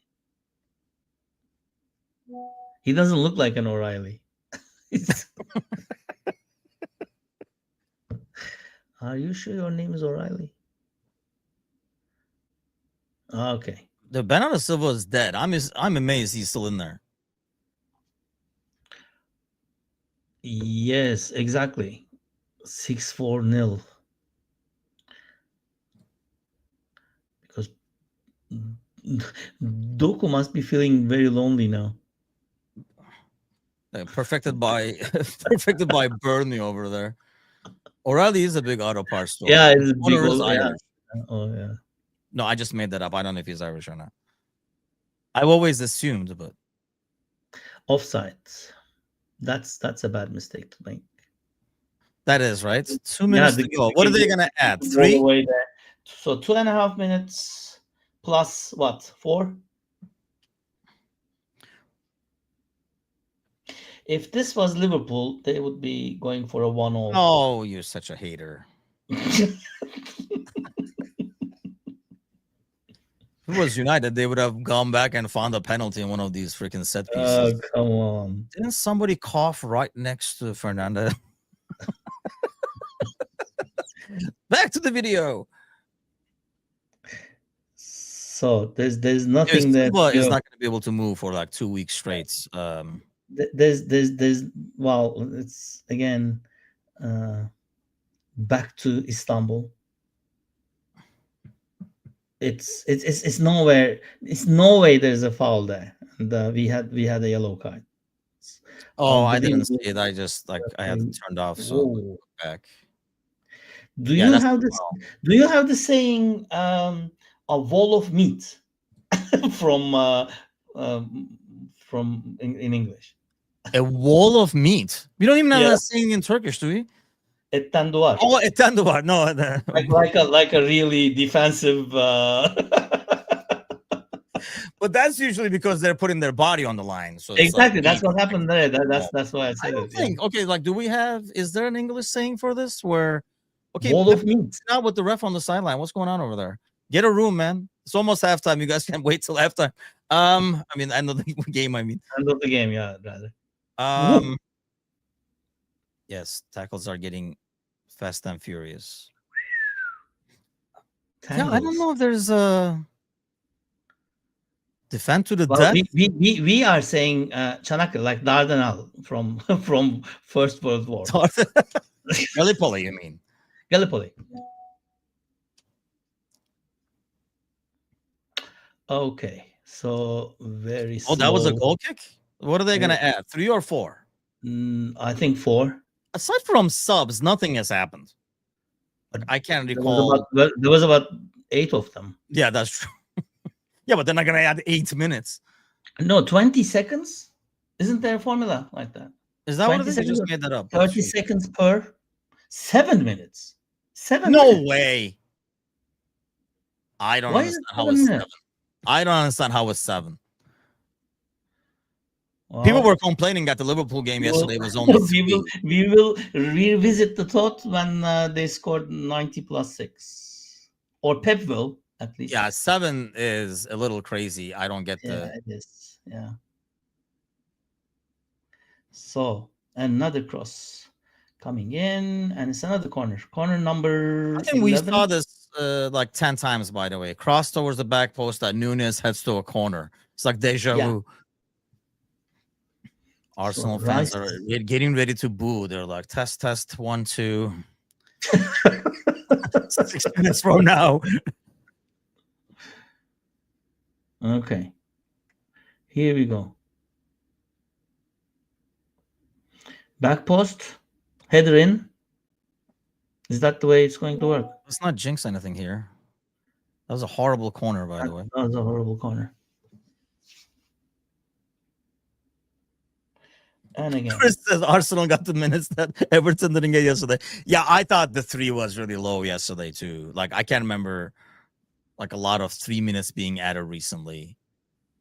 S2: He doesn't look like an O'Reilly. Are you sure your name is O'Reilly? Okay.
S1: The Bernardo Silva is dead. I'm amazed he's still in there.
S2: Yes, exactly. 6-4-0. Because Doku must be feeling very lonely now.
S1: Perfected by perfected by Burnley over there. O'Reilly is a big auto parts store.
S2: Yeah,
S1: The
S2: it's big.
S1: owner is
S2: Yeah.
S1: Irish.
S2: Oh yeah.
S1: No, I just made that up. I don't know if he's Irish or not. I've always assumed, but
S2: Offside. That's a bad mistake to make.
S1: that is right. 2
S2: Yeah,
S1: minutes to go. What are they gonna add?
S2: all the
S1: 3?
S2: way there. So 2.5 minutes plus what? 4? If this was Liverpool, they would be going for a 1-0.
S1: Oh, you're such a hater. If it was United, they would have gone back and found a penalty in one of these freaking set pieces.
S2: Oh, come on.
S1: Didn't somebody cough right next to Fernanda? Back to the video.
S2: So there's nothing that
S1: Silva is not going to be able to move for like 2 weeks straight.
S2: there's well, it's again back to Istanbul. It's nowhere. It's no way there's a foul there. And we had a yellow card. It's
S1: Oh, I didn't see
S2: unbelievable.
S1: it. I just I had it turned off. So
S2: Whoa.
S1: back.
S2: Do
S1: Yeah,
S2: you
S1: that's
S2: have
S1: the
S2: this?
S1: foul.
S2: Do you have the saying a wall of meat from in English?
S1: A wall of meat. We don't even have
S2: Yeah,
S1: that saying in Turkish, do we?
S2: etten duvar.
S1: Oh, etten duvar. No,
S2: Like a really defensive.
S1: but that's usually because they're putting their body on the line. So it's
S2: Exactly,
S1: like
S2: that's what happened there. That's why I
S1: I
S2: said
S1: don't
S2: it. Yeah.
S1: think. Okay, like, do we have? Is there an English saying for this? Where, okay,
S2: Wall of meat.
S1: not with the ref on the sideline. What's going on over there? Get a room, man. It's almost halftime. You guys can't wait till halftime. I mean, end of the game. I mean,
S2: End of the game, yeah, rather.
S1: yes, tackles are getting fast and furious.
S2: Tangles.
S1: Yeah, I don't know if there's a defend to the
S2: Well,
S1: death.
S2: we are saying Çanakkale, like Dardanelle from from First World War.
S1: Gallipoli, you mean?
S2: Gallipoli. Okay, so very slow.
S1: Oh, that was a goal kick. What are they gonna add? 3 or 4?
S2: I think 4.
S1: Aside from subs, nothing has happened. Like, I can't recall.
S2: There was about 8 of them.
S1: Yeah, that's true. Yeah, but they're not gonna add 8 minutes.
S2: No, 20 seconds. Isn't there a formula like that?
S1: Is that what it is? You just made that up.
S2: 30 seconds per 7 minutes. 7
S1: No
S2: minutes.
S1: way. I don't
S2: Why
S1: understand
S2: is it
S1: how
S2: 7
S1: it's
S2: minutes?
S1: 7. I don't understand how it's 7.
S2: Well,
S1: People were complaining that the Liverpool game yesterday was only 3.
S2: we will revisit the thought when they scored 90 plus 6. Or Pep will, at least.
S1: Yeah, 7 is a little crazy. I don't get
S2: Yeah,
S1: the.
S2: it is. Yeah. So another cross coming in, and it's another corner. Corner number
S1: I think we
S2: 11.
S1: saw this like 10 times, by the way. Cross towards the back post that Nunes heads to a corner. It's like deja vu. Arsenal fans are getting ready to boo. They're like, test, 1, 2. 6 minutes from now.
S2: Okay. Here we go. Back post, header in. Is that the way it's going to work?
S1: Let's not jinx anything here. That was a horrible corner, by the way.
S2: That was a horrible corner. And again,
S1: Chris says Arsenal got the minutes that Everton didn't get yesterday. Yeah, I thought the 3 was really low yesterday too. Like, I can't remember like a lot of 3 minutes being added recently.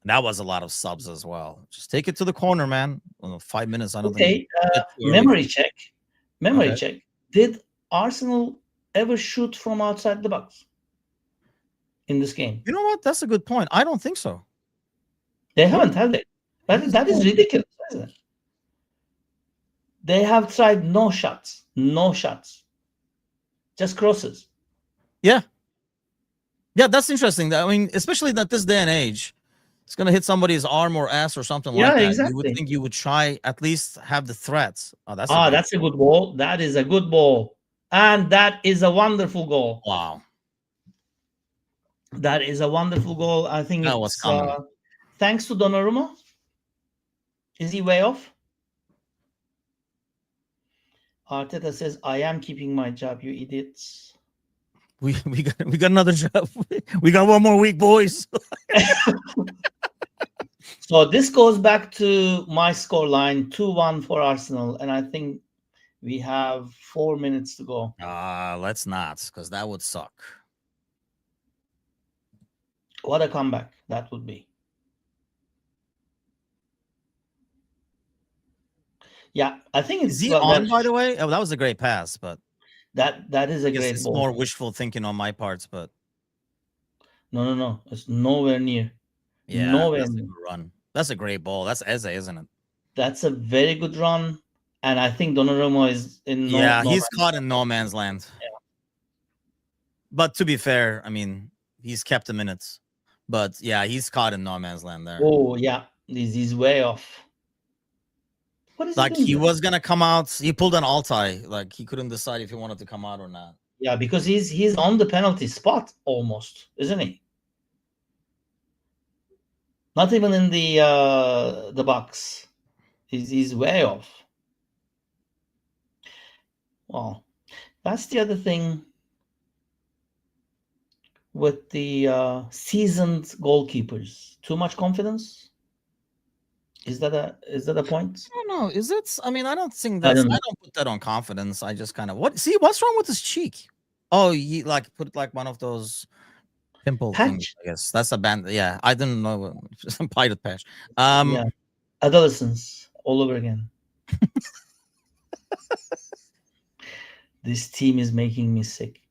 S1: And that was a lot of subs as well. Just take it to the corner, man. 5 minutes. I don't think.
S2: Memory check. Memory
S1: Okay.
S2: check. Did Arsenal ever shoot from outside the box? in this game.
S1: You know what? That's a good point. I don't think so.
S2: They haven't, have they? That is ridiculous, isn't it? They have tried no shots, just crosses.
S1: Yeah. Yeah, that's interesting. I mean, especially at this day and age, it's gonna hit somebody's arm or ass or something like
S2: Yeah,
S1: that. You would
S2: exactly.
S1: think you would try at least have the threats. Oh, that's
S2: That's a good ball. That is a good ball, and that is a wonderful goal.
S1: Wow.
S2: That is a wonderful goal. I think
S1: That was
S2: it's
S1: coming.
S2: thanks to Donnarumma. Is he way off? Arteta says, "I am keeping my job, you idiots."
S1: We got another job. We got one more week, boys.
S2: So this goes back to my scoreline, 2-1 for Arsenal, and I think we have 4 minutes to go.
S1: Let's not, because that would suck.
S2: What a comeback that would be. Yeah, I think it's.
S1: Is he on, by the way? Oh, that was a great pass, but
S2: that is a great
S1: it's
S2: ball.
S1: more wishful thinking on my parts, but
S2: No. It's nowhere near.
S1: yeah,
S2: Nowhere
S1: that's a
S2: near.
S1: good run. That's a great ball. That's Eze, isn't it?
S2: That's a very good run, and I think Donnarumma is in
S1: he's caught in no man's land.
S2: Yeah.
S1: But to be fair, I mean, he's kept the minutes. But yeah, he's caught in no man's land there.
S2: Oh yeah, he's way off. What is
S1: like he was gonna come out? He pulled an Altai. Like he couldn't decide if he wanted to come out or not.
S2: Yeah, because he's on the penalty spot almost, isn't he? Not even in the box. He's way off. Well, that's the other thing with the seasoned goalkeepers. Too much confidence. Is that a point?
S1: I don't know. Is it? I mean, I don't think that's. I don't put that on confidence. I just kind of what's wrong with his cheek? Oh, he like put like one of those pimple things. I guess that's a band. Yeah, I didn't know. Some pilot patch.
S2: Yeah, adolescence all over again. This team is making me sick.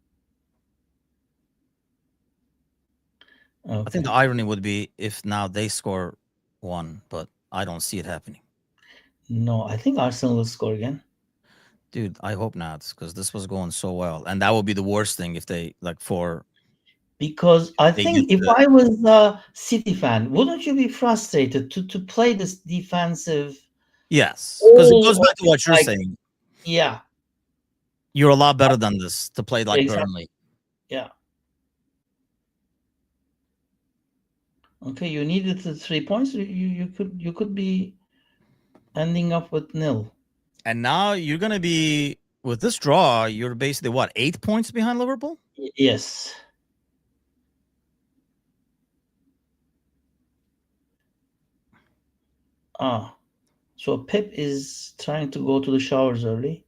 S2: Okay.
S1: I think the irony would be if now they score one, but I don't see it happening.
S2: No, I think Arsenal will score again.
S1: Dude, I hope not, because this was going so well, and that would be the worst thing if they
S2: Because I think if I was a City fan, wouldn't you be frustrated to play this defensive?
S1: Yes, because it goes back to what you're saying.
S2: Yeah,
S1: you're a lot better than this to play like Burnley.
S2: Yeah. Okay, you needed the 3 points. You could be ending up with 0.
S1: And now you're gonna be with this draw. You're basically what, 8 points behind Liverpool?
S2: Yes. So Pep is trying to go to the showers early.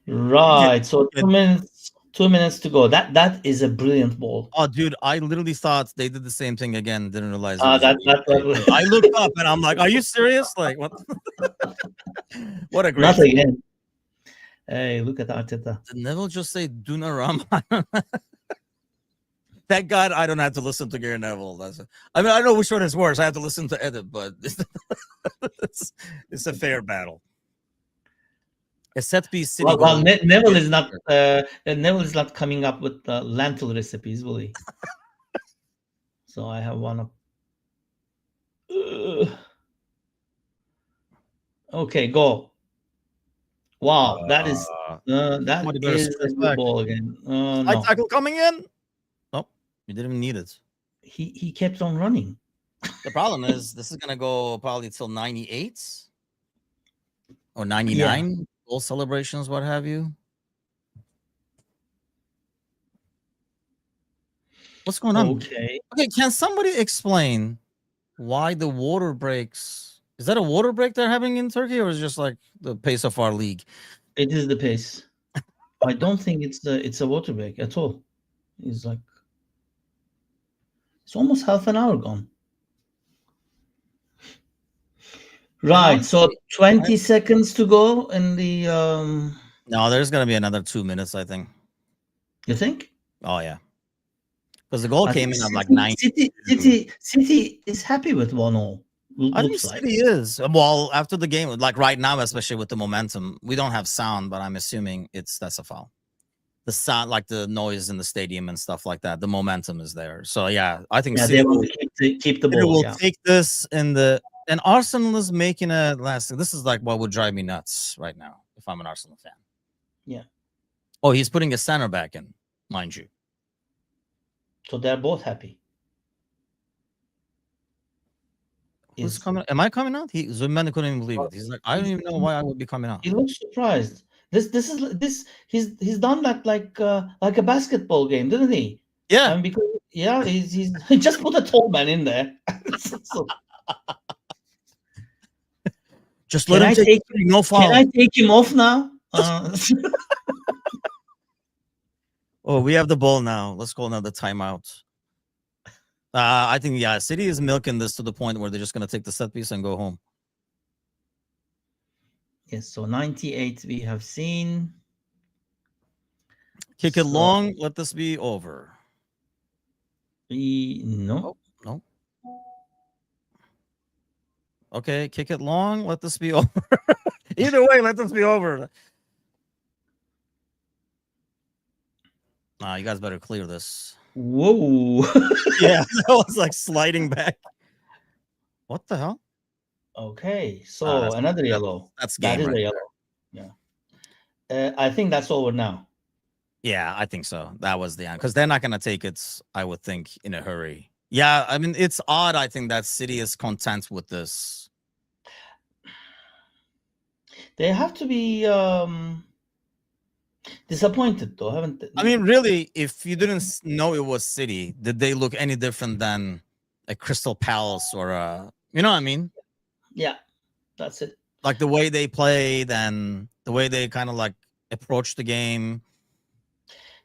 S2: Right. Yeah. So 2 minutes to go. That is a brilliant ball.
S1: Oh, dude, I literally thought they did the same thing again. Didn't realize.
S2: I
S1: looked up and I'm like, "Are you serious? Like what? What a great."
S2: Not again. Hey, look at Arteta.
S1: Did Neville just say Dunaram? Thank God I don't have to listen to Gary Neville. I mean, I know which one is worse. I have to listen to Edit, but it's a fair battle. A set piece City.
S2: Well, Neville is not. Neville is not coming up with lentil recipes, will he? So I have one up. Okay, go. Wow, that is a good ball again.
S1: No. Tackle coming in. Nope, you didn't even need it.
S2: He kept on running.
S1: The problem is this is gonna go probably till 98 or 99. Yeah. Goal celebrations, what have you. What's going on?
S2: Okay,
S1: can somebody explain why the water breaks? Is that a water break they're having in Turkey, or is it just like the pace of our league?
S2: It is the pace. I don't think it's a water break at all. It's like it's almost half an hour gone. Right, so 20 seconds to go in the
S1: No, there's gonna be another 2 minutes, I think.
S2: You think?
S1: Oh yeah, because the goal
S2: I
S1: came
S2: think
S1: in at like
S2: City is happy with 1-0.
S1: I think
S2: Looks like.
S1: City is. Well, after the game, like right now, especially with the momentum, we don't have sound, but I'm assuming that's a foul. The sound, like the noise in the stadium and stuff like that, the momentum is there. So yeah, I think
S2: Yeah,
S1: City
S2: they want
S1: will,
S2: to keep the
S1: City
S2: ball.
S1: will
S2: Yeah.
S1: take this in the. And Arsenal is making a last. This is like what would drive me nuts right now if I'm an Arsenal fan.
S2: Yeah.
S1: Oh, he's putting a center back in, mind you.
S2: So they're both happy.
S1: Who's coming? Am I coming out? Zumman couldn't even believe it. He's like, I don't even know why I would be coming out.
S2: He looks surprised. This he's done that like a basketball game, didn't he?
S1: Yeah.
S2: Because he's he just put a tall man in there. So,
S1: just let him take no foul.
S2: Can I take him off now?
S1: Oh, we have the ball now. Let's call another timeout. I think City is milking this to the point where they're just gonna take the set piece and go home.
S2: Yes, so 98 we have seen.
S1: Kick it long. Let this be over.
S2: No.
S1: Oh, no. Okay, kick it long. Let this be over. Either way, let this be over. You guys better clear this.
S2: Whoa.
S1: Yeah, that was like sliding back. What the hell?
S2: Okay, so another yellow.
S1: That's game.
S2: That is a yellow. Yeah. I think that's over now.
S1: Yeah, I think so. That was the end because they're not going to take it, I would think, in a hurry. Yeah, I mean, it's odd. I think that City is content with this.
S2: They have to be disappointed, though, haven't they?
S1: I mean, really, if you didn't know it was City, did they look any different than a Crystal Palace or you know what I mean?
S2: Yeah, that's it.
S1: Like the way they played and the way they kind of like approached the game.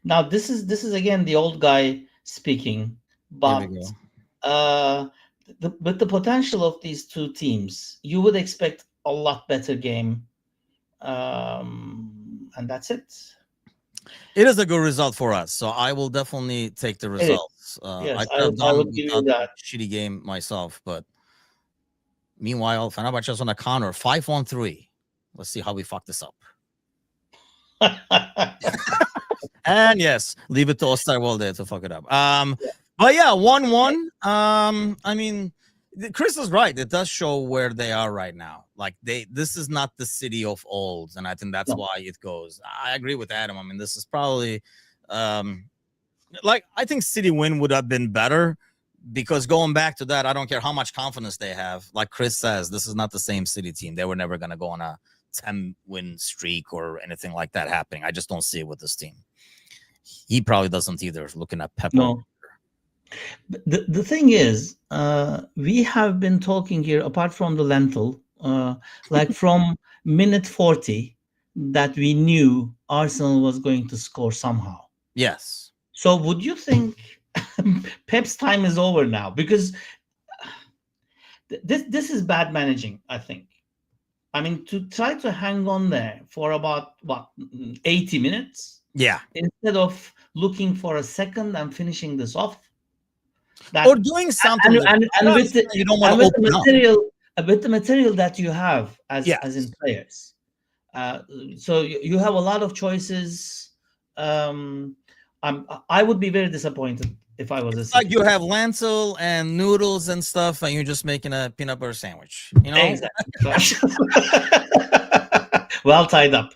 S2: Now, this is again the old guy speaking, but with the potential of these two teams, you would expect a lot better game, and that's it.
S1: It is a good result for us, so I will definitely take the results.
S2: Yes, I would give you that.
S1: Shitty game myself, but meanwhile, Fenerbahce is on a counter 5-1-3. Let's see how we fuck this up. And yes, leave it to Osterwolde to fuck it up. But yeah, 1-1. I mean, Chris is right. It does show where they are right now. Like this is not the City of old, and I think that's why it goes. I agree with Adam. I mean, this is probably like I think City win would have been better because going back to that, I don't care how much confidence they have. Like Chris says, this is not the same City team. They were never going to go on a 10-win streak or anything like that happening. I just don't see it with this team. He probably doesn't either. Looking at Pep.
S2: No. The thing is, we have been talking here, apart from the lentil, like from minute 40, that we knew Arsenal was going to score somehow.
S1: Yes.
S2: So would you think Pep's time is over now? Because this is bad managing, I think. I mean, to try to hang on there for about, 80 minutes?
S1: Yeah.
S2: Instead of looking for a second and finishing this off.
S1: Or doing something.
S2: With the material that you have as in players. So you have a lot of choices. I would be very disappointed if I was a
S1: like you have lentil and noodles and stuff, and you're just making a peanut butter sandwich. You know,
S2: exactly. Well tied up.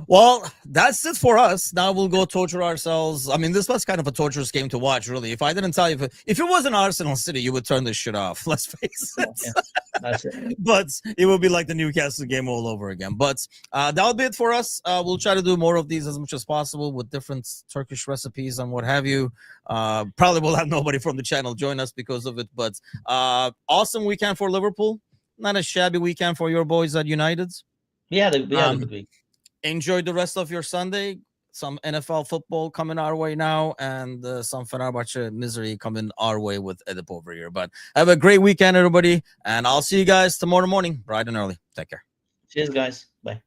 S1: Well, that's it for us. Now we'll go torture ourselves. I mean, this was kind of a torturous game to watch, really. If I didn't tell you, if it wasn't Arsenal City, you would turn this shit off. Let's face it.
S2: Yeah, that's it.
S1: But it will be like the Newcastle game all over again. But that'll be it for us. We'll try to do more of these as much as possible with different Turkish recipes and what have you. Probably we'll have nobody from the channel join us because of it. But awesome weekend for Liverpool. Not a shabby weekend for your boys at United.
S2: We had a good week.
S1: Enjoy the rest of your Sunday. Some NFL football coming our way now, and some Fenerbahce misery coming our way with Edip over here. But have a great weekend, everybody, and I'll see you guys tomorrow morning, bright and early. Take care.
S2: Cheers, guys. Bye.